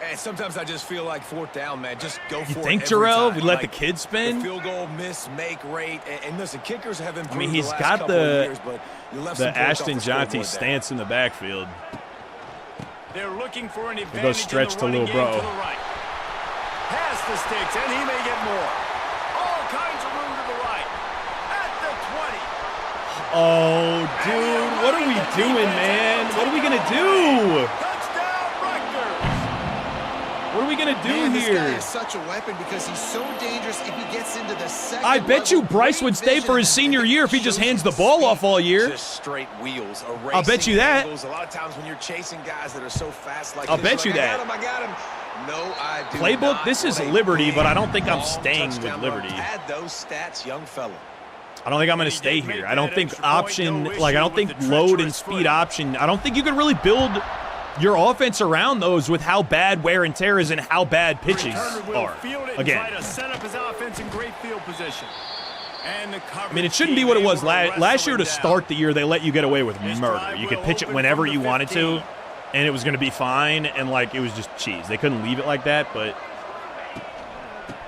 And sometimes I just feel like 4th down, man. Just go for You it think, every Jarrell? time. We let Like, the kid spin? The field goal miss, make rate. And listen, kickers have improved he's the last got couple the- of years, but you left some The points off Ashton the scoreboard Jonte there. stance in the backfield. They're looking for an advantage goes stretch in to the running little game bro. to the right. Pass the sticks, and he may get more. All kinds of room to the right. At the 20. Oh, dude, what are we doing, man? What are we going to do? Touchdown, Rutgers. What are we going to do Man, this guy here? is such a weapon because he's so dangerous if he gets into the second I bet you level. Bryce Great would stay for his vision. senior year if he just hands the ball off all year. Just straight wheels. I'll bet you that. Angles. A lot of times when you're chasing guys that are so fast like I'll this, bet you you're that. like, I got him. No, I do Playbook, not. this is What a Liberty, big, but I don't think I'm long staying with touchdown Liberty. run. Add those stats, young fella. I don't think I'm going to stay here. I don't think option, like I don't think load and speed option. I don't think you can really build your offense around those with how bad wear and tear is and how bad pitches are. Again, I mean, it shouldn't be what it was last year. To start the year, they let you get away with murder. You could pitch it whenever you wanted to, and it was going to be fine, and like it was just cheese. They couldn't leave it like that, but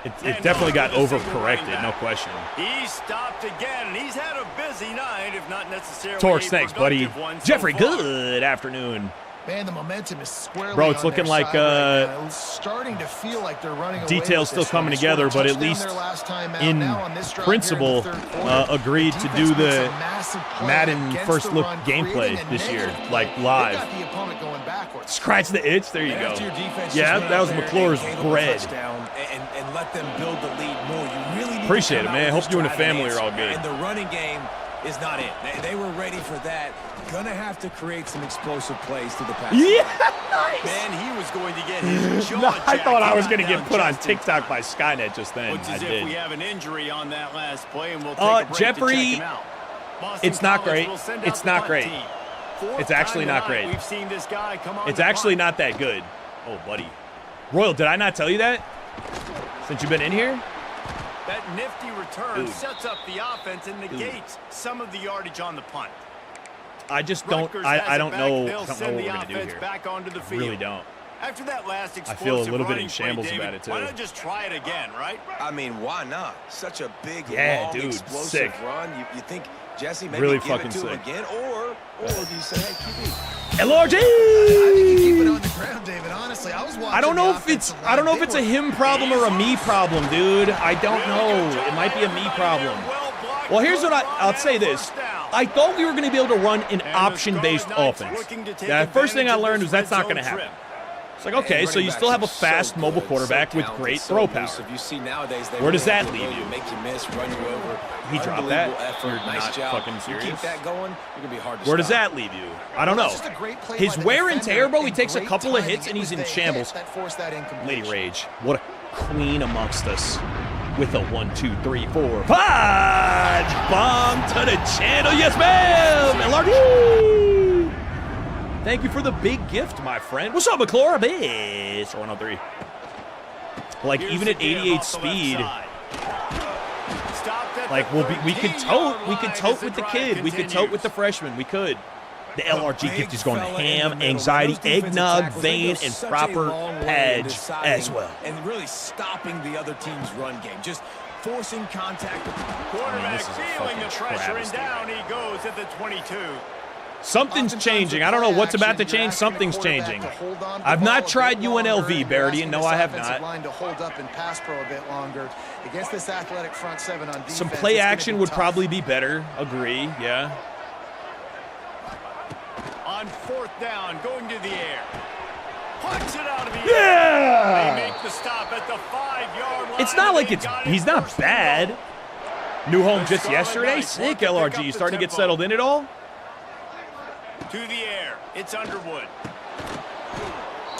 it definitely got overcorrected, no question. He stopped again, and he's had a busy night, if not necessarily. Torx, thanks, buddy. Jeffrey, good afternoon. Man, the momentum is squarely Bro, it's on looking their like side right now. It's starting to feel like they're running away details with still coming together, but at least in principle agreed to do the Madden first look gameplay this year, like live. Scratch the itch, there you go. Yeah, that was McClure's bread. And let them build the lead more. You really need Appreciate it, man. Hope you and the family are all good. And the running game is not it. They were ready for that. Gonna have to create some explosive plays to the pass. Yeah, nice. Man, he was going to get his jaw No, I thought I was going to get put on TikTok by Skynet just then. Looks as if we have an injury on that last play, and we'll take a break Jeffrey, to check him out. Boston it's not College great. will send out It's the not punt great. team. It's actually not great. We've seen this guy come on It's the actually punt. not that good. Oh, buddy. Royal, did I not tell you that? Since you've been in here? That nifty return Dude. sets up the offense and negates some of the yardage on the punt. I just don't. Rutgers I has don't it know. back. They'll I don't know send what the we're gonna do offense here. back onto the I field. really don't. After that last I feel a explosive little bit running in shambles play, about David, it, too. Why not just try it again, right? I mean, why not? Such a big, Yeah, long, dude, explosive sick. run. You think Jesse maybe Really give fucking it to him sick. again, or do you say, hey, QB? LRG. I think you keep it on the ground, David. Honestly, I was watching. I don't know the if it's. offensive I don't know line. if it's a They were- him problem or a me problem, dude. I don't know. It might be a me problem. Well, here's what I'll say this. I thought we were going to be able to run an option-based offense. The first thing I learned was that's not going to happen. It's like, okay, so you still have a fast mobile quarterback with great throw power. Where does that leave you? Make you miss, run you over. He dropped that? Effort. You're Nice not job. fucking You serious? keep that going, you're gonna be hard to Where does stop. that leave you? I don't know. That's just a great play His by the wear and defender tear, bro, he and takes a great couple of timing. hits and It he's was in the shambles. hit that forced that incompletion. Lady Rage, what a queen amongst us. With a 1, 2, 3, 4, 5 bomb to the channel. Yes, ma'am. LRG. Thank you for the big gift, my friend. What's up, McClure? Bitch. 103. Like, even at 88 speed, like, we could tote with the kid. We could tote with the freshman. We could. The LRG gift is going ham, anxiety, eggnog, vein, and proper patch as well. And really stopping the other team's run game. Just forcing contact with the Quarterback this is a feeling the fucking pressure, and travesty. down he goes at the 22. Something's changing. I don't know what's about to change. Something's changing. I've not tried UNLV, Barity, and no, I have not. Line to hold up and pass pro a bit longer against this athletic front seven on defense. Some play it's gonna action be would tough. probably be better. Agree, yeah. On fourth down, going to the air. Punch it out of the air. Yeah! They make the stop at the 5-yard line. It's not like and they got it he's not first and bad. goal. New home just yesterday. Sick, LRG. You starting to get settled in at all? To the air, it's Underwood.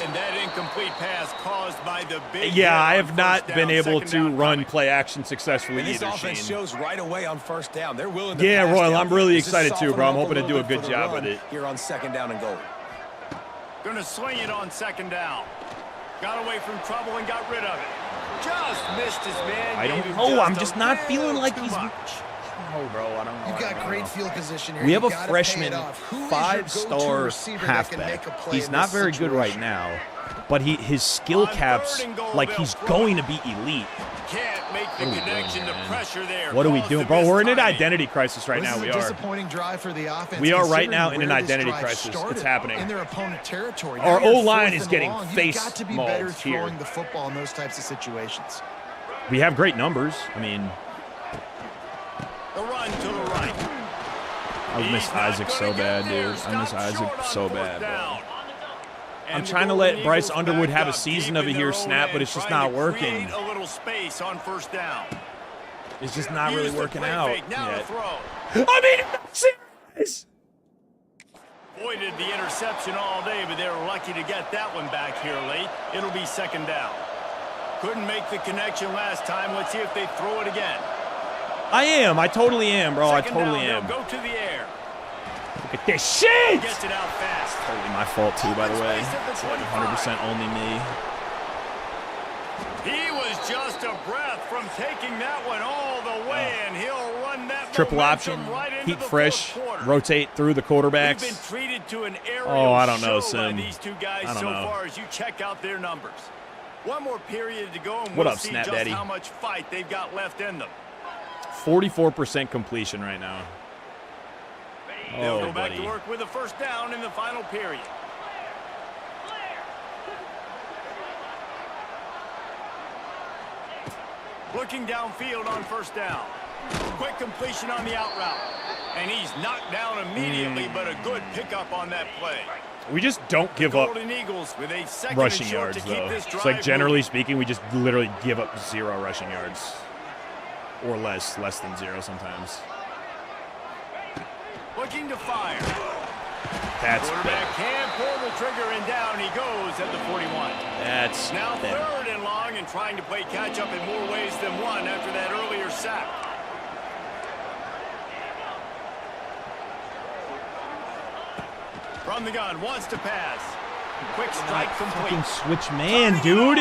And that incomplete pass caused by the big Yeah, hit I on have not first been down, able second to down run coming. play action successfully And this either, offense Sheen. shows right away on first down. They're willing to Yeah, pass Royal, down I'm really here. Just excited too, soften bro. I'm them up hoping to do a little good bit for the job run with it. here on second down and goal. Gonna sling it on second down. Got away from trouble and got rid of it. Just missed his man. I gave don't him know. just I'm a just not feeling little like too he's. much. Oh, bro, I don't know. You've I got don't great know. field position here. We have You a gotta pay freshman it off. Who is your go-to 5-star receiver that can make a halfback. play He's in not this very good right situation? now, but his skill On caps, third and goal, like they'll he's throw going it. to be elite. Can't make the connection. The pressure there. What are we caused doing, the bro? We're in an mistiming. identity crisis right This now. is We a are. disappointing drive for the offense. We are right considering now in an where this identity drive crisis. It's started happening. in their opponent territory. Our Now you're O-line fourth is and getting long. You've face got to be mauled better here. throwing the football in those types of situations. We have great numbers. I mean, The run to the right. I miss He's not Isaac so gonna get bad, there. dude. I miss Stopped Isaac short on so fourth bad, bro. down. I'm And the trying to Golden let Bryce Eagles Underwood back have a up season deep of it in here, their own snap, but end, it's just trying not to working. create a little space on first down. It's just not really Use the working play out fake. Now to yet. throw. I mean, serious. Avoided the interception all day, but they were lucky to get that one back here late. It'll be second down. Couldn't make the connection last time. Let's see if they throw it again. I am. I totally am, bro. Second I totally down, am. Go to the air. Look at this shit! Gets it out fast. Totally my fault, too, by the way. It's like 100% only me. He was just a breath from taking that one all the way, and he'll run that triple option, right into keep the fresh, fourth quarter. rotate through the quarterbacks. We've been treated to an aerial Oh, I don't know, show Sim. by these two guys I don't so know. far as you check out their numbers. One more period to go, and What we'll up, see Snap just Daddy? how much fight they've got left in them. 44% completion right now. They'll Oh, go back buddy. to work with a first down in the final period. Looking downfield on first down. Quick completion on the out route. And he's knocked down immediately, but a good pickup on that play. We just don't give up Golden Eagles with a second rushing and short yards, to keep though. this It's drive like, generally moving. speaking, we just literally give up 0 rushing yards. Or less than 0 sometimes. Looking to fire. That's Quarterback better. can pull the trigger, and down he goes at the 41. That's Now better. third and long, and trying to play catch-up in more ways than one after that earlier sack. From the gun, wants to pass. Quick strike complete. Fucking switch man, dude.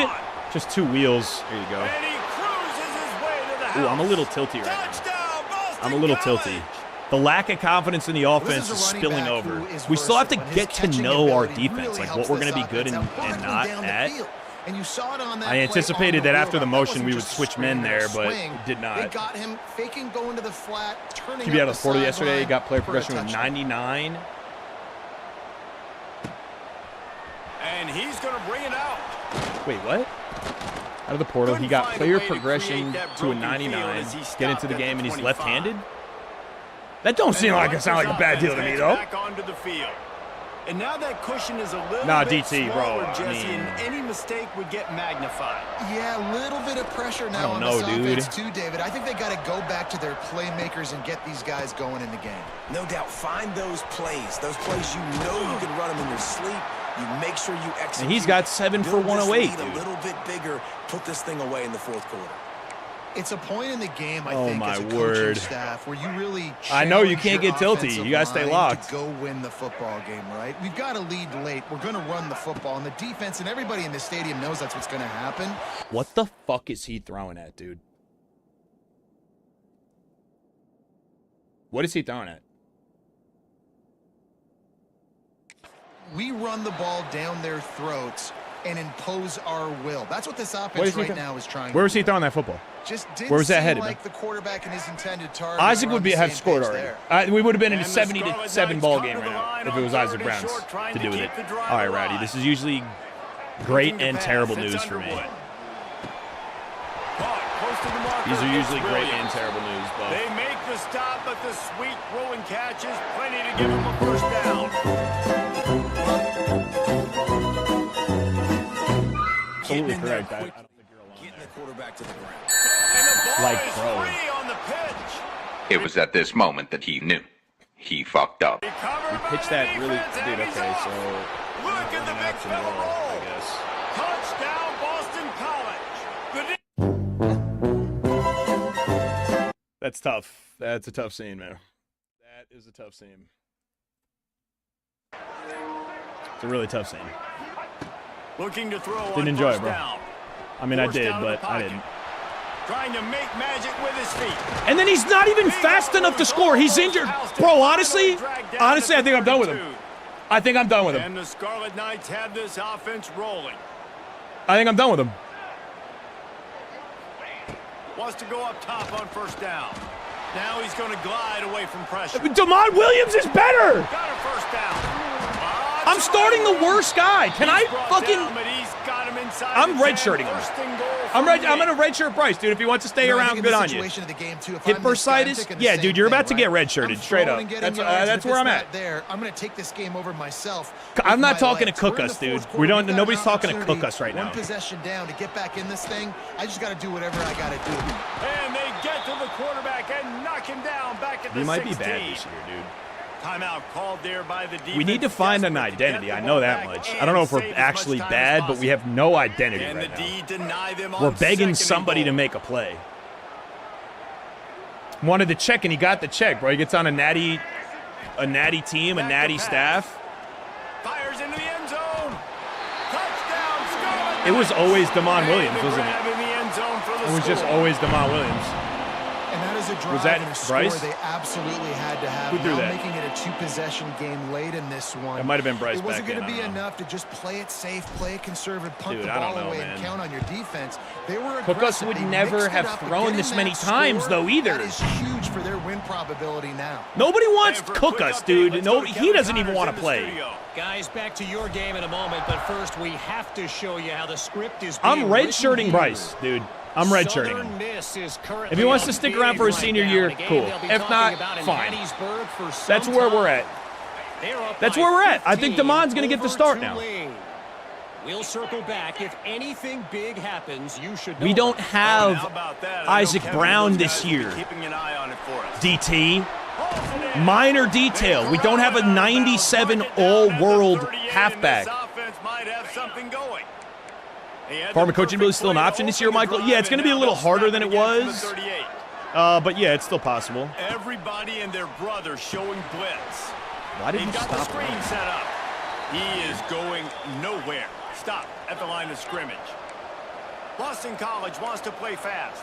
Just 2 wheels. There you go. And he cruises his way to the house. Ooh, I'm a little tilty right now. Touchdown, Boston I'm a little College. tilty. The lack of confidence in the offense is spilling over. We still have to get to know our defense, like what we're going to be good and not at. And you saw it on that I anticipated play on that the after the wheel route. motion That we wasn't would just switch men screen or there, but swing. did not. They got him faking going to the flat, turning QB out up of 40 yesterday, sideline got player for a progression with touchdown. 99. And he's going to bring it out. Wait, what? Out of the portal, he Couldn't got find a player way to progression create that to a broken 99, field as he get into stopped the at game, the and he's 25. left-handed? That don't seem like it sound like a bad deal to me, though. Back onto the field. And now that cushion is a little Nah, bit DT, bro, smaller, I Jesse, mean- and any mistake would get magnified. Yeah, a little bit of pressure now don't on know, this dude. offense too, David. I think they got to go back to their playmakers and get these guys going in the game. No doubt, find those plays you know you can run them in your sleep. You make sure you execute. And he's got 7 for Build this 108, lead dude. a little bit bigger, put this thing away in the fourth quarter. It's a point in the game, I Oh, think, my as a coaching word. staff where you really I know you challenge can't your get tilty. offensive You gotta stay line locked. to go win the football game, right? We've got to lead late. We're going to run the football, and the defense and everybody in the stadium knows that's what's going to happen. What the fuck is he throwing at, dude? What is he throwing at? We run the ball down their throats and impose our will. That's what this What offense is he right th- now is trying Where to was he do. throwing that football? Just didn't Where was that seem headed, like man? the quarterback and his intended target. Isaac were on would the have same scored page already. there. We would have been in a And the 70-7 Scarlet ball Knights game come right to the now line if on it was third Isaac and Browns short, trying to to do with keep it. the drive All right, Roddy, alive. this is usually great Looking to and pass. terrible It's news for me. Underwood. Caught close to the marker. These are It's usually great and Williams. terrible news, but They make the stop, but the sweet throwing catch is plenty to give him a first down. absolutely Getting in there correct. I quick. don't think you're alone Getting there. the quarterback to the ground. And the ball Like, is bro. free on the pitch. It was at this moment that he knew. He fucked up. Recovered by Pitch the that really, defense, dude. and he's Okay, off. so Look at the big option fella roll, I roll. guess. Touchdown, Boston College. The That's tough. That's a tough scene, man. That is a tough scene. It's a really tough scene. Looking to throw Didn't on enjoy it, first bro. down. I mean, I Forced did, out of the but I pocket. didn't. Trying to make magic with his feet. And then he's not even fast enough to score. He's injured. Bro, honestly, I think I'm done with him. I think I'm done with him. And the Scarlet Knights have this offense rolling. I think I'm done with him. Wants to go up top on first down. Now he's going to glide away from pressure. Damon Williams is better. Got a first down. I'm starting the worst guy. Can I He's brought fucking... down, but he's got him inside I'm the 10. redshirting him. First and goal I'm for going to me. redshirt Bryce, dude. If he wants to stay You know, I around, think in good this on you. situation of the game, too, if Hit I'm burst this guy, I'm situs? thinking the Yeah, same dude, you're thing, about to get right? redshirted, I'm straight throwing up. and getting That's yards, and if where it's I'm not at. There, I'm going to take this game over myself. I'm with not my talking to legs. cook We're in us, the dude. fourth We quarter. don't. We've got an Nobody's talking to cook opportunity, us right now. One possession down to get back in this thing. I just got to do whatever I got to do. And they get to the quarterback and knock him down back at the We might be 16. bad this year, dude. Timeout called there by the defense. We need to find an identity. I know that much. I don't know if we're actually bad, but we have no identity right now. We're begging somebody to make a play. Wanted the check, and he got the check, bro. He gets on a Natty team, a Natty staff. Fires into the end zone. Touchdown, score. It was always Damon Williams, wasn't it? It was just always Damon Williams. And that is a drive Was that and a score Bryce? they absolutely had to have. Who threw Now that? making it a two-possession game late in this one. That might have been Bryce It wasn't back going to in, be I don't know. enough to just play it safe, play it conservative, punt Dude, the I don't ball know, away man. and count on your defense. They were Cook us aggressive. would They never mixed it have up, but thrown getting this that many score, times, though, either. That is huge for their win probability now. Nobody wants Hey, for a Cook quick us, update, dude. let's No, go to he Kevin doesn't even Connors want in to the play. studio. Guys, back to your game in a moment, but first we have to show you how the script is I'm being redshirting written Bryce, here. dude. I'm redshirting Southern him. Miss is currently If he wants up to stick big around for his right senior now, year, a game cool. they'll be If talking not, about in fine. Hattiesburg for some That's where we're time. at. They're up That's by where we're at. I think 15 Damon's going to get the over start now. Tulane. We'll circle back. If anything big happens, you should know. We don't How have about that? I know Isaac Kevin Brown and those this guys will be year. Keeping an eye on it for us. DT. Minor detail. We don't have a 97 all-world halfback. Farmer coaching ability still an option this year, Michael? Yeah, it's going to be a little harder than it was. But yeah, it's still possible. Everybody and their brother showing blitz. Why did They've you got the stop screen him? set up. He is going nowhere. Stop at the line of scrimmage. Boston College wants to play fast.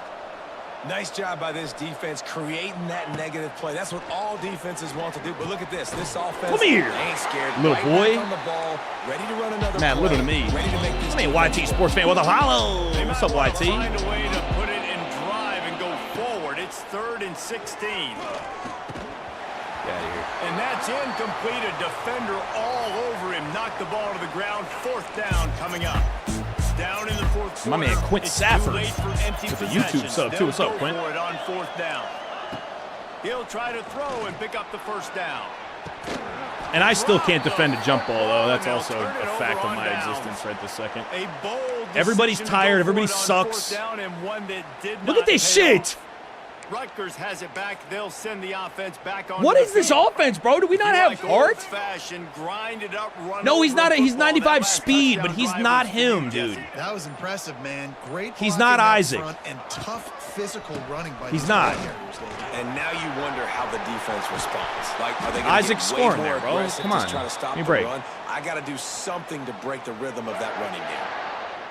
Nice job by this defense creating that negative play. That's what all defenses want to do. But look at this. This offense Come here, ain't scared. little Right boy. back on the ball, ready to run another Man, play, little to me. Ready to make this I mean, YT Sports fan with a hollow. They What's might up, wanna YT? Find a way to put it in drive and go forward. It's 3rd and 16. Get out of here. And that's incomplete. A defender all over him. Knocked the ball to the ground. 4th down coming up. Down in the 4th quarter. My man, Quint It's Safford. too late for empty With the possessions. YouTube sub, too. They'll What's up, go Quint? for it on 4th down. He'll try to throw and pick up the 1st down. And I still can't defend a jump ball, though. That's Now also turn it a over fact of on my downs. existence right this second. A bold Everybody's decision to tired. go Everybody for it on sucks. 4th down and one that did Look not at this pay shit. off. Rutgers has it back. They'll send the offense back on. What is this offense, bro? Do we not have heart? No, he's not. He's 95 speed, but he's not him, dude. That was impressive, man. Great. He's blocking not up Isaac. front and tough physical running by He's these not. players, David. And now you wonder how the defense responds. Like, are they going to Isaac's get way scoring more there, bro. aggressive, Come just on. try to stop Give me a the break. run? I got to do something to break the rhythm of that running game.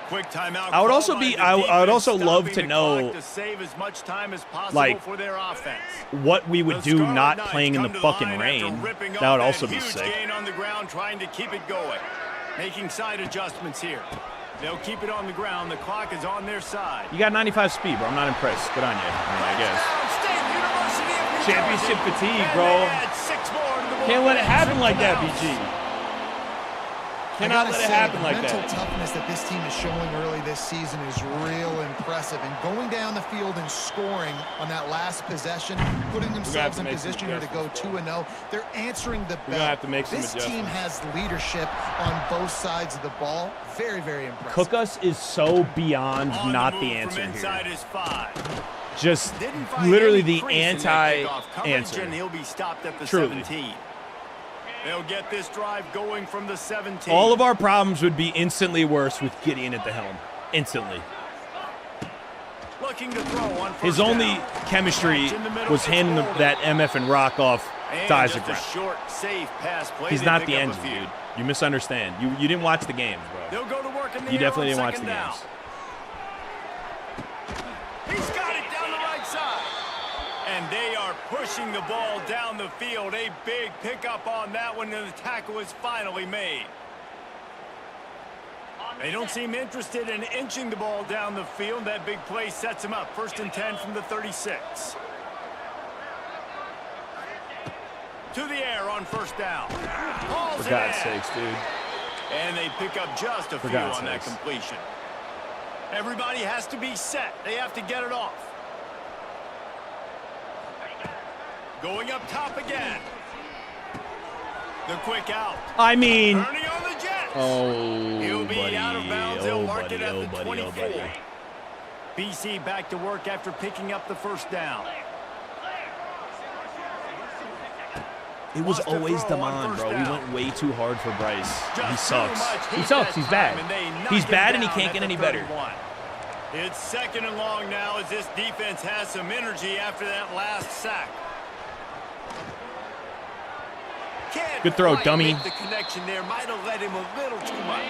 Quick timeout. I would also call be- by the I would also defense, love to stopping the know, clock to save as much time as possible like, for their offense. What we would The do Scarlet not Knights playing in the come to fucking line after rain. ripping That off would also be huge sick. gain on the ground, trying to keep it going. Making side adjustments here. They'll keep it on the ground. The clock is on their side. You got 95 speed, bro. I'm not impressed. Good on you. I guess. Championship fatigue, bro. Can't let it happen like that, BG. Cannot I gotta let it say, happen the like mental that. toughness that this team is showing early this season is real impressive. And going down the field and scoring on that last possession, putting themselves to in make some position here to go 2-0, they're answering the bell. We're gonna have to make some This team adjustments. has leadership on both sides of the ball. Very, very impressive. Cook us is so beyond On not move the from answer inside here. is 5. Just Didn't find literally any the crease in that kickoff coverage, anti-answer. and he'll be stopped at the Truly. 17. They'll get this drive going from the 17. All of our problems would be instantly worse with Gideon at the helm. Instantly. Looking to throw on first His only down. chemistry In the middle, was it's handing holding. that MF and rock off And to Isaac just a Brown. short, safe pass play. He's They not pick the up a engine, few. dude. You misunderstand. You didn't watch the games, bro. They'll go to work in the You air definitely on didn't watch the second down. games. He's got it down the right side. And they are pushing the ball down the field. A big pickup on that one, and the tackle is finally made. They don't seem interested in inching the ball down the field. That big play sets him up. 1st and 10 from the 36. To the air on first down. Hauls For it God's in. sakes, dude. And they pick up just a few God's on that sakes. completion. Everybody has to be set. They have to get it off. Going up top again. The quick out. I mean, Turning on the Jets. oh, He'll be buddy, out of bounds. They'll oh, mark buddy, it at oh, the buddy, 24. oh, buddy. BC back to work after picking up the first down. It was always Damon, bro. We went way too hard for Bryce. He sucks. He sucks. He's bad. He's bad, and he can't get any better. It's 2nd and long now as this defense has some energy after that last sack. Good throw, dummy. The connection there might have led him a little too much.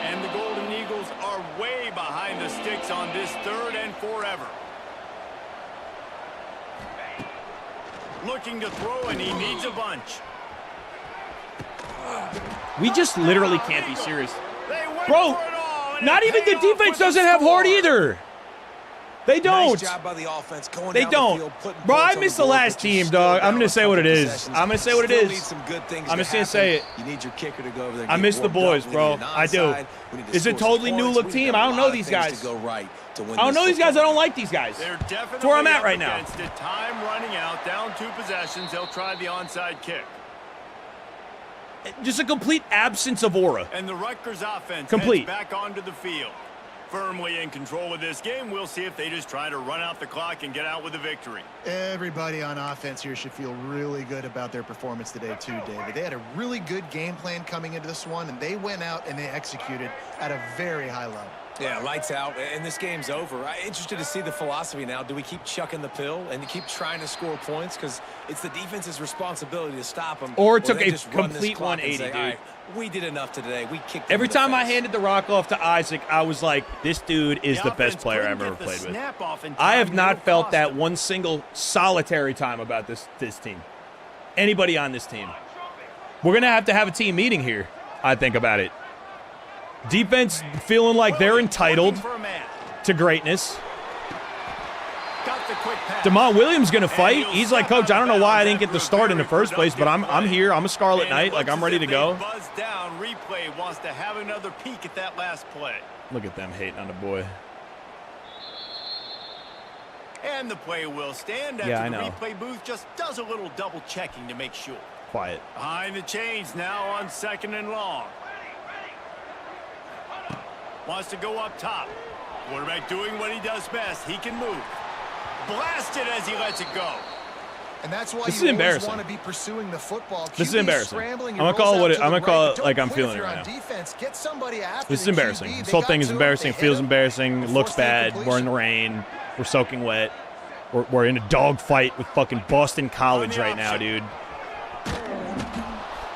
And the Golden Eagles are way behind the sticks on this 3rd and forever. Looking to throw, and he needs a bunch. We just literally can't be serious. Bro, not even the defense doesn't have heart either. They don't. Nice job by the offense going They down don't. the field, Bro, I missed the last team, dog. I'm going to say what it is. I'm going to say what it Still is. need some good things I'm to just going to say it. You need your kicker to go over there and I get miss the warmed boys, up. bro. We need an I do. onside. We need to It's a score some totally new points. look We team. got I a don't lot know of these things guys. to go right to win I don't this know these guys. I football don't like these guys. They're definitely That's where I'm at right now. against it. Time running out, down 2 possessions. They'll try the onside kick. Just a complete absence of aura. And the Rutgers offense Complete. heads back onto the field. Firmly in control of this game. We'll see if they just try to run out the clock and get out with a victory. Everybody on offense here should feel really good about their performance today too, David. They had a really good game plan coming into this one, and they went out and they executed at a very high level. Yeah, lights out, and this game's over. I'm interested to see the philosophy now. Do we keep chucking the pill and keep trying to score points? Because it's the defense's responsibility to stop them. Or it took they a just run this complete clock and 180, say, dude. All right, we did enough today. We kicked them Every in the time I face. handed the rock off to Isaac, I was like, this dude is the best player I've ever played with. I have not felt that one single solitary time about this team. Anybody on this team. We're going to have a team meeting here, I think, about it. Defense feeling like they're entitled to greatness. Damon Williams going to fight. He's like, Coach, I don't know why I didn't get the start in the first place, but I'm here. I'm a Scarlet Knight. Like, I'm ready to go. Buzz down. Replay wants to have another peek at that last play. Look at them hating on the boy. And the play will stand after Yeah, I the know. replay booth just does a little double checking to make sure. Quiet. Behind the chains now on 2nd and long. Wants to go up top. Quarterback doing what he does best. He can move. Blasted as he lets it go. And that's why This is you always embarrassing. want to be pursuing the football. This is QB embarrassing. scrambling, I'm he gonna call rolls it what out it- to I'm the gonna call right, it but like don't I'm quit feeling if it you're right on now. defense. Get somebody after This is the embarrassing. QB. This They whole got thing is to him, embarrassing. they Feels hit him, embarrassing. and Looks forced the bad. We're in incompletion. the rain. We're soaking wet. We're in a dog fight with fucking Boston College right now, dude.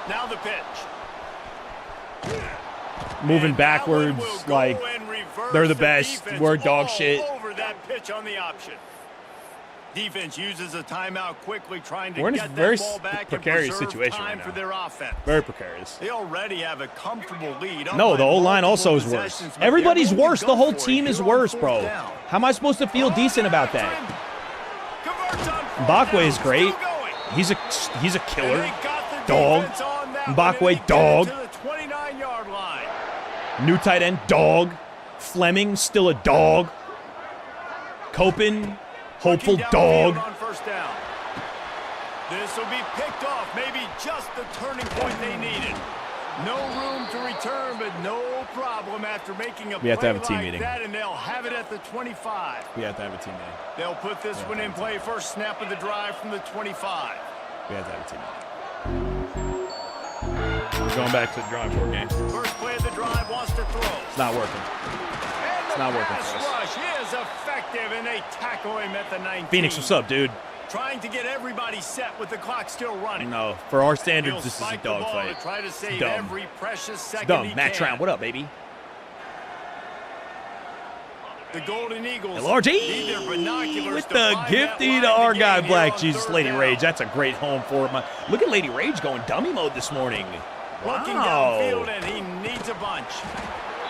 Now the pitch. Moving And that one backwards, will go like and reverse. they're the best. Defense We're dog all shit. Over that pitch on the option. Defense uses a timeout quickly, trying to We're in a get very that ball back precarious and preserve situation time right for now. their offense. Very precarious. They already have a comfortable lead. up No, by the O-line also is multiple worse. possessions, but Everybody's they're going to worse. go The whole for it team is here on worse, 4th bro. down. How am I supposed to feel decent about that? Converts on 4th Mbakwe down, is great. still going. He's a And killer. they got the Dog. defense on that one, Mbakwe, and they get it dog. to the 29-yard line. New tight end, dog. Fleming, still a dog. Copen, hopeful Looking dog. downfield on 1st down. This will be picked off. Maybe just the turning point they needed. No room to return, but no problem after making a We have to have a play team like meeting. that, and they'll have it at the 25. We have to have a team meeting. They'll put this one in play. First snap of the drive from the 25. We have to have a team meeting. We're going back to the drawing board game. First play of the drive wants to throw. It's not working. And the not working pass for us. rush is effective, and they tackle him at the 19. Phoenix, what's up, dude? Trying to get everybody set with the clock still running. No, for our He'll standards, this is a spike the ball dogfight. to try to save dumb. every precious second Dumb. he Matt can. Trout, what up, baby? The Golden Eagles LRG need their binoculars with to the find gifty that to line our to guy gain Black here on Jesus. 3rd Lady down. Rage, that's a great home for him. Look at Lady Rage going dummy mode this morning. Looking Wow. downfield, and he needs a bunch.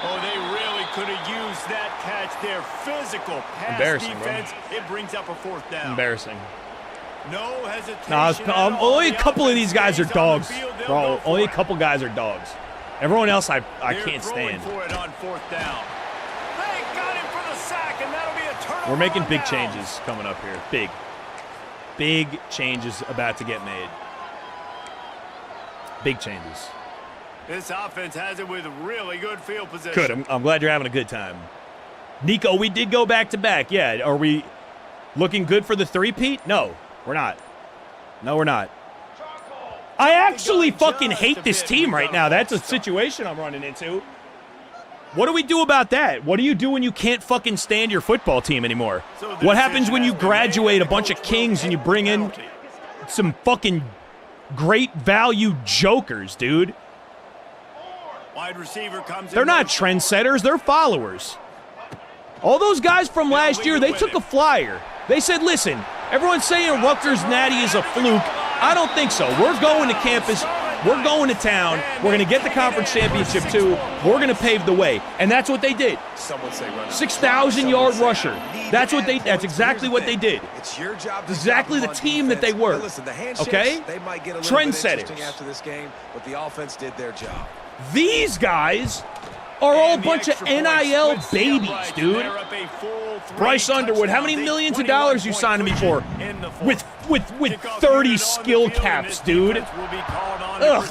Oh, they really could have used that catch there. Physical pass Embarrassing, bro. defense. It brings up a 4th down. Embarrassing. No hesitation. Nah, at all. only a The couple of offense these guys are stays on the dogs, field. They'll bro. go for Only a it. couple guys are dogs. Everyone else, I They're can't throwing stand. for it on 4th down. They got him for the sack, and that'll be a turnover. We're making on big downs. changes coming up here. Big changes about to get made. Big changes. This offense has it with really good field position. Good. I'm glad you're having a good time. Nico, we did go back to back. Yeah. Are we looking good for the three-peat? No, we're not. No, we're not. I actually fucking hate this team right now. That's a situation I'm running into. What do we do about that? What do you do when you can't fucking stand your football team anymore? What happens when you graduate a bunch of kings and you bring in some fucking great value jokers, dude? Wide receiver comes in. They're not trendsetters, they're followers. All those guys from last year, they took a flyer. They said, listen, everyone's saying Rutgers Natty is a fluke. I don't think so. We're going to campus. We're going to town. We're going to get the conference championship, too. We're going to pave the way. And that's what they did. 6,000-yard rusher. That's exactly what they did. It's your job to exactly the team that they were. Listen, the handshakes, okay? They might get a little bit Trendsetters. interesting after this game, but the offense did their job. These guys are all a bunch of NIL babies, dude. Bryce Underwood, how many millions of dollars you signed me for? With 30 skill caps, dude. Ugh.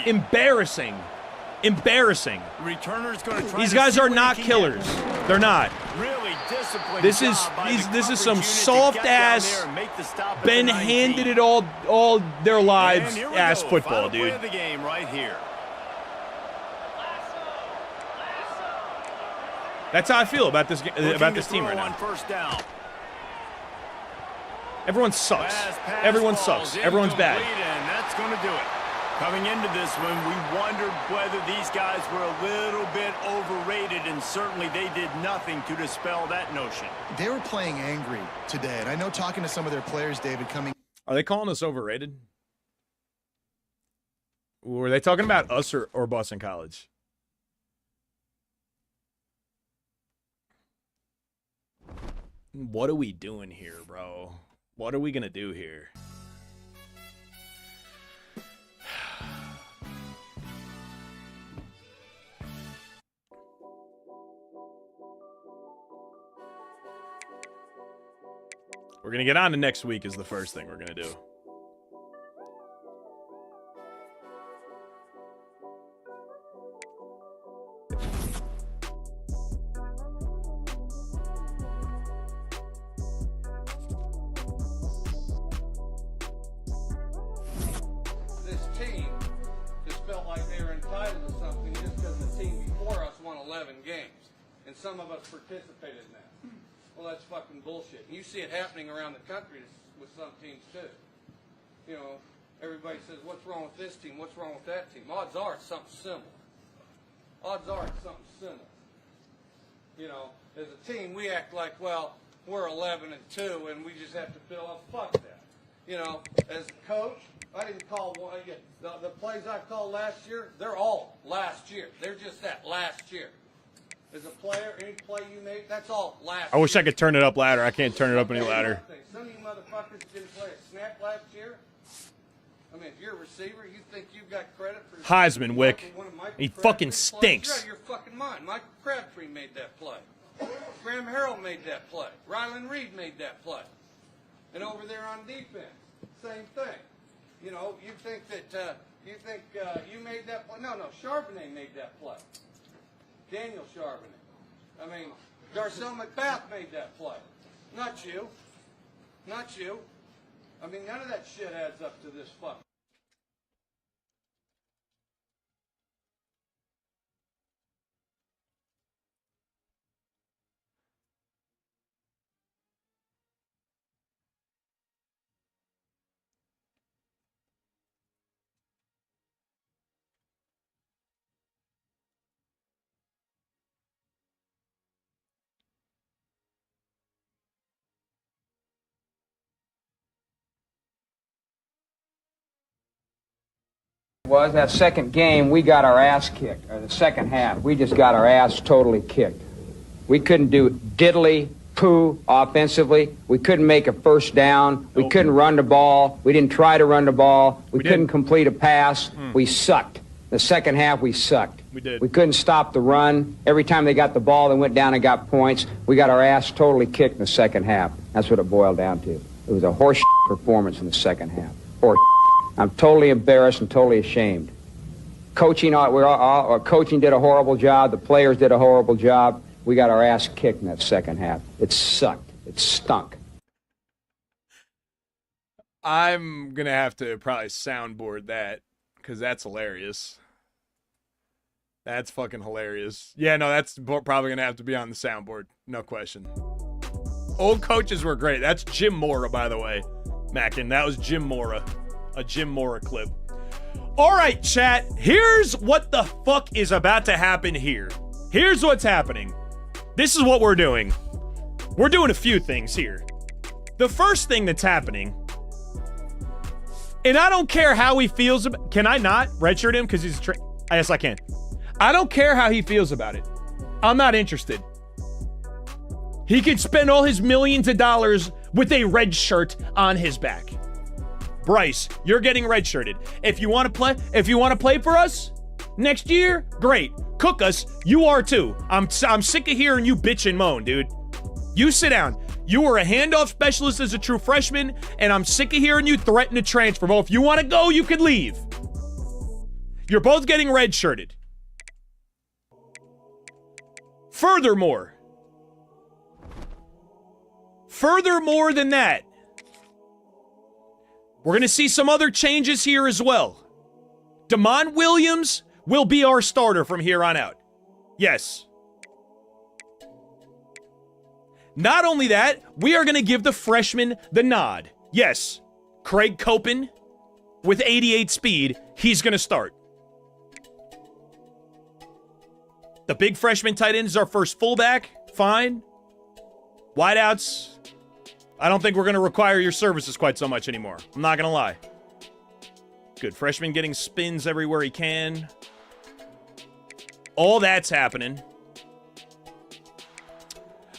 Embarrassing. Embarrassing. These guys are not killers. They're not. This is some soft ass, been handed it all their lives ass football, dude. That's how I feel about this team right now. Everyone sucks. Everyone sucks. Everyone's bad. And that's going to do it. Coming into this one, we wondered whether these guys were a little bit overrated, and certainly they did nothing to dispel that notion. They were playing angry today, and I know talking to some of their players, David, Are they calling us overrated? Were they talking about us or Boston College? What are we doing here, bro? What are we going to do here? We're going to get on to next week is the first thing we're going to do. Some of us participated in that. Well, that's fucking bullshit. You see it happening around the country with some teams too. You know, everybody says, what's wrong with this team? What's wrong with that team? Odds are it's something similar. Odds are it's something similar. You know, as a team, we act like, well, we're 11-2 and we just have to fill up. Fuck that. You know, as a coach, I didn't call one. The plays I called last year, they're all last year. They're just that last year. As a player, any play you make, that's all last I wish year. I could turn it up louder. I can't turn it up any louder. Some of you motherfuckers didn't play a snap last year. I mean, if you're a receiver, you think you've got credit for Heisman, Wick. He fucking stinks. You're out of your fucking mind. Michael Crabtree made that play. Graham Harrell made that play. Rylan Reed made that play. And over there on defense, same thing. You know, you think you made that play. No, Charbonnet made that play. Daniel Charbonnet. I mean, Darcel McBath made that play. Not you. Not you. I mean, none of that shit adds up to this fuck. Was that second game, we got our ass kicked, or the second half. We just got our ass totally kicked. We couldn't do diddly poo offensively. We couldn't make a first down. We couldn't run the ball. We didn't try to run the ball. We couldn't complete a pass. We sucked. The second half, we sucked. We did. We couldn't stop the run. Every time they got the ball, they went down and got points. We got our ass totally kicked in the second half. That's what it boiled down to. It was a horse performance in the second half. Horse. I'm totally embarrassed and totally ashamed. Coaching did a horrible job. The players did a horrible job. We got our ass kicked in that second half. It sucked. It stunk. I'm going to have to probably soundboard that because that's hilarious. That's fucking hilarious. Yeah, no, that's probably going to have to be on the soundboard. No question. Old coaches were great. That's Jim Mora, by the way. Mackin, that was Jim Mora. A Jim Mora clip. All right, chat. Here's what the fuck is about to happen here. Here's what's happening. This is what we're doing. We're doing a few things here. The first thing that's happening, and I don't care how he feels about... Can I not redshirt him because he's a yes, I can. I don't care how he feels about it. I'm not interested. He could spend all his millions of dollars with a red shirt on his back. Bryce, you're getting redshirted. If you want to play for us next year, great. Cook us, you are too. I'm sick of hearing you bitch and moan, dude. You sit down. You were a handoff specialist as a true freshman, and I'm sick of hearing you threaten to transfer. Well, if you want to go, you can leave. You're both getting redshirted. Furthermore than that, we're going to see some other changes here as well. Damon Williams will be our starter from here on out. Yes. Not only that, we are going to give the freshman the nod. Yes, Craig Copen with 88 speed, he's going to start. The big freshman tight end is our first fullback. Fine. Wideouts, I don't think we're going to require your services quite so much anymore. I'm not going to lie. Good. Freshman getting spins everywhere he can. All that's happening.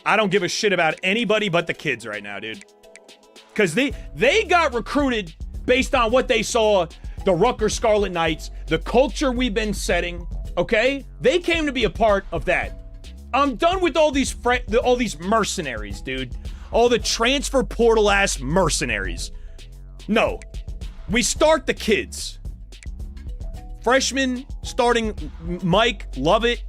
I don't give a shit about anybody but the kids right now, dude. Because they got recruited based on what they saw, the Rutgers Scarlet Knights, the culture we've been setting, okay? They came to be a part of that. I'm done with all these mercenaries, dude. All the transfer portal ass mercenaries. No. We start the kids. Freshman starting Mike, love it.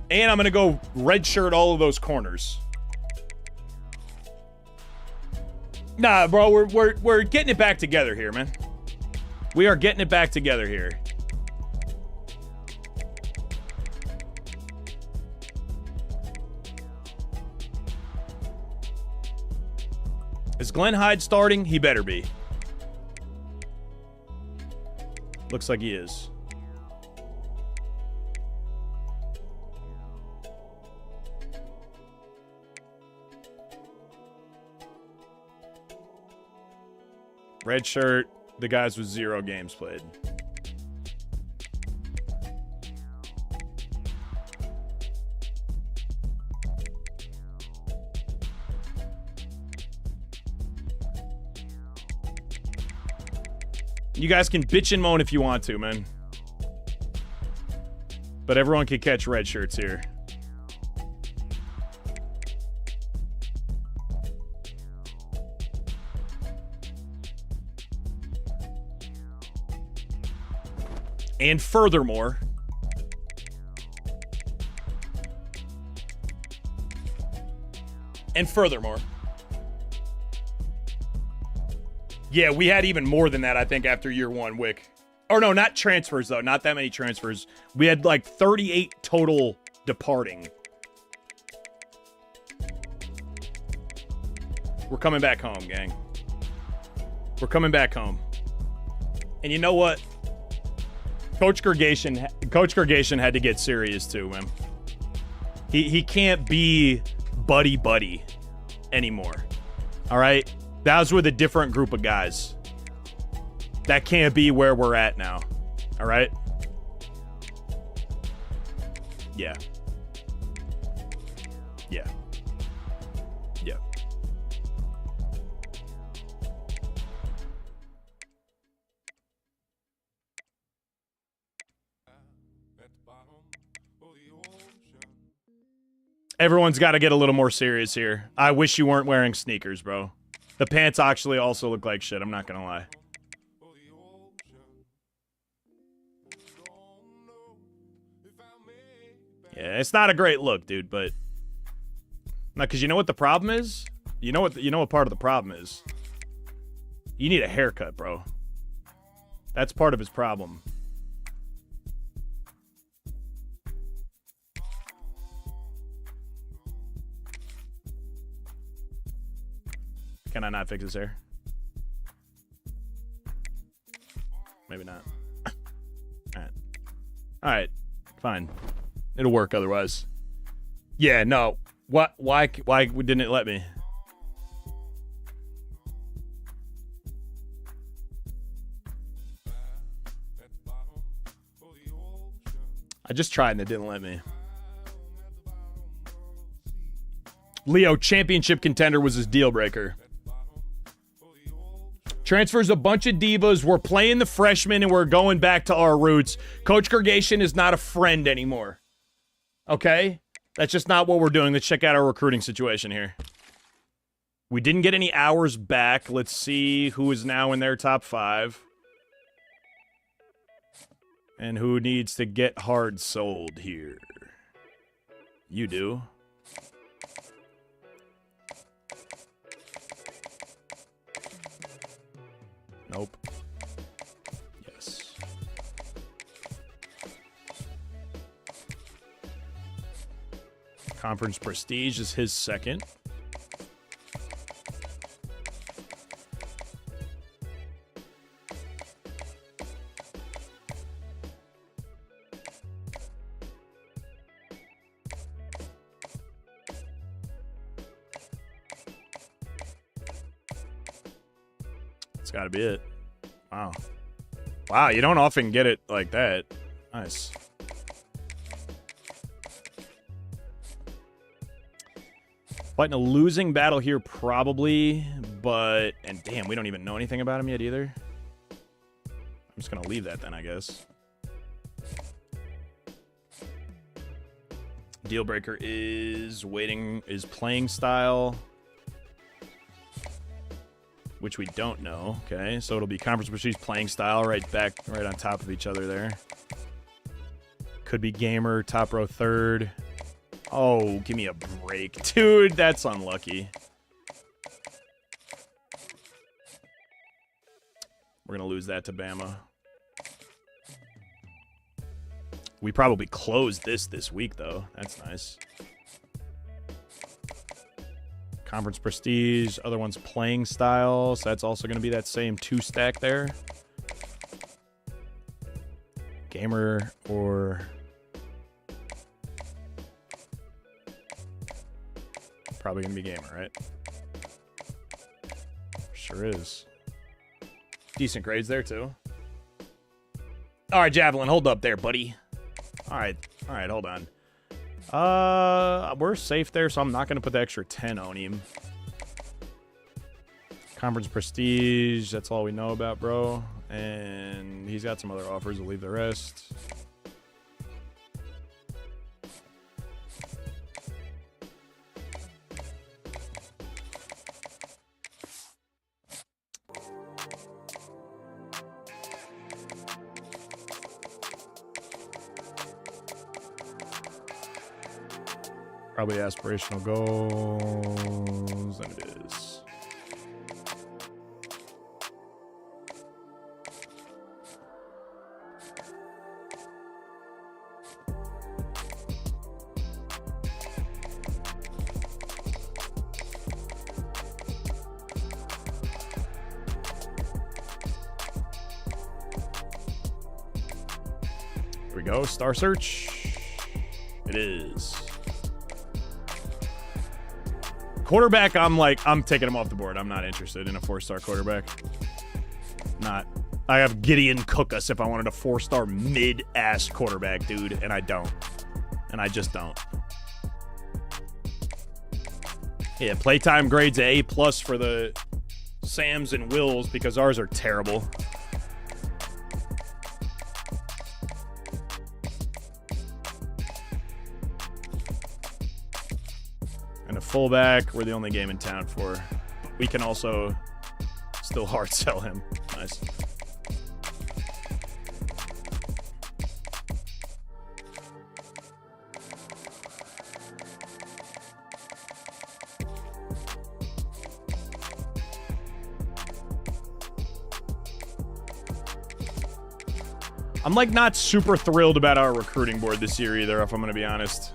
And I'm going to go redshirt all of those corners. Nah, bro, we're getting it back together here, man. We are getting it back together here. Is Glenn Hyde starting? He better be. Looks like he is. Red shirt, the guys with 0 games played. You guys can bitch and moan if you want to, man. But everyone can catch red shirts here. And furthermore, yeah, we had even more than that, I think, after year 1, Wick. Or no, not transfers, though. Not that many transfers. We had like 38 total departing. We're coming back home, gang. We're coming back home. And you know what? Coach Gergation had to get serious too, man. He can't be buddy anymore. All right? That was with a different group of guys. That can't be where we're at now. All right? Yeah. Yeah. Yeah. Everyone's got to get a little more serious here. I wish you weren't wearing sneakers, bro. The pants actually also look like shit. I'm not going to lie. Yeah, it's not a great look, dude, but... No, because you know what the problem is? You know what part of the problem is? You need a haircut, bro. That's part of his problem. Can I not fix his hair? Maybe not. Alright. Alright. Fine. It'll work otherwise. Yeah, no. What? Why didn't it let me? I just tried and it didn't let me. Leo, championship contender was his deal breaker. Transfers a bunch of divas. We're playing the freshmen and we're going back to our roots. Coach Gergation is not a friend anymore. Okay? That's just not what we're doing. Let's check out our recruiting situation here. We didn't get any hours back. Let's see who is now in their top 5. And who needs to get hard sold here? You do. Nope. Yes. Conference Prestige is his second. That's got to be it. Wow. Wow, you don't often get it like that. Nice. Fighting a losing battle here, probably, but... And damn, we don't even know anything about him yet, either. I'm just going to leave that then, I guess. Deal breaker is playing style, which we don't know. Okay, so it'll be Conference Prestige, playing style, right on top of each other there. Could be gamer, top row third. Oh, give me a break. Dude, that's unlucky. We're going to lose that to Bama. We probably closed this week, though. That's nice. Conference Prestige. Other one's playing style. So that's also going to be that same 2-stack there. Gamer or... Probably going to be gamer, right? Sure is. Decent grades there, too. All right, Javelin, hold up there, buddy. All right, hold on. We're safe there, so I'm not going to put the extra 10 on him. Conference Prestige, that's all we know about, bro. And he's got some other offers. We'll leave the rest. Probably aspirational goals, and it is. Here we go, Star Search. It is. Quarterback, I'm taking him off the board. I'm not interested in a 4-star quarterback. Not. I have Gideon Cookus if I wanted a 4-star mid-ass quarterback, dude, and I don't. And I just don't. Yeah, playtime grades A+ for the Sams and Wills because ours are terrible. fullback. We're the only game in town for. We can also still hard sell him. Nice. I'm like not super thrilled about our recruiting board this year either, if I'm going to be honest.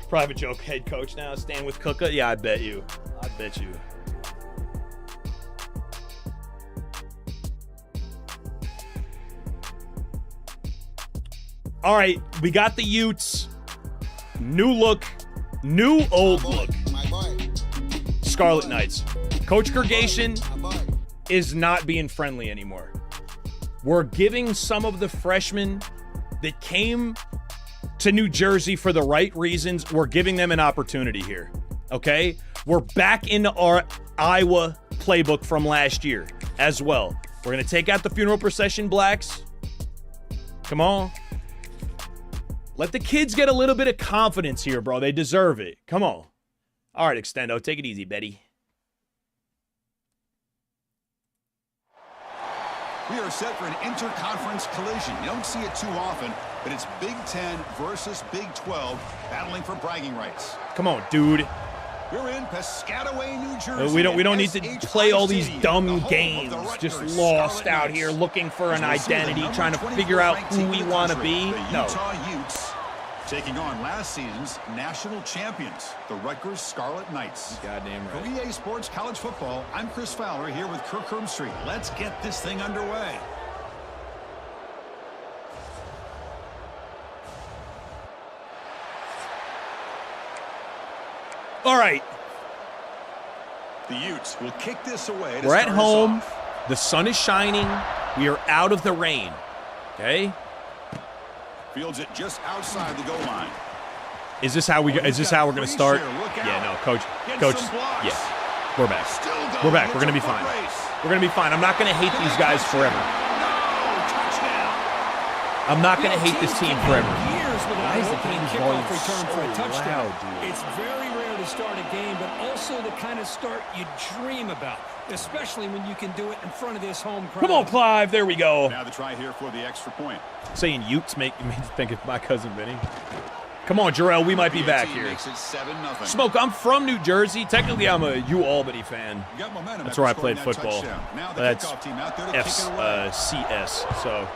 Private joke, head coach now, staying with Kuka? Yeah, I bet you. I bet you. All right, we got the Utes. New look, new old look. Scarlet Knights. Coach Kurgation is not being friendly anymore. We're giving some of the freshmen that came to New Jersey for the right reasons, we're giving them an opportunity here, okay? We're back into our Iowa playbook from last year as well. We're going to take out the funeral procession blacks. Come on. Let the kids get a little bit of confidence here, bro. They deserve it. Come on. All right, Extendo, take it easy, Betty. We are set for an interconference collision. You don't see it too often, but it's Big 10 versus Big 12 battling for bragging rights. Come on, dude. We're in Piscataway, New Jersey. We don't need to play all these dumb games. Just lost out here looking for an identity, trying to figure out who we want to be. No. Utah Utes taking on last season's national champions, the Rutgers Scarlet Knights. Goddamn right. For EA Sports College Football, I'm Chris Fowler here with Kirk Herbstreit. Let's get this thing underway. All right. The Utes will kick this away. We're at home. The sun is shining. We are out of the rain. Okay? Fields it just outside the goal line. Is this how we're going to start? Yeah, no, coach. Yeah. We're back. We're back. We're going to be fine. We're going to be fine. I'm not going to hate these guys forever. I'm not going to hate this team forever. Why is the game's volume so loud, dude? It's very rare to start a game, but also the kind of start you dream about, especially when you can do it in front of this home crowd. Come on, Clive. There we go. Now the try here for the extra point. Saying Utes made me think of my cousin Vinny. Come on, Jarrell. We might be back here. Smoke, I'm from New Jersey. Technically, I'm a UAlbany fan. That's where I played football. That's FCS. So,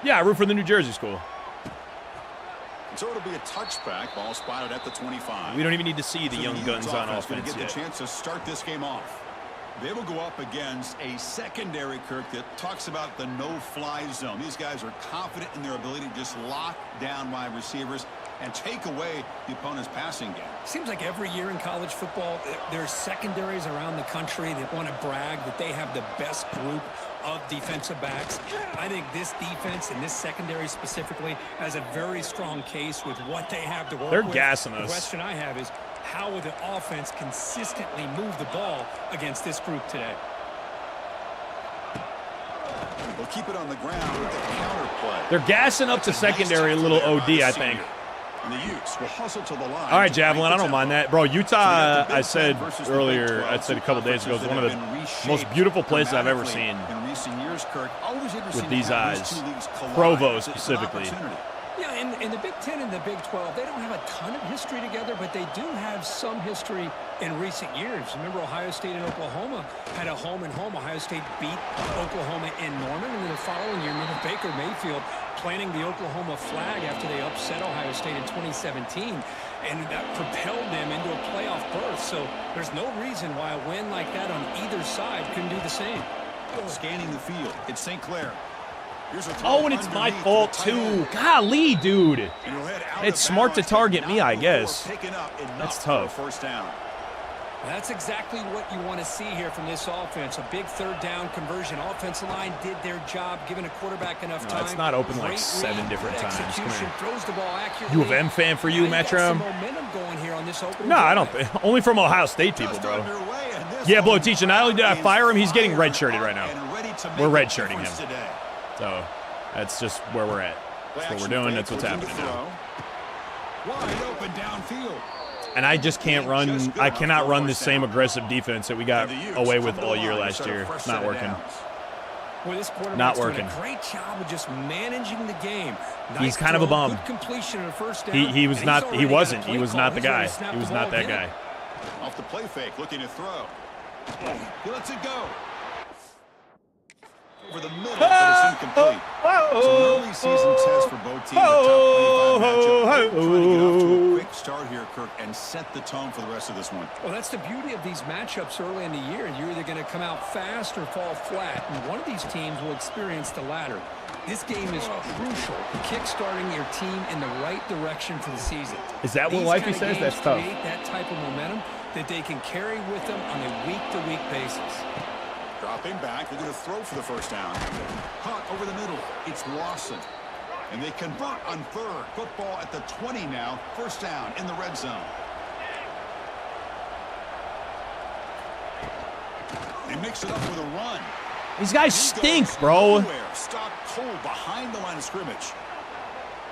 yeah, I root for the New Jersey school. So it'll be a touchback. Ball spotted at the 25. We don't even need to see the young guns on offense get yet. The chance to start this game off. They will go up against a secondary, Kirk, that talks about the no-fly zone. These guys are confident in their ability to just lock down wide receivers and take away the opponent's passing game. Seems like every year in college football, there's secondaries around the country that want to brag that they have the best group of defensive backs. I think this defense and this secondary specifically has a very strong case with what they have to work with. They're gassing us. The question I have is, how will the offense consistently move the ball against this group today? They'll keep it on the ground with the counter play. They're gassing up the secondary a little OD, I think. And the Utes will hustle to the line. All right, Javelin, I don't mind that. Bro, Utah, I said earlier, I said a couple days ago, is one of the most beautiful places I've ever seen with these eyes. Provo specifically. Yeah, and the Big 10 and the Big 12, they don't have a ton of history together, but they do have some history in recent years. Remember, Ohio State and Oklahoma had a home-and-home. Ohio State beat Oklahoma in Norman, and then the following year, remember Baker Mayfield planting the Oklahoma flag after they upset Ohio State in 2017, and that propelled them into a playoff berth. So there's no reason why a win like that on either side couldn't do the same. Scanning the field, it's St. Clair. Oh, and it's my fault, too. Golly, dude. It's smart to target me, I guess. That's tough. First down. That's exactly what you want to see here from this offense. A big third down conversion. Offensive line did their job, giving a quarterback enough time. It's not open like 7 different times. Come here. Throws the ball accurately. U of M fan for you, Metro? No, I don't. Only from Ohio State people, bro. Yeah, Blow Teacher, not only did I fire him, he's getting redshirted right now. We're redshirting him. So that's just where we're at. That's what we're doing. That's what's happening now. Wide open downfield. And I just can't run. I cannot run the same aggressive defense that we got away with all year last year. Not working. Well, this Not working. Doing a great job of just managing the game. Nice He's kind of a bum. Good completion and a first down, He was not. He wasn't. He was not the guy. He He was not that guy. Off the play fake, looking to throw. He lets it go. Over the middle, but it's incomplete. It's an early season test for both teams. A top 25 matchup. Trying to get off to a quick start here, Kirk, and set the tone for the rest of this one. Well, that's the beauty of these matchups early in the year. You're either going to come out fast or fall flat, and one of these teams will experience the latter. This game is crucial, kick-starting your team in the right direction for the season. Is that what Wifey says? That's tough. Create that type of momentum that they can carry with them on a week-to-week basis. Dropping back, they're going to throw for the first down. Hunt over the middle. It's Lawson. And they convert on third. Football at the 20 now. First down in the red zone. They mix it up with a run. These guys stink, bro. Stop cold behind the line of scrimmage.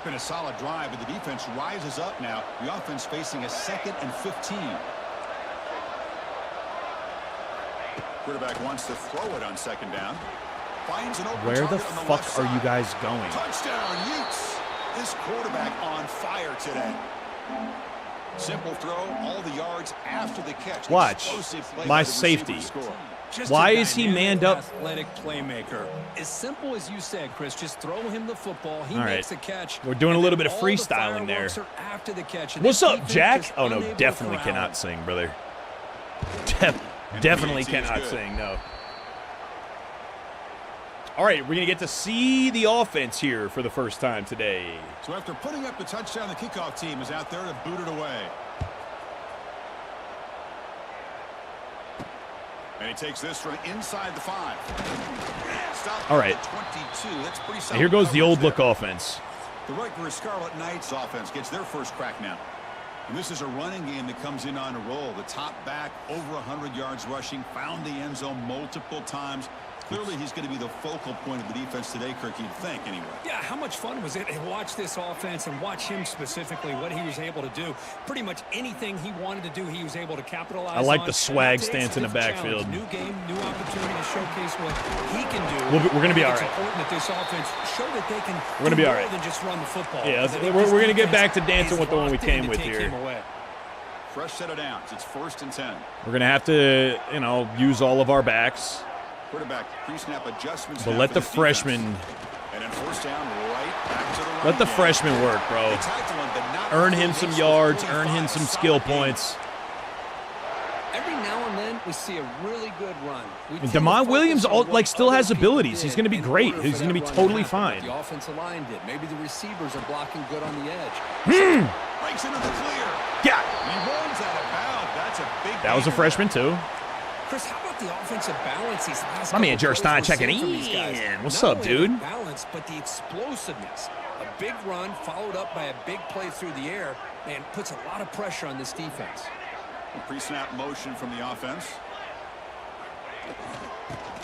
Been a solid drive, but the defense rises up now. The offense facing a 2nd and 15. Quarterback wants to throw it on 2nd down. Finds an open Where the target on fuck left are you side. guys going? Touchdown, Utes. This quarterback on fire today. Simple throw, all the yards after the catch. Watch. Explosive play My by the receiver safety. to score. Just Why a is he dynamic, manned up? Athletic playmaker. As simple as you said, Chris. Just throw him the football. He All right. makes the catch. We're doing a little bit of All the freestyling there. fireworks are after the catch, and What's this up, defense Jack? just Oh, no, unable to definitely corral cannot him. sing, brother. Definitely the PAT is cannot good. sing, no. All right, we're going to get to see the offense here for the first time today. So after putting up the touchdown, the kickoff team is out there to boot it away. And he takes this from inside the 5. Stop All right. at 22. That's pretty solid. And here goes the old coverage look there. offense. The Rutgers Scarlet Knights offense gets their first crack now. And this is a running game that comes in on a roll. The top back, over 100 yards rushing, found the end zone multiple times. Clearly, he's going to be the focal point of the defense today, Kirk, you'd think, anyway. Yeah, how much fun was it to watch this offense and watch him specifically, what he was able to do. Pretty much anything he wanted to do, he was able to capitalize on. I like the swag Today's stance in the a different backfield. challenge. New game, new opportunity to showcase what he can do. We're going to be all It's right. important that this offense show that they can We're gonna be do all more right. than just run the football. Yeah, That we're this going to get back defense to dancing is with the one we locked in came to with take here. him away. Fresh set of downs. It's 1st and 10. We're going to have to, use all of our backs. Quarterback pre-snap adjustments. But now let for the this freshman, defense. And then first down, right back to the let running the game. freshman work, bro. They tackle him, but not Earn before him he some hits the yards, 45. earn him some Solid skill game. points. Every now and then we see a really good run. We And tend to Damon focus Williams on what still has other people abilities. He's did going to be in great. order He's for going to be that run totally happen. fine. The offensive line did. Maybe the receivers are blocking good on the edge. Breaks into the clear. Yeah. And he runs out of bounds. That's a big That was a gainer. freshman, too. Chris, how about the offensive balance these last My man couple Jerstein plays we're checking seeing from these guys? in. What's Not up, only the dude? balance, but the explosiveness. A big run followed up by a big play through the air and puts a lot of pressure on this defense. Pre-snap motion from the offense.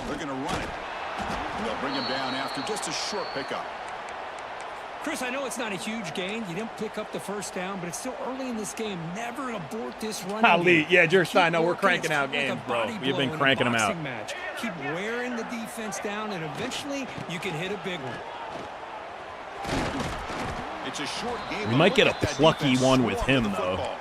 They're going to run it. They'll bring him down after just a short pickup. Chris, I know it's not a huge gain. You didn't pick up the first down, but it's still early in this game. Never abort this run. Golly, yeah, Jerstein, no, we're Keep cranking working. out It's like a games, bro. body We've been blow in a cranking them out. boxing match. Keep wearing the defense down, and eventually you can hit a big one. It's a short game. We might get a Look at that plucky defense one with swarm him, to the though. football.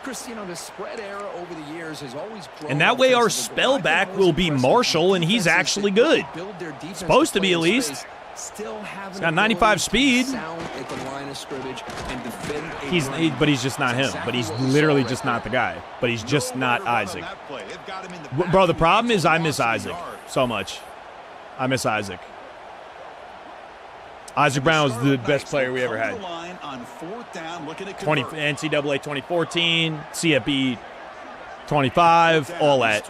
Chris, the spread era over the years has always grown. And that way our offensively, but I think spellback most will be impressive Marshall, and he's defenses actually that good. build their defense Supposed to be, play at in least. space still have He's an got 95 ability to speed. sound at the line of scrimmage and defend a run. But he's just not him. But he's literally just not the guy. But he's just not Isaac. Bro, the problem is I miss Isaac so much. I miss Isaac. Isaac Brown was the best player we ever had. 20 NCAA 2014, CFB 25, all that.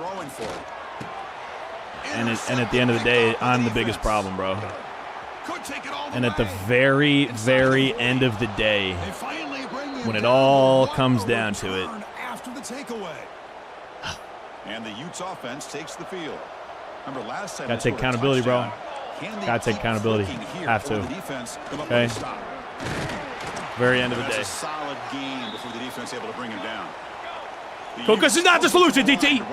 And at the end of the day, I'm the biggest problem, bro. And at the very, very end of the day, when it all comes down to it, After the takeaway. And the Utes offense takes the field. Remember last time gotta take accountability, bro. Gotta take accountability. Have to. Okay. Very end of the day. A solid game before the defense able to bring him down. Kokas is not the solution, DT.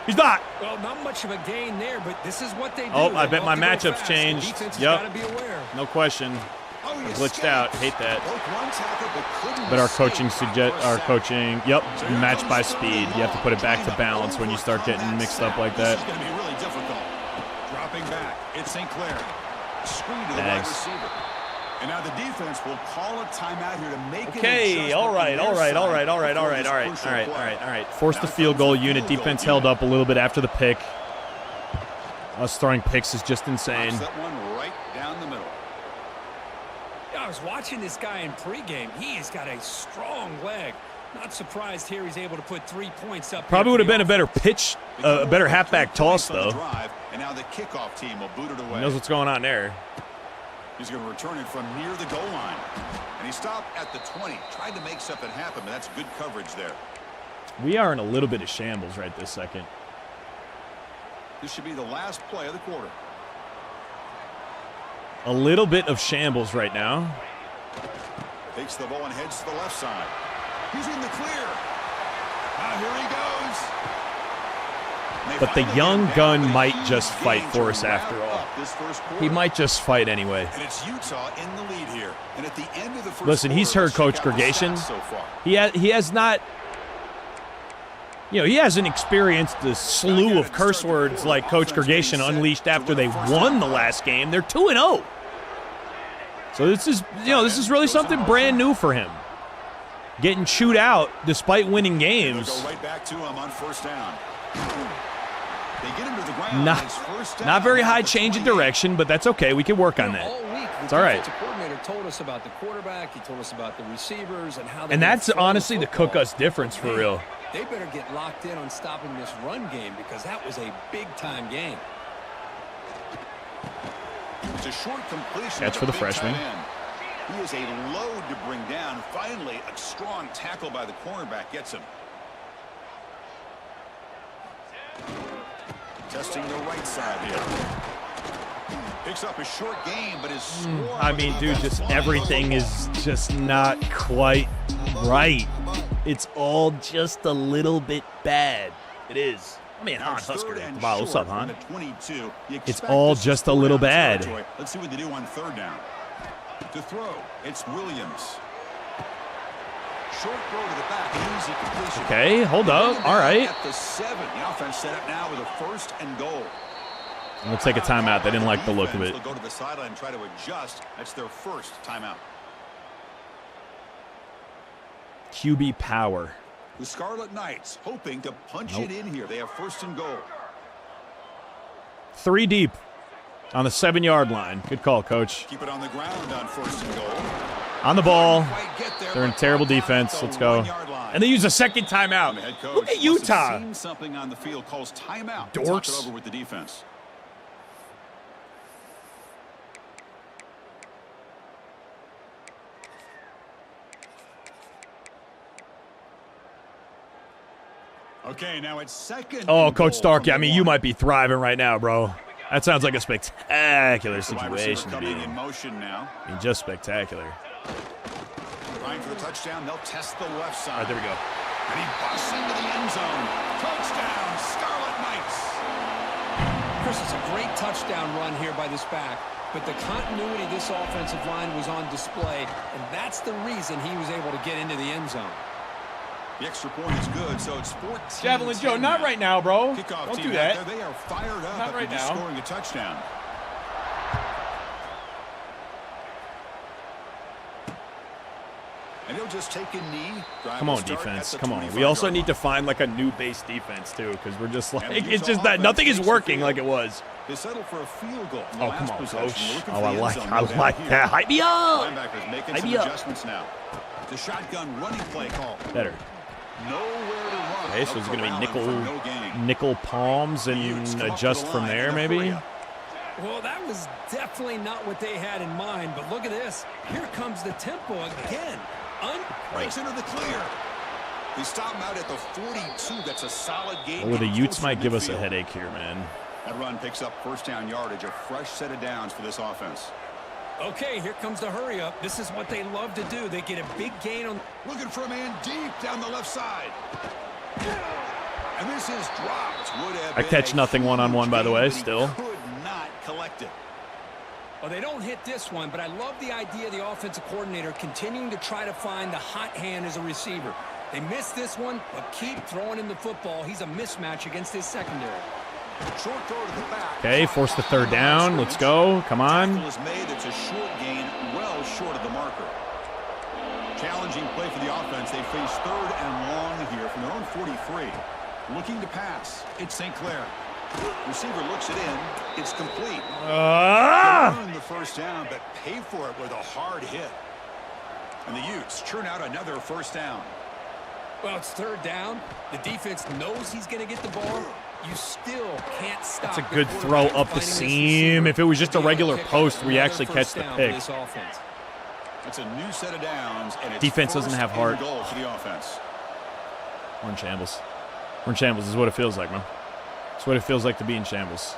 He's not. Well, not much of a gain there, but this is what they do. Oh, I bet my They love to go matchup's fast. changed. The defense has Yep. gotta be aware. No question. Oh, you Glitched out. Hate that. Both one tackle, but couldn't But our mistake. coaching, yep, matched by speed. You have to put it back to balance when you start getting mixed up like that. This is going to be really difficult. Dropping back, it's St. Clair. Screen to the wide Thanks. receiver. And now the defense will call a timeout here to make an Okay, adjustment all on right. their side. Force the field goal unit. Defense held up a little bit after the pick. Us throwing picks is just insane. That one right down the middle. Yeah, I was watching this guy in pregame. He has got a strong leg. Not surprised here he's able to put 3 points up. Probably would have been a better pitch, a better halfback toss, though. And now the kickoff team will boot it away. He knows what's going on there. He's going to return it from near the goal line. And he stopped at the 20. Tried to make something happen, but that's good coverage there. We are in a little bit of shambles right this second. This should be the last play of the quarter. A little bit of shambles right now. Takes the ball and heads to the left side. He's in the clear. Now here he goes. But the young gun might just fight for us after all. He might just fight anyway. And it's Utah in the lead here. And at the end of the first Listen, he's quarter, heard Coach check out the Gregation. stats so far. He has not, he hasn't experienced the slew of curse words like Coach Gregation unleashed after they won the last game. They're 2-0. So this is really something brand new for him. Getting chewed out despite winning games. Go right back to him on first down. They get him to the ground. Not very high change in direction, but that's okay. We can work on that. All week, It's all right. The coordinator told us about the quarterback. He told us about the receivers and how. And that's honestly the cook-us difference for real. They better get locked in on stopping this run game because that was a big-time game. It's a short completion. Catch for the freshman. He is a load to bring down. Finally, a strong tackle by the cornerback gets him. Testing the right side here. Picks up a short game, but is I mean, dude, just everything is just not quite right. It's all just a little bit bad. It is. I mean, Han Husker. Wow, what's up, Han? It's all just a little bad. Let's see what they do on third down. To throw, it's Williams. Short throw to the back, easy completion. Okay, hold up. All right. At the 7, the offense set up now with a 1st and goal. We'll take a timeout. They didn't like the look of it. They'll go to the sideline and try to adjust. That's their first timeout. QB power. The Scarlet Knights hoping to punch it in here. They have 1st and goal. 3 deep on the 7-yard line. Good call, Coach. Keep it on the ground on 1st and goal. On the ball. They're in terrible defense. Let's go. And they use a second timeout. Look at Utah. Seen something on the field, calls timeout. Dorks. Talk it over with the defense. Okay, now it's 2nd. Oh, Coach Starkey, I mean, you might be thriving right now, bro. That sounds like a spectacular situation to be in. Motion now. I mean, just spectacular. Trying for the touchdown. They'll test the left side. All right, there we go. And he busts into the end zone. Touchdown, Scarlet Knights. Chris, it's a great touchdown run here by this back, but the continuity of this offensive line was on display, and that's the reason he was able to get into the end zone. The extra point is good, so it's 14. Javelin Joe, not right now, bro. Kickoff Don't team do that. out there. They are fired up Not right after just now. scoring a touchdown. And he'll just take a knee. Come on, defense. Come on. We also need to find like a new base defense too, because we're just like it's just that nothing is working like it was. They settle for a field goal. Oh, come on, Coach. Oh, I like that. Hype me up. Linebackers making Hype some me up. adjustments now. The shotgun running play call. Better. Nowhere to run. Okay, so it's going to be No nickel palms and adjust from there, maybe. Well, that was definitely not what they had in mind, but look at this. Here comes the tempo again. Breaks into the clear. They stop him out at the 42. That's a solid game. Well, the Utes might give us a headache here, man. That run picks up 1st down yardage, a fresh set of downs for this offense. Okay, here comes the hurry up. This is what they love to do. They get a big gain on. Looking for a man deep down the left side. And this is dropped. I catch nothing one-on-one, by the way, still. Could not collect it. Well, they don't hit this one, but I love the idea of the offensive coordinator continuing to try to find the hot hand as a receiver. They missed this one, but keep throwing him the football. He's a mismatch against his secondary. Short throw to the back. Okay, force the third down. Let's go. Come on. Tackle is made. It's a short gain, well short of the marker. Challenging play for the offense. They face 3rd and long here from their own 43. Looking to pass. It's St. Clair. Receiver looks it in. It's complete. Ah! The first down, but pay for it with a hard hit. And the Utes churn out another first down. Well, it's 3rd down. The defense knows he's going to get the ball. You still can't stop. That's a good throw up the seam. If it was just a regular post, we actually catch the pick. It's a new set of downs, and it's defense doesn't have heart. Goal for the offense. We're in shambles. We're in shambles is what it feels like, man. It's what it feels like to be in shambles.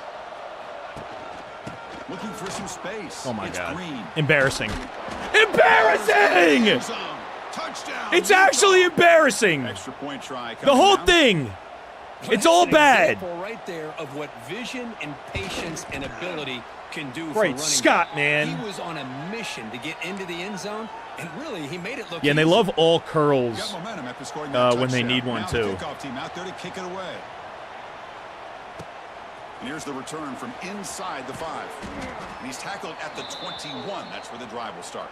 Looking for some space. Oh my it's God. Green. Embarrassing. Embarrassing! Touchdown. It's actually embarrassing. Extra point try. The whole thing. It's all bad. Right there of what vision and patience and ability can do. Great Scott, man. He was on a mission to get into the end zone, and really, he made it look. Yeah, and they love all curls when they need one now too. The kickoff team out there to kick it away. And here's the return from inside the 5. And he's tackled at the 21. That's where the drive will start.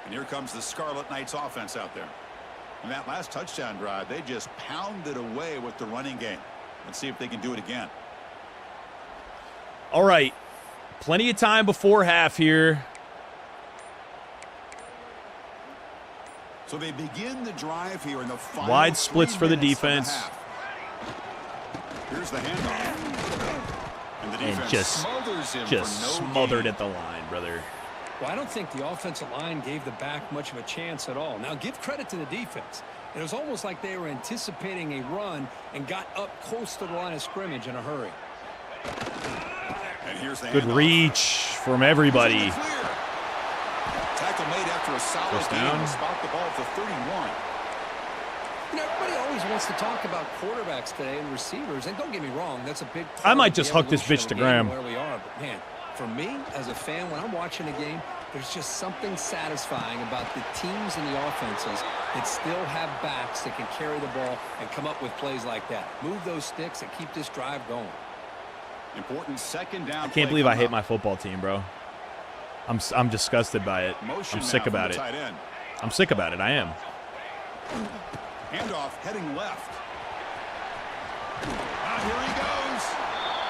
And here comes the Scarlet Knights offense out there. In that last touchdown drive, they just pounded away with the running game. Let's see if they can do it again. All right. Plenty of time before half here. So they begin the drive here in the final wide splits for the defense. Here's the handoff. And the defense smothers him just for no smothered gain. at the line, brother. Well, I don't think the offensive line gave the back much of a chance at all. Now, give credit to the defense. It was almost like they were anticipating a run and got up close to the line of scrimmage in a hurry. And here's the good handoff. reach from everybody. Tackle made after a solid First down. game to spot the ball at the 31. You know, everybody always wants to talk about quarterbacks today and receivers, and don't get me wrong, that's a big part I might of the just hook this evolution bitch of to the game Graham. Where we are, but man, for me as a fan, when I'm watching a game, there's just something satisfying about the teams and the offenses that still have backs that can carry the ball and come up with plays like that. Move those sticks and keep this drive going. Important second down. I can't believe I hate my football team, bro. I'm disgusted by it. Motion I'm sick now about it. from the tight end. I'm sick about it. I am. Handoff heading left. Here he goes.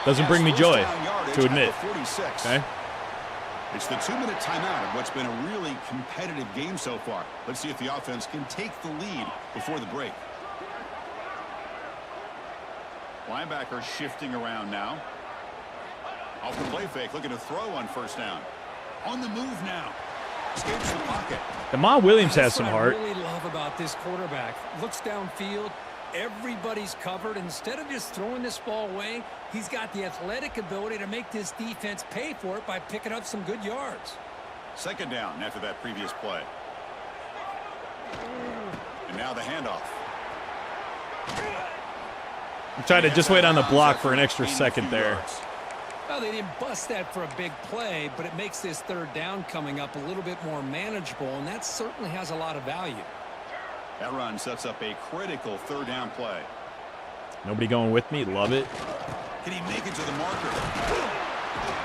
Doesn't bring me Yes, joy first down yardage to at admit. the 46. Okay. It's the 2-minute timeout of what's been a really competitive game so far. Let's see if the offense can take the lead before the break. Linebacker shifting around now. Off the play fake, looking to throw on first down. On the move now. Escapes the pocket. Damon Williams has That's some what heart. I really love about this quarterback. Looks downfield. Everybody's covered. Instead of just throwing this ball away, he's got the athletic ability to make this defense pay for it by picking up some good yards. Second down after that previous play. And now the handoff. I'm trying to just wait on the block for an extra second there. Well, they didn't bust that for a big play, but it makes this third down coming up a little bit more manageable, and that certainly has a lot of value. That run sets up a critical third down play. Nobody going with me. Love it. Can he make it to the marker?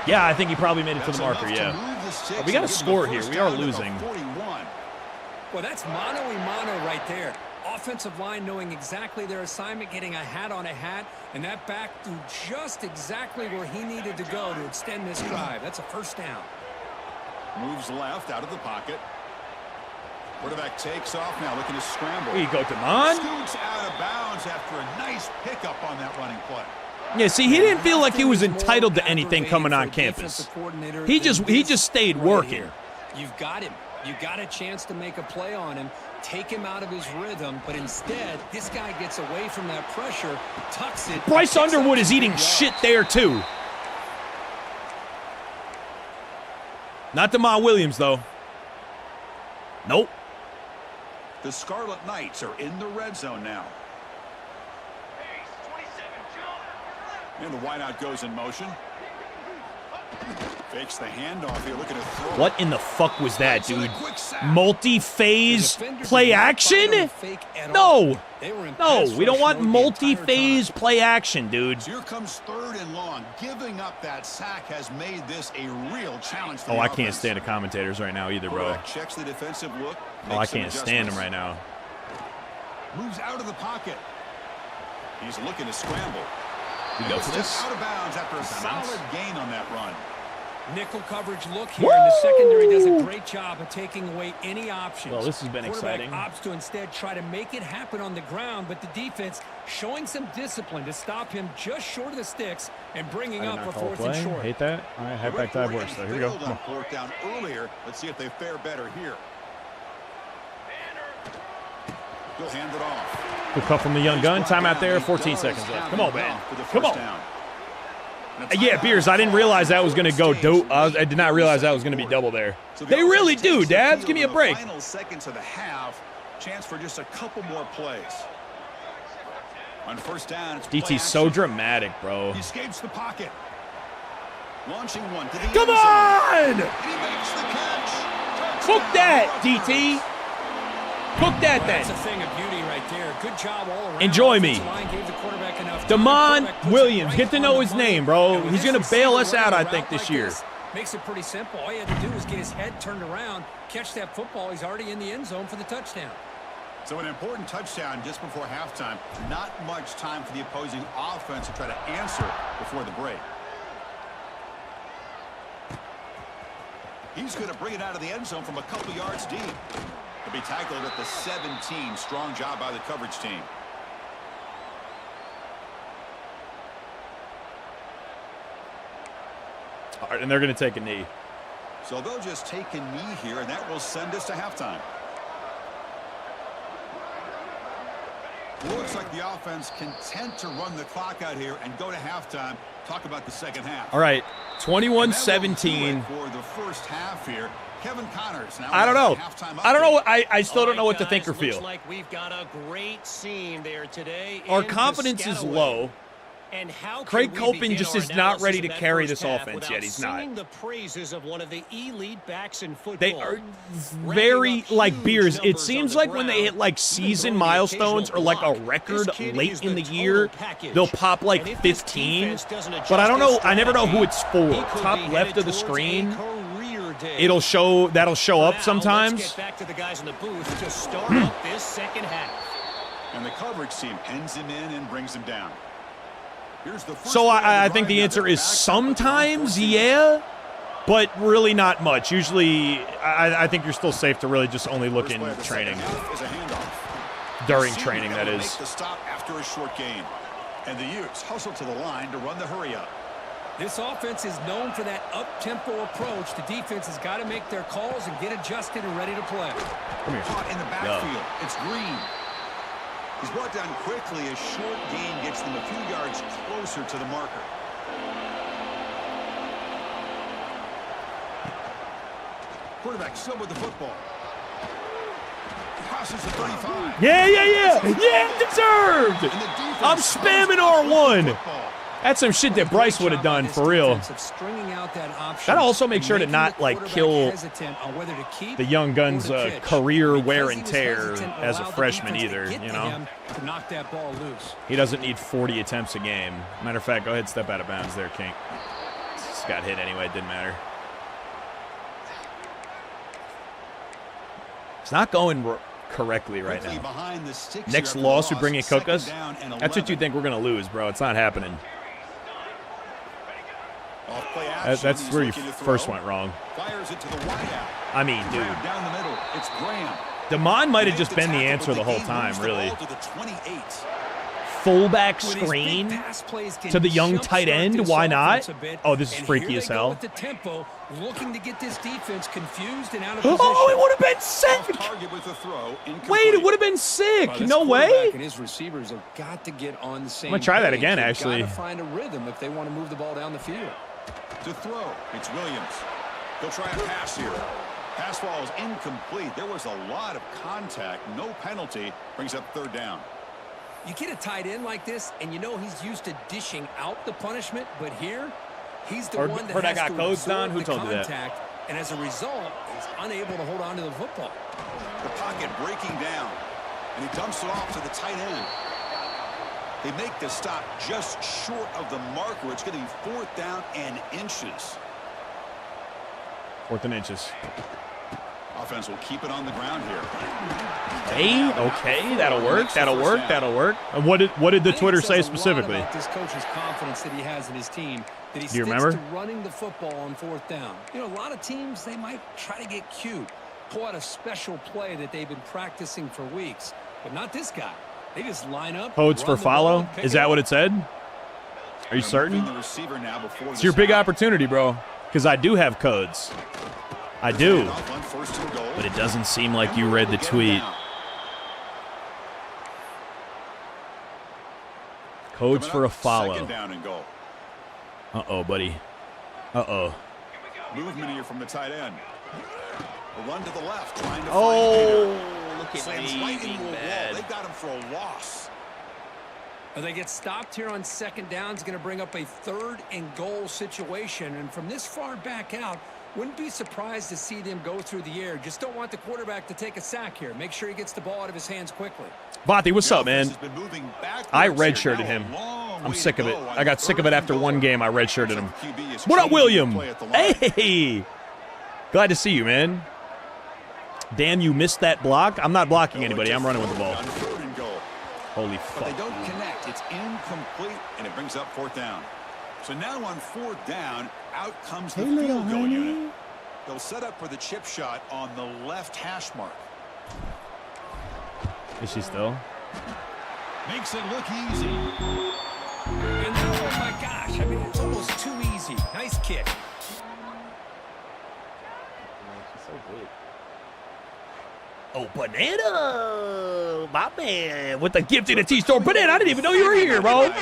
Yeah, I think he probably made it to That's the marker, enough to yeah. move the sticks But we got to and give him score the here. first We are down at the losing. 41. Well, that's mano-a-mano right there. Offensive line knowing exactly their assignment, getting a hat on a hat, and that back threw just exactly where he needed to go to extend this drive. That's a first down. Moves left out of the pocket. Quarterback takes off now, looking to scramble. Here you go, Damon. Scoots out of bounds after a nice pickup on that running play. Yeah, see, he didn't feel like he was entitled to anything coming on campus. He just stayed working. You've got him. You got a chance to make a play on him, take him out of his rhythm, but instead, this guy gets away from that pressure, tucks it. Bryce Underwood is eating shit there, too. Not Demond Williams, though. Nope. The Scarlet Knights are in the red zone now. And the wideout goes in motion. Fakes the handoff here, looking to throw. What in the fuck was that, dude? Multi-phase play action? No. No, we don't want multi-phase play action, dude. Here comes 3rd and long. Giving up that sack has made this a real challenge for Oh, the I can't offense. stand the commentators right now either, bro. Checks the defensive look. Oh, I can't stand them right now. Moves out of the pocket. He's looking to scramble. We go for this. Out of bounds after a solid gain on that run. Nickel coverage look here, and the secondary does a great job of taking away any options. Well, this has been exciting. Opts to instead try to make it happen on the ground, but the defense showing some discipline to stop him just short of the sticks and bringing up a 4th and short. Hate that. All right, halfback dive works, though. Here we go. Come on. 4th down earlier. Let's see if they fare better here. He'll hand it off. Good cut from the young gun. Timeout there. 14 seconds left. Come on, man. Come on. Yeah, Beers, I didn't realize that was going to go I did not realize that was going to be double there. They really do, Dabs. Give me a break. Final seconds of the half. Chance for just a couple more plays. On 1st down, it's DT's so dramatic, bro. He escapes the pocket. Launching one to the Come on! end zone. He makes the catch. Cook that, DT. Cook that That's then. a thing of beauty right there. Good job all around. Enjoy me. Demond Demond Williams. Get to know his name, bro. He's going to bail us out, I think, this year. Makes it pretty simple. All you had to do was get his head turned around, catch that football. He's already in the end zone for the touchdown. So an important touchdown just before halftime. Not much time for the opposing offense to try to answer before the break. He's going to bring it out of the end zone from a couple yards deep. He'll be tackled at the 17. Strong job by the coverage team. All right, and they're going to take a knee. So they'll just take a knee here, and that will send us to halftime. Looks like the offense content to run the clock out here and go to halftime. Talk about the second half. All right, 21-17. For the first half here. Kevin Connors now. I don't know. I don't know. I still don't know what to guys, think or feel. Looks like we've got a great scene there today. Our confidence is low. And how Craig can we Copen just begin is our not ready to analysis of that carry first this half offense without yet. He's not. singing the praises of one of the elite backs in football. They are very, like, Beers, it seems like when they hit, like, season milestones or, like, a record late in the year, they'll pop, like, 15. But I don't know. I never know who it's for. Top left of the screen, that'll show up sometimes. Let's get back to the guys in the booth to start up this second half. And the coverage team pins him in and brings him down. So I think the answer is sometimes, yeah, but really not much. Usually, I think you're still safe to really just only look in training. During training, that is. The stop after a short gain. And the Utes hustle to the line to run the hurry up. This offense is known for that up-tempo approach. The defense has got to make their calls and get adjusted and ready to play. Come here. Caught in the backfield. It's Green. He's brought down quickly. A short gain gets them a few yards closer to the marker. Quarterback still with the football. Passes to 35. Yeah, deserved. I'm spamming R1. That's some shit that Bryce would have done, for real. Gotta also make sure to not, like, kill the young gun's career wear and tear as a freshman either, you know? He doesn't need 40 attempts a game. Matter of fact, go ahead, step out of bounds there, King. Just got hit anyway, it didn't matter. It's not going correctly right now. Next loss, we bring in Cook us. That's what you think we're going to lose, bro. It's not happening. That's where you first went wrong. I mean, dude. Damon might have just been the answer the whole time, really. Fullback screen to the young tight end. Why not? Oh, this is freaky as hell. Looking to get this defense confused and out of position. Oh, it would have been sick. Wait, it would have been sick. No way. And his receivers have got to get on the same. I'm gonna try that again, actually. Got to find a rhythm if they want to move the ball down the field. To throw, it's Williams. He'll try a pass here. Pass ball is incomplete. There was a lot of contact. No penalty. Brings up third down. You get a tight end like this, and you know he's used to dishing out the punishment, but here, he's the one that has to absorb the contact, and as a result, he's unable to hold on to the football. The pocket breaking down, and he dumps it off to the tight end. They make the stop just short of the marker. It's going to be 4th down and inches. 4th and inches. Offense will keep it on the ground here. Hey, okay, that'll work. That'll work. That'll work. And what did the Twitter say specifically? This coach's confidence that he has in his team, that he sticks to running the football on 4th down. You know, a lot of teams, they might try to get cute, pull out a special play that they've been practicing for weeks, but not this guy. They just line up. Codes for follow. Is that what it said? Are you certain? It's your big opportunity, bro. Because I do have codes. I do. But it doesn't seem like you read the tweet. Codes for a follow. Uh-oh, buddy. Uh-oh. Movement here from the tight end. A run to the left, trying to look at me being bad. They got him for a loss. They get stopped here on 2nd down. It's going to bring up a 3rd and goal situation. And from this far back out, wouldn't be surprised to see them go through the air. Just don't want the quarterback to take a sack here. Make sure he gets the ball out of his hands quickly. Vati, what's up, man? I redshirted him. I'm sick of it. I got sick of it after one game. I redshirted him. What up, William? Hey! Glad to see you, man. Dan, you missed that block. I'm not blocking anybody. I'm running with the ball. Holy fuck. But they don't connect. It's incomplete, and it brings up 4th down. So now on 4th down, out comes the field goal unit. They'll set up for the chip shot on the left hash mark. Is she still? Makes it look easy. And oh my gosh, I mean, it's almost too easy. Nice kick. She's so big. Oh, Banana! My man with the gift in the T-store. Banana, I didn't even know you were here, bro.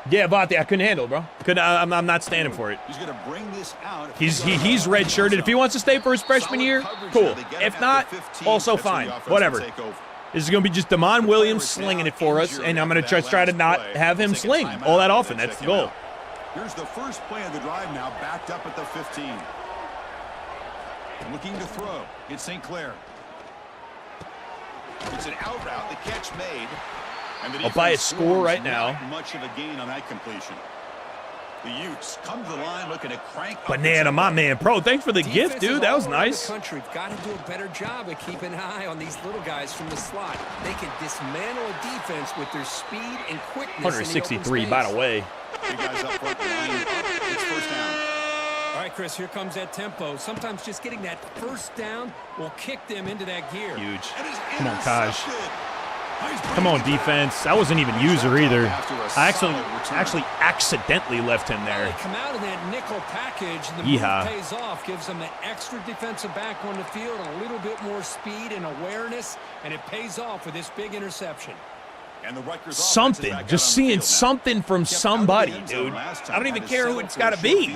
Yeah, Vati, I couldn't handle it, bro. I'm not standing for it. He's going to bring this out. He's redshirted. If he wants to stay for his freshman year, cool. If not, also fine. Whatever. This is going to be just Damon Williams slinging it for us, and I'm going to try to not have him sling all that often. That's the goal. Here's the first play of the drive now, backed up at the 15. Looking to throw. It's St. Clair. It's an out route. The catch made. I'll buy a score right now. Not much of a gain on that completion. The Utes come to the line looking to crank up. Banana, my man. Bro, thanks for the gift, dude. That was nice. The country got to do a better job of keeping an eye on these little guys from the slot. They can dismantle a defense with their speed and quickness. 163, by the way. You guys up front, line up. It's 1st down. All right, Chris, here comes that tempo. Sometimes just getting that 1st down will kick them into that gear. Huge. Come on, Kaj. Come on, defense. I wasn't even user either. I actually accidentally left him there. They come out in that nickel package, and the move pays off. Gives them an extra defensive back on the field, a little bit more speed and awareness, and it pays off with this big interception. And the Rutgers something. Just seeing something from somebody, dude. I don't even care who it's got to be.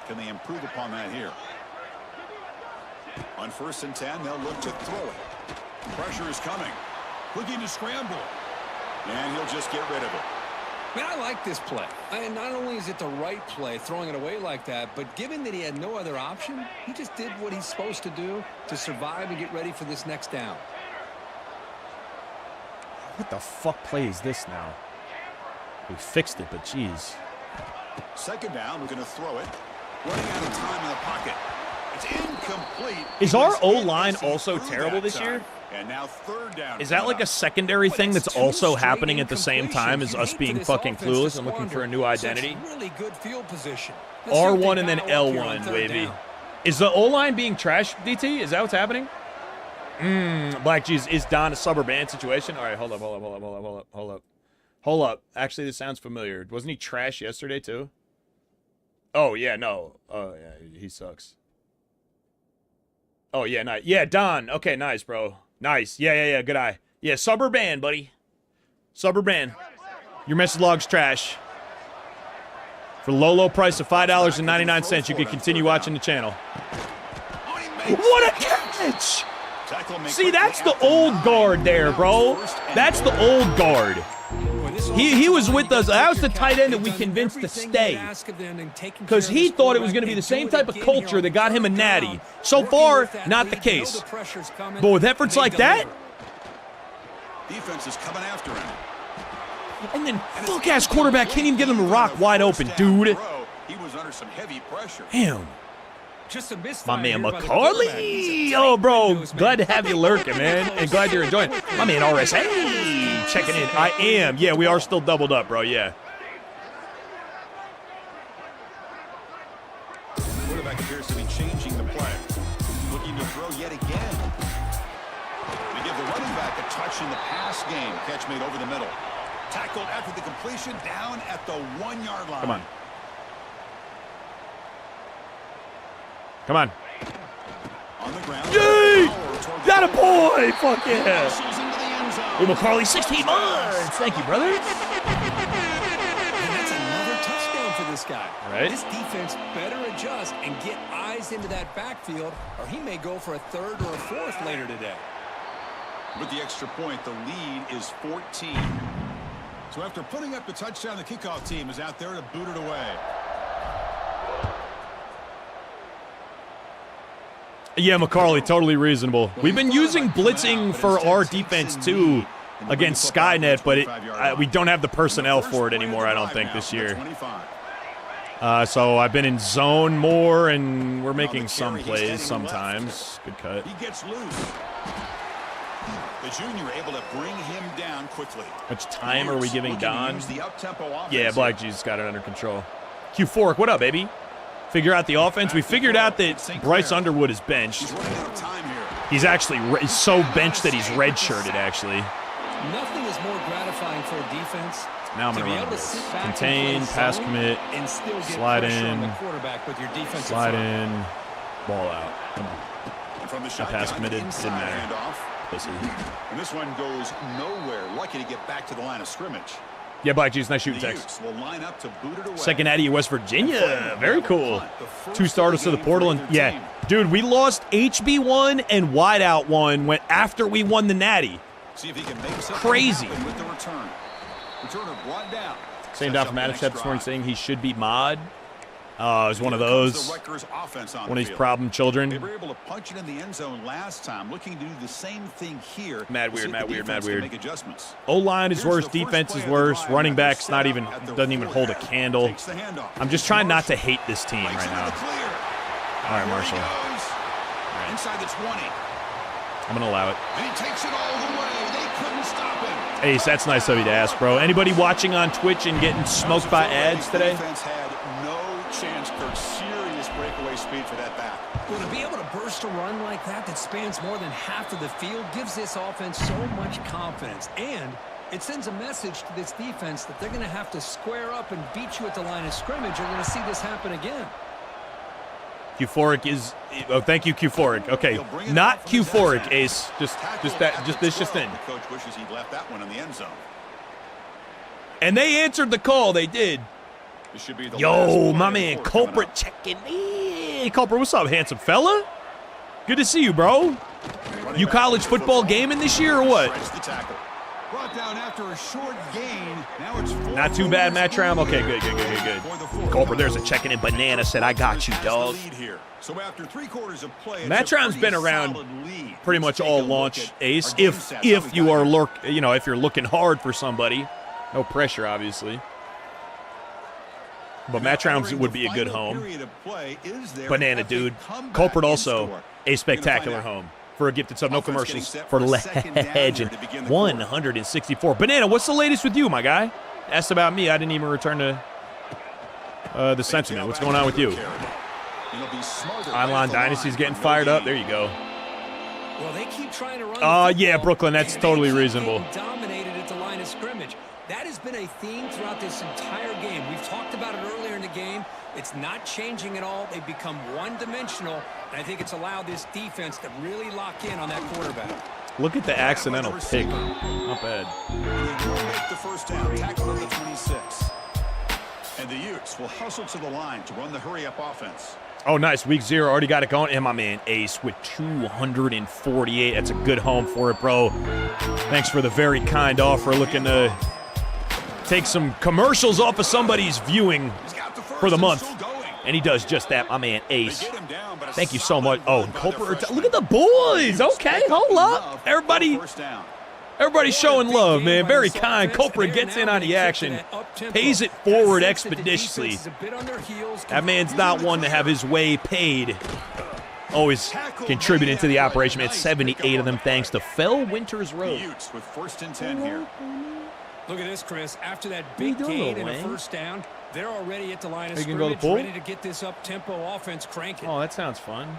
Can they improve upon that here? On 1st and 10, they'll look to throw it. Pressure is coming. Looking to scramble. And he'll just get rid of it. Man, I like this play. And not only is it the right play, throwing it away like that, but given that he had no other option, he just did what he's supposed to do to survive and get ready for this next down. What the fuck play is this now? We fixed it, but jeez. 2nd down, we're going to throw it. Running out of time in the pocket. It's incomplete. Is our O-line also terrible this year? And now 3rd down. Is that like a secondary thing that's also happening at the same time as us being fucking clueless and looking for a new identity? Really good field position. R1 and then L1, baby. Is the O-line being trashed, DT? Is that what's happening? Black G's, is Don a suburb band situation? All right, hold up. Actually, this sounds familiar. Wasn't he trash yesterday, too? Oh, yeah, no. Oh, yeah, he sucks. Oh, yeah, nice. Yeah, Don. Okay, nice, bro. Nice. Yeah, good eye. Yeah, suburb band, buddy. Suburb band. Your message log's trash. For the low, low price of $5.99, you can continue watching the channel. What a catch! See, that's the old guard there, bro. That's the old guard. He was with us. That was the tight end that we convinced to stay. Because he thought it was going to be the same type of culture that got him a natty. So far, not the case. But with efforts like that... Defense is coming after him. And then fuck-ass quarterback can't even get him the rock wide open, dude. He was under some heavy pressure. Damn. Just a My man McCarley. Oh, bro. Glad to have you lurking, man. And glad you're enjoying it. My man RSA checking in. I am. Yeah, we are still doubled up, bro. Yeah. Quarterback appears to be changing the play. Looking to throw yet again. They give the running back a touch in the pass game. Catch made over the middle. Tackled after the completion down at the 1-yard line. Come on. Come on. On the ground. Yay! Got a boy! Fuck yeah! Hey, McCarley, 16 months! Thank you, brother. And that's another touchdown for this guy. Right. This defense better adjust and get eyes into that backfield, or he may go for a third or a fourth later today. With the extra point, the lead is 14. So after putting up the touchdown, the kickoff team is out there to boot it away. Yeah, McCarley, totally reasonable. We've been using blitzing for our defense, too, against Skynet, but we don't have the personnel for it anymore, I don't think, this year. So I've been in zone more, and we're making some plays sometimes. Good cut. He gets loose. The junior able to bring him down quickly. How much time are we giving Don? Yeah, Black Jesus got it under control. Q4, what up, baby? Figure out the offense. We figured out that Bryce Underwood is benched. He's actually he's so benched that he's redshirted, actually. Nothing is more gratifying for a defense. Now I'm going to run this. Contain, pass commit, slide in, slide in, ball out. Come on. I pass committed, didn't matter. Pussy. And this one goes nowhere. Lucky to get back to the line of scrimmage. Yeah, Black Juice, nice shooting text. Second Natty, West Virginia. Very cool. 2 starters to the portal. And yeah, dude, we lost HB1 and wideout 1 went after we won the Natty. See if he can make crazy. With the return. Returner brought down. Same down from Maddox this morning saying he should be mod. Oh, it was one of those. One of these problem children. They were able to punch it in the end zone last time. Looking to do the same thing here. Mad weird. O-line is worse. Defense is worse. Running back's doesn't even hold a candle. I'm just trying not to hate this team right now. All right, Marshall. All right. Inside the 20. I'm gonna allow it. And he takes it all the way. They couldn't stop him. Ace, that's nice of you to ask, bro. Anybody watching on Twitch and getting smoked by ads today? Chance for serious breakaway speed for that back. Well, to be able to burst a run like that spans more than half of the field gives this offense so much confidence. And it sends a message to this defense that they're going to have to square up and beat you at the line of scrimmage. You're going to see this happen again. Q4 is... Oh, thank you, Q4. Okay, not Q4, Ace. Just in. The coach wishes he'd left that one in the end zone. And they answered the call. They did. Yo, my man Culprit checking in. Hey, Culprit, what's up, handsome fella? Good to see you, bro. You college football gaming this year or what? Brought down after a short gain. Now it's not too bad, Matt Traum. Okay, good. Culprit, there's a checking in. Banana said, I got you, dog. So after 3 quarters of play, Matt Traum's been around pretty much all launch, Ace. If you are if you're looking hard for somebody, no pressure, obviously. But Matt Traum would be a good home. Banana, dude. Culprit also a spectacular home. For a gifted sub, no commercials. For Legend. 164. Banana, what's the latest with you, my guy? Asked about me. I didn't even return to the sentiment. What's going on with you? Online Dynasty's getting fired up. There you go. Well, they keep trying to run yeah, Brooklyn, that's totally reasonable. Dominated at the line of scrimmage. That has been a theme throughout this entire game. We've talked about it earlier in the game. It's not changing at all. They've become one-dimensional, and I think it's allowed this defense to really lock in on that quarterback. Look at the accidental pick. Not bad. He will make the first down. Tackle at the 26. And the Utes will hustle to the line to run the hurry-up offense. Oh, nice. Week 0. Already got it going. And my man Ace with 248. That's a good home for it, bro. Thanks for the very kind offer. Looking to take some commercials off of somebody's viewing for the month. And he does just that, my man Ace. Thank you so much. Oh, Culper. Look at the boys. Okay, hold up. Everybody's showing love, man. Very kind. Culprit gets in on the action, pays it forward expeditiously. That man's not one to have his way paid. Always contributing to the operation, man. 78 of them thanks to Fell Winters Road. With 1st and 10 here. Look at this, Chris. After that big gain and a first down, they're already at the line of scrimmage, ready to get this up-tempo offense cranking. Oh, that sounds fun.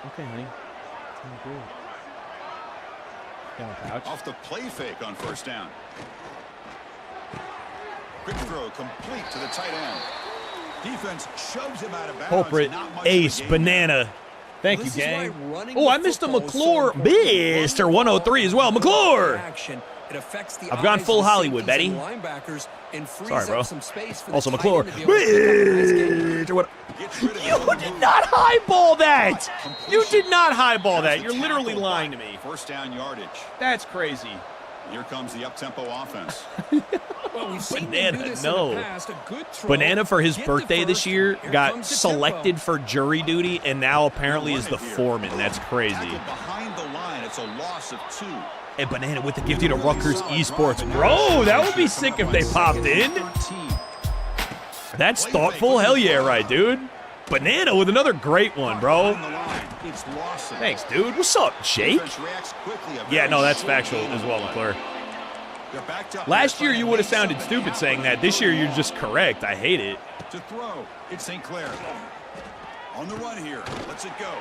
Okay, honey. Sounds good. Off the play fake on 1st down. Quick throw complete to the tight end. Defense shoves him out of bounds. Culprit, Ace, Banana. Thank you, gang. Oh, I missed a McClure. Mr. 103 as well. McClure! I've gone full Hollywood, Betty. Sorry, bro. Also, McClure. You did not highball that! You did not highball that. You're literally lying to me. First down yardage. That's crazy. Here comes the up-tempo offense. Banana, no. Banana, for his birthday this year, got selected for jury duty and now apparently is the foreman. That's crazy. Behind the line, it's a loss of 2. And Banana with the gift to Rutgers Esports. Bro, that would be sick if they popped in. That's thoughtful. Hell yeah, right, dude. Banana with another great one, bro. Thanks, dude. What's up, Jake? Yeah, no, that's factual as well, McClure. Last year, you would have sounded stupid saying that. This year, you're just correct. I hate it. To throw, it's St. Clair. On the run here. Lets it go.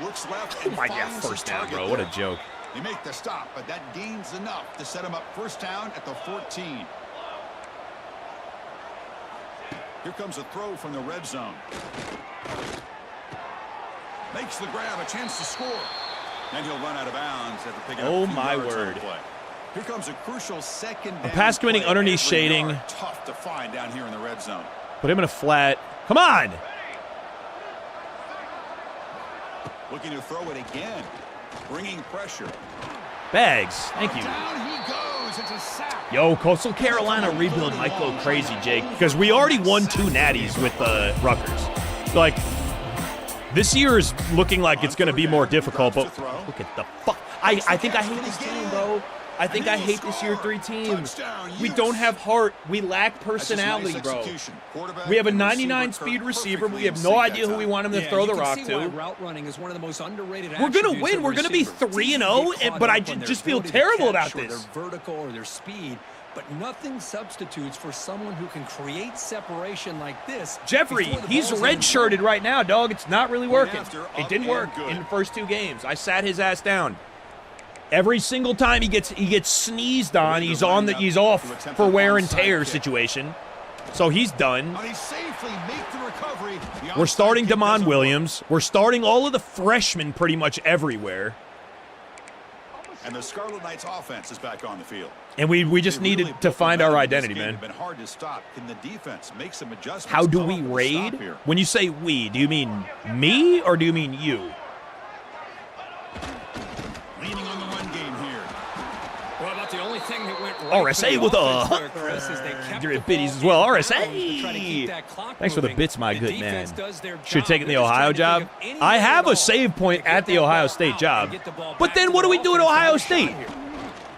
Looks left. Oh my God, first down, bro. What a joke. They make the stop, but that gains enough to set him up first down at the 14. Here comes a throw from the red zone. Makes the grab, a chance to score. And he'll run out of bounds after picking up Oh my word. Here comes a crucial second down. A pass committing underneath shading. Tough to find down here in the red zone. Put him in a flat. Come on. Looking to throw it again. Bringing pressure. Bags. Thank you. Down he goes. It's a sack. Yo, Coastal Carolina rebuild might go crazy, Jake, because we already won 2 natties with Rutgers. Like, this year is looking like it's going to be more difficult, but look at the fuck. I think I hate this team, bro. I think I hate this year 3 teams. We don't have heart. We lack personality, bro. We have a 99 speed receiver, but we have no idea who we want him to throw the rock to. Route running is one of the most underrated. We're going to win. We're going to be 3-0, but I just feel terrible about this. Their vertical or their speed, but nothing substitutes for someone who can create separation like this. Jeffrey, he's red-shirted right now, dog. It's not really working. It didn't work in the first 2 games. I sat his ass down. Every single time he gets sneezed on, he's off for wear and tear situation. So he's done. We're starting Damon Williams. We're starting all of the freshmen pretty much everywhere. And the Scarlet Knights offense is back on the field. And we just needed to find our identity, man. Been hard to stop. Can the defense make some adjustments? How do we raid? When you say we, do you mean me or do you mean you? Leaning on the run game here. Well, about the onely thing that went right RSA with a biddies as well. RSA. Thanks for the bits, my good man. Should have taken the Ohio job. I have a save point at the Ohio State job. But then what do we do at Ohio State?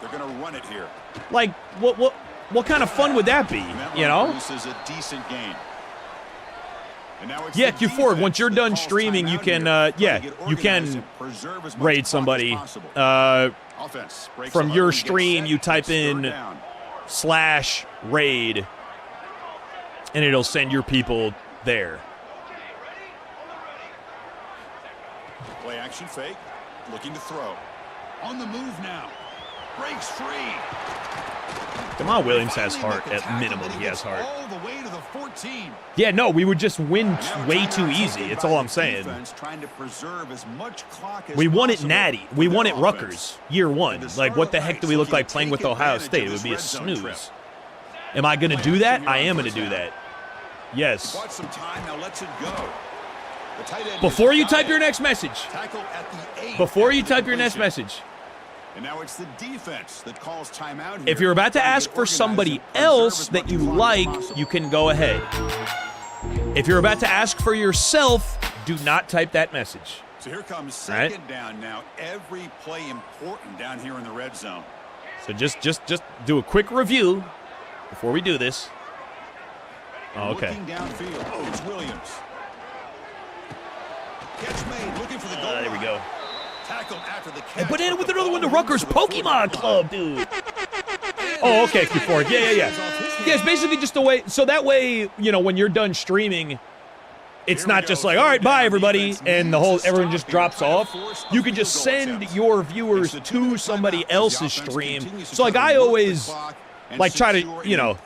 They're going to run it here. Like, what kind of fun would that be, you know? This is a decent game. Yeah, Q4, once you're done streaming, you can, you can raid somebody. From your stream, you type in /raid, and it'll send your people there. Play action fake, looking to throw. On the move now. Breaks free. Damon Williams has heart. At minimum, he has heart. All the way to the 14. Yeah, no, we would just win way too easy. It's all I'm saying. Trying to preserve as much clock as We won it possible Natty. for We their won it offense. Rutgers, year one. Like, what the heck do we look like playing with Ohio State? It would be a snooze. Am I going to do that? I am going to do that. Yes. Bought some time, now lets it go. The tight end Before is you type Diet. your next message. Tackle at the 8. Before you after type your next completion. message. And now it's the defense that calls timeout here. If you're about to Trying ask get for organized somebody and preserve else as that much you clock as like, possible. you can go ahead. If you're about to ask for yourself, do not type that message. So here comes Right. second down now. Every play important down here in the red zone. So just do a quick review before we do this. Oh, okay. Looking downfield. Oh, it's Williams. Catch made. Looking for the goal. There we go. Tackled after the Hey, catch. banana but with the another one to ball Rutgers moves to the Pokemon 45. Club, dude. Oh, okay, Q4. Yeah. Yeah, it's basically just the way. So that way, you know, when you're done streaming, it's not just like, all right, bye, everybody, and everyone just drops off. You can just send your viewers to somebody else's stream. So, like, I always, like, try to, you know,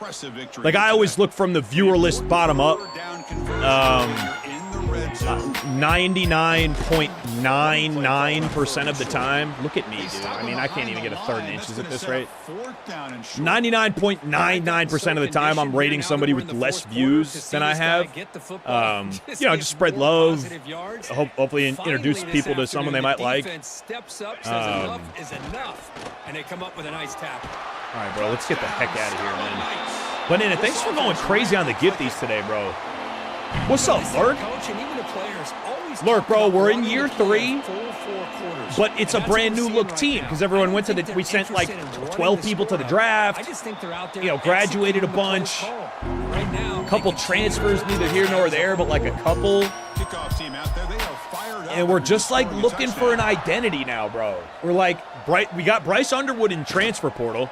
like, I always look from the viewer list bottom up. 99.99% of the time. Look at me, dude. I mean, I can't even get a third in inches at this rate. 99.99% of the time, I'm rating somebody with less views than I have. You know, just spread love. Hopefully introduce people to someone they might like. Steps up, says enough is enough, and they come up with a nice tackle. All right, bro, let's get the heck out of here, man. Banana, thanks for going crazy on the gifties today, bro. What's up, Lurk? Lurk, bro, we're in year 3, but it's a brand new look team because everyone went to the. We sent like 12 people to the draft. You know, graduated a bunch. A couple transfers, neither here nor there, but like a couple. And we're just like looking for an identity now, bro. We're like, we got Bryce Underwood in transfer portal,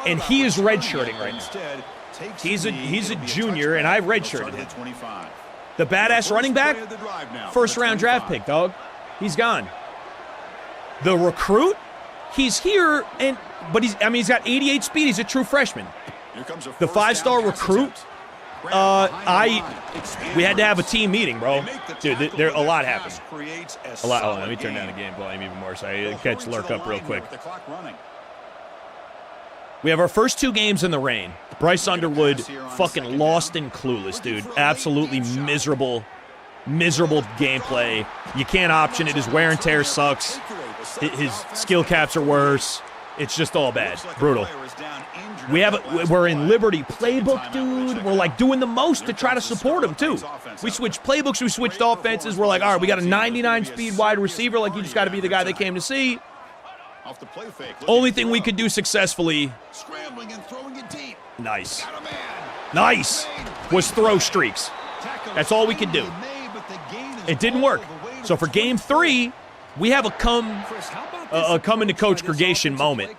and he is redshirting right now. He's a junior, and I redshirted him. The badass running back, first-round draft pick, dog. He's gone. The recruit, he's here, but he's got 88 speed. He's a true freshman. The 5-star recruit, we had to have a team meeting, bro. Dude, a lot happened. A lot. Hold on, let me turn down the game volume even more so I catch Lurk up real quick. We have our first 2 games in the rain. Bryce Underwood, fucking lost and clueless, dude. Absolutely miserable gameplay. You can't option it. His wear and tear sucks. His skill caps are worse. It's just all bad. Brutal. We're in Liberty playbook, dude. We're like doing the most to try to support him, too. We switched playbooks. We switched offenses. We're like, all right, we got a 99 speed wide receiver. Like, you just got to be the guy they came to see. Only thing we could do successfully, nice, was throw streaks. That's all we could do. It didn't work. So for game 3, we have a come into Coach Gregation moment.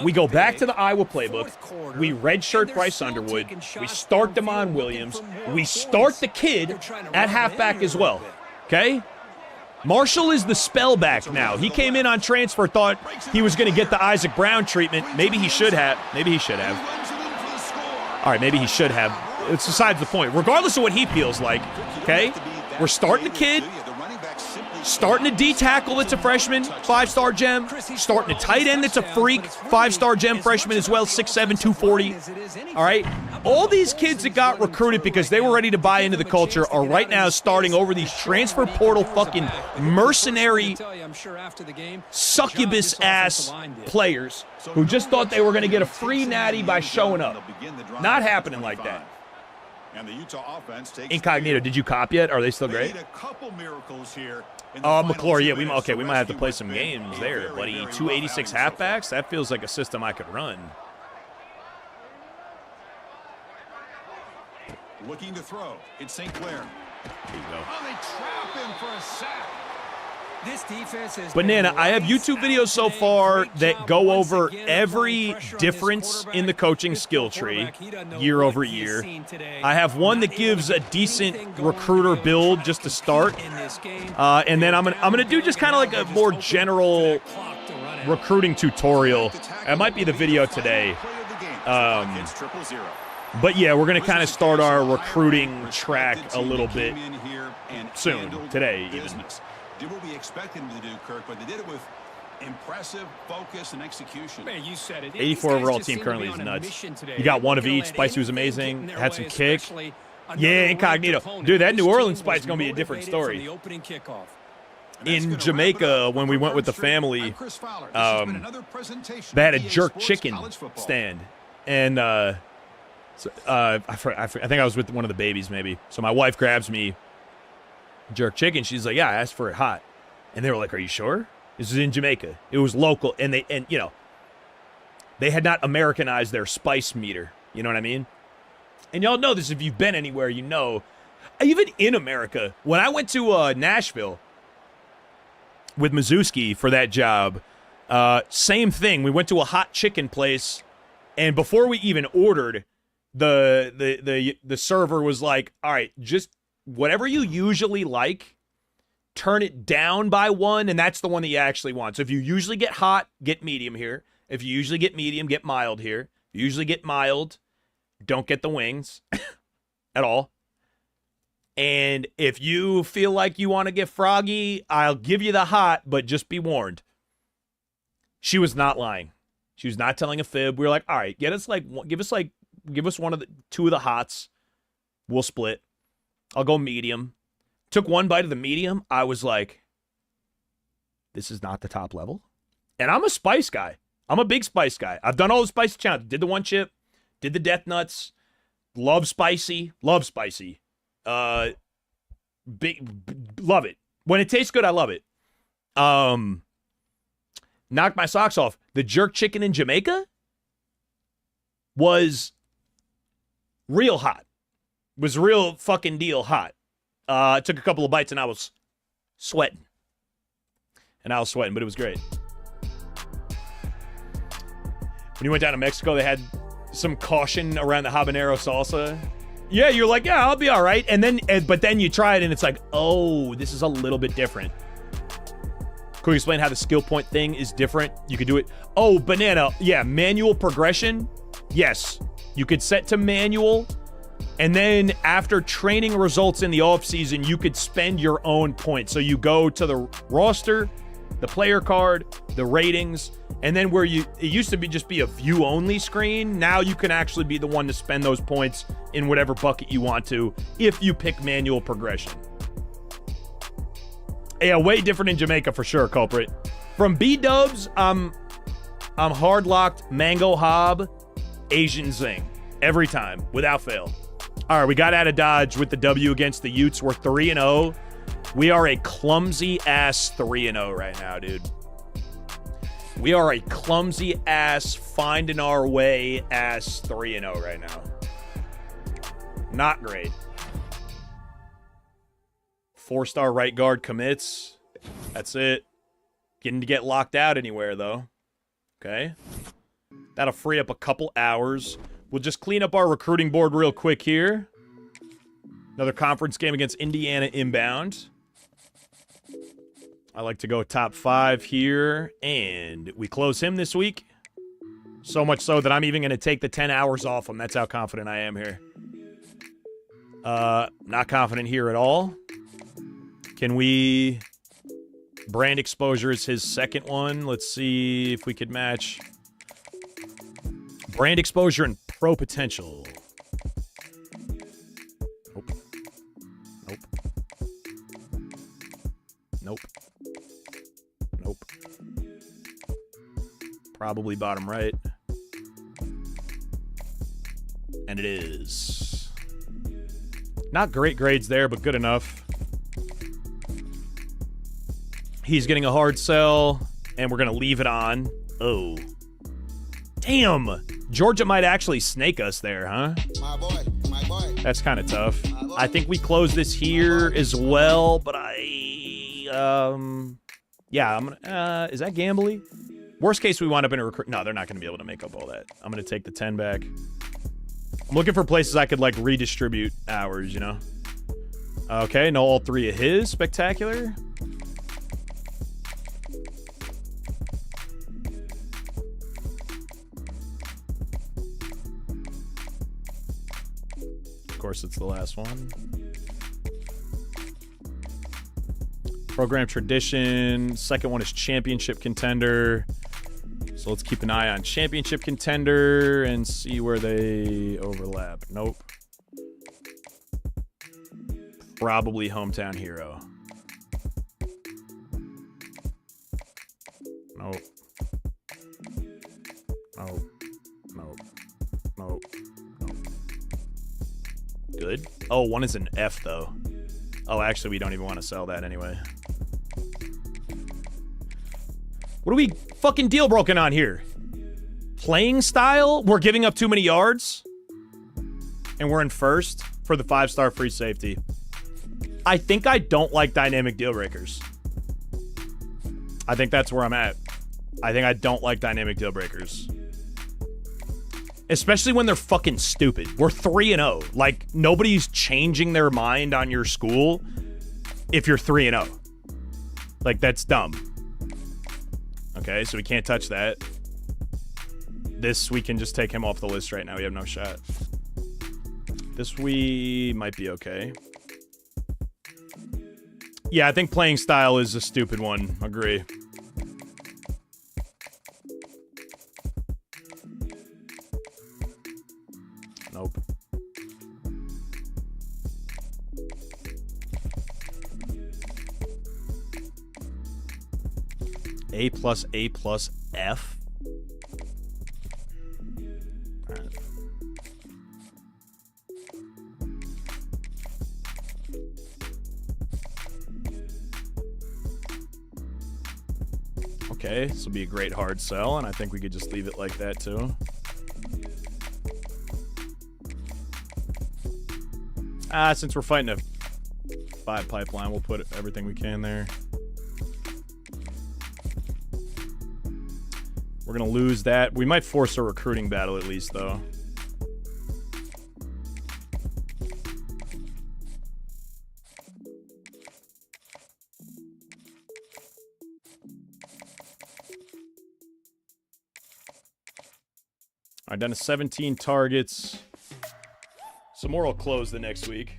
We go back to the Iowa playbook. We redshirt Bryce Underwood. We start Damon Williams. We start the kid at halfback as well. Okay? Marshall is the spellback now. He came in on transfer, thought he was going to get the Isaac Brown treatment. Maybe he should have. All right, maybe he should have. It's besides the point. Regardless of what he feels like, okay? We're starting the kid. Starting a D tackle that's a freshman, 5-star gem. Starting a tight end that's a freak, 5-star gem freshman as well, 6'7", 240. All right? All these kids that got recruited because they were ready to buy into the culture are right now starting over these transfer portal fucking mercenary succubus-ass players who just thought they were going to get a free natty by showing up. Not happening like that. And the Utah offense takes Incognito, did you cop yet? Are they still great? McClure, yeah, we might have to play some games there, buddy. 286 halfbacks? That feels like a system I could run. Looking to throw. It's St. Clair. There you go. Oh, they trap him for a sack. This defense is Banana, I have YouTube videos so far that go over every difference in the coaching skill tree year over year. I have one that gives a decent recruiter build just to start. And then I'm gonna do just kind of like a more general recruiting tutorial. That might be the video today. It's 0-0. But yeah, we're going to kind of start our recruiting track a little bit soon, today even. Did what we expected them to do, Kirk, but they did it with impressive focus and execution. Man, you said it. 84 overall team currently is nuts. You got one of each. Spicy was amazing. Had some kick. Yeah, incognito. Dude, that New Orleans Spice is going to be a different story. In Jamaica, when we went with the family, they had a jerk chicken stand. And I think I was with one of the babies maybe. So my wife grabs me jerk chicken. She's like, yeah, I asked for it hot. And they were like, are you sure? This is in Jamaica. It was local. And they had not Americanized their spice meter. You know what I mean? And y'all know this if you've been anywhere, you know. Even in America, when I went to Nashville with Mazewski for that job, same thing. We went to a hot chicken place, and before we even ordered, the server was like, all right, just whatever you usually like, turn it down by one, and that's the one that you actually want. So if you usually get hot, get medium here. If you usually get medium, get mild here. If you usually get mild, don't get the wings at all. And if you feel like you want to get froggy, I'll give you the hot, but just be warned. She was not lying. She was not telling a fib. We were like, all right, give us two of the hots. We'll split. I'll go medium. Took one bite of the medium. I was like, this is not the top level. And I'm a spice guy. I'm a big spice guy. I've done all the spicy challenges. Did the one chip. Did the death nuts. Love spicy. Love spicy. Love it. When it tastes good, I love it. Knocked my socks off. The jerk chicken in Jamaica was real hot. Was real fucking deal hot. I took a couple of bites and I was sweating. But it was great. When you went down to Mexico, they had some caution around the habanero salsa. Yeah, you're like, yeah, I'll be all right. But then you try it and it's like, oh, this is a little bit different. Could you explain how the skill point thing is different? You could do it. Oh, banana. Yeah, manual progression. Yes. You could set to manual. And then after training results in the offseason, you could spend your own points. So you go to the roster, the player card, the ratings, and then it used to just be a view only screen. Now you can actually be the one to spend those points in whatever bucket you want to if you pick manual progression. Yeah, way different in Jamaica for sure, culprit. From B-dubs, I'm hard locked mango hob, Asian zing every time without fail. All right, we got out of Dodge with the W against the Utes. We're 3-0. We are a clumsy-ass 3-0 right now, dude. We are a clumsy-ass, finding-our-way-ass 3-0 right now. Not great. 4-star right guard commits. That's it. Getting to get locked out anywhere, though. Okay. That'll free up a couple hours. We'll just clean up our recruiting board real quick here. Another conference game against Indiana inbound. I like to go top 5 here. And we close him this week. So much so that I'm even going to take the 10 hours off him. That's how confident I am here. Not confident here at all. Can we... Brand exposure is his second one. Let's see if we could match... Brand exposure and pro potential. Nope. Nope. Nope. Nope. Probably bottom right. And it is. Not great grades there, but good enough. He's getting a hard sell, and we're going to leave it on. Oh. Damn! Georgia might actually snake us there, huh? My boy. That's kind of tough. I think we close this here as well, but yeah, I'm gonna, is that gambly? Worst case, we wind up in a recruit. No, they're not gonna be able to make up all that. I'm gonna take the 10 back. I'm looking for places I could, like, redistribute hours, you know? Okay, no, all 3 of his. Spectacular. course, it's the last one. Program tradition. Second one is championship contender. So let's keep an eye on championship contender and see where they overlap. Nope. Probably hometown hero. Nope. Nope. Nope. Nope. Nope. Good. Oh, one is an F, though. Oh, actually, we don't even want to sell that anyway. What are we fucking deal broken on here? Playing style? We're giving up too many yards? And we're in first for the 5-star free safety. I think I don't like dynamic deal breakers. I think that's where I'm at. I think I don't like dynamic deal breakers. Especially when they're fucking stupid. We're 3-0. Like, nobody's changing their mind on your school if you're 3-0. Like, that's dumb. Okay, so we can't touch that. This, we can just take him off the list right now. We have no shot. This, we might be okay. Yeah, I think playing style is a stupid one. Agree. Nope. A plus F. All right. Okay, this will be a great hard sell, and I think we could just leave it like that too. Since we're fighting a 5 pipeline, we'll put everything we can there. We're going to lose that. We might force a recruiting battle at least, though. All right, down to 17 targets. Some more will close the next week.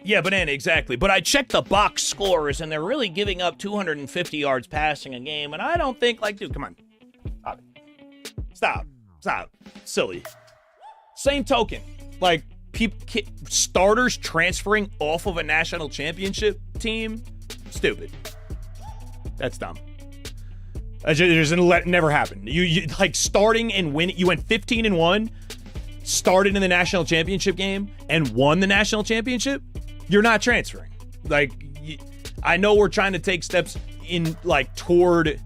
Yeah, Banana, exactly. But I checked the box scores, and they're really giving up 250 yards passing a game, and I don't think, like, dude, come on. Stop. Silly. Same token. Like, starters transferring off of a national championship team? Stupid. That's dumb. It never happened. You like starting and win. You went 15-1, started in the national championship game, and won the national championship. You're not transferring. Like, I know we're trying to take steps in like toward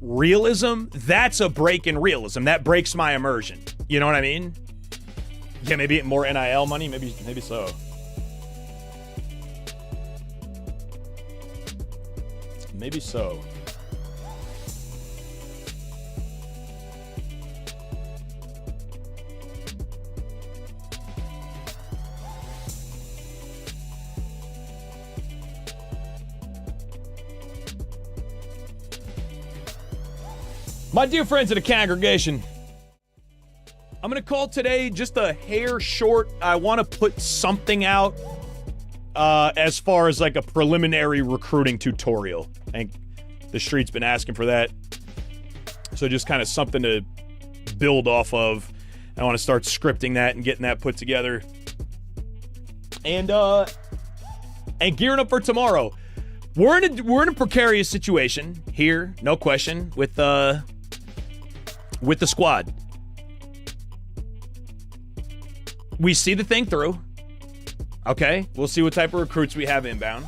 realism. That's a break in realism. That breaks my immersion. You know what I mean? Yeah, maybe more NIL money. Maybe so. Maybe so. My dear friends of the congregation, I'm going to call today just a hair short. I want to put something out as far as like a preliminary recruiting tutorial. I think the street's been asking for that. So just kind of something to build off of. I want to start scripting that and getting that put together. And gearing up for tomorrow. We're in a precarious situation here, no question, with the squad. We see the thing through. Okay, we'll see what type of recruits we have inbound.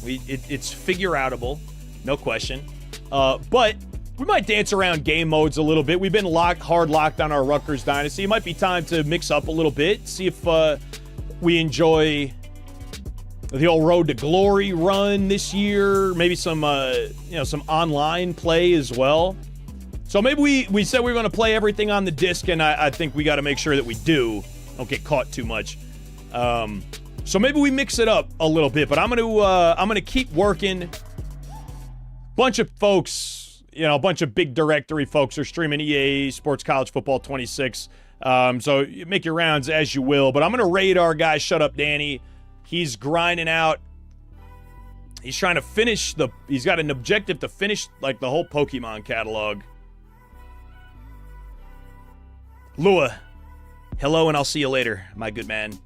It's figure-outable, no question. But we might dance around game modes a little bit. We've been hard locked on our Rutgers dynasty. It might be time to mix up a little bit, see if we enjoy the old Road to Glory run this year. Maybe some some online play as well. So maybe we said we were going to play everything on the disc, and I think we got to make sure that we don't get caught too much. So maybe we mix it up a little bit, but I'm gonna keep working. Bunch of folks, a bunch of big directory folks are streaming EA Sports College Football 26 So you make your rounds as you will. But I'm going to raid our guy, Shut Up Danny. He's grinding out. He's trying to finish he's got an objective to finish like the whole Pokemon catalog. Lua, hello and I'll see you later, my good man.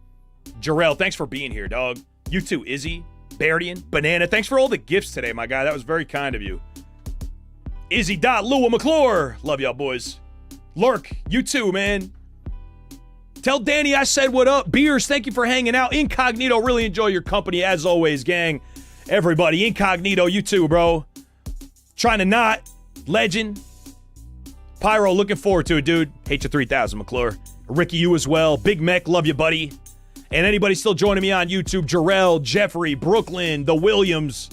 Jarrell, thanks for being here, dog. You too, Izzy, Barian, Banana. Thanks for all the gifts today, my guy. That was very kind of you. Izzy Dot, Lua McClure. Love y'all, boys. Lurk, you too, man. Tell Danny I said what up. Beers, thank you for hanging out. Incognito, really enjoy your company as always, gang. Everybody, Incognito, you too, bro. Trying to not. Legend. Pyro, looking forward to it, dude. Hate you 3000, McClure. Ricky, you as well. Big Mech, love you, buddy. And anybody still joining me on YouTube, Jarrell, Jeffrey, Brooklyn, the Williams,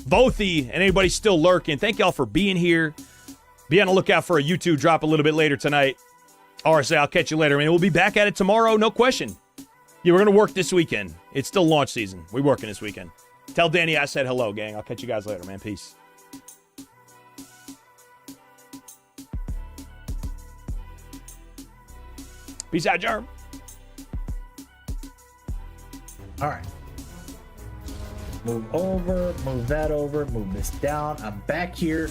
Vothi, and anybody still lurking, thank y'all for being here. Be on the lookout for a YouTube drop a little bit later tonight. RSA, I'll catch you later, man. We'll be back at it tomorrow, no question. Yeah, we're going to work this weekend. It's still launch season. We're working this weekend. Tell Danny I said hello, gang. I'll catch you guys later, man. Peace. Peace out, Jarm. All right. Move over, move that over, move this down. I'm back here.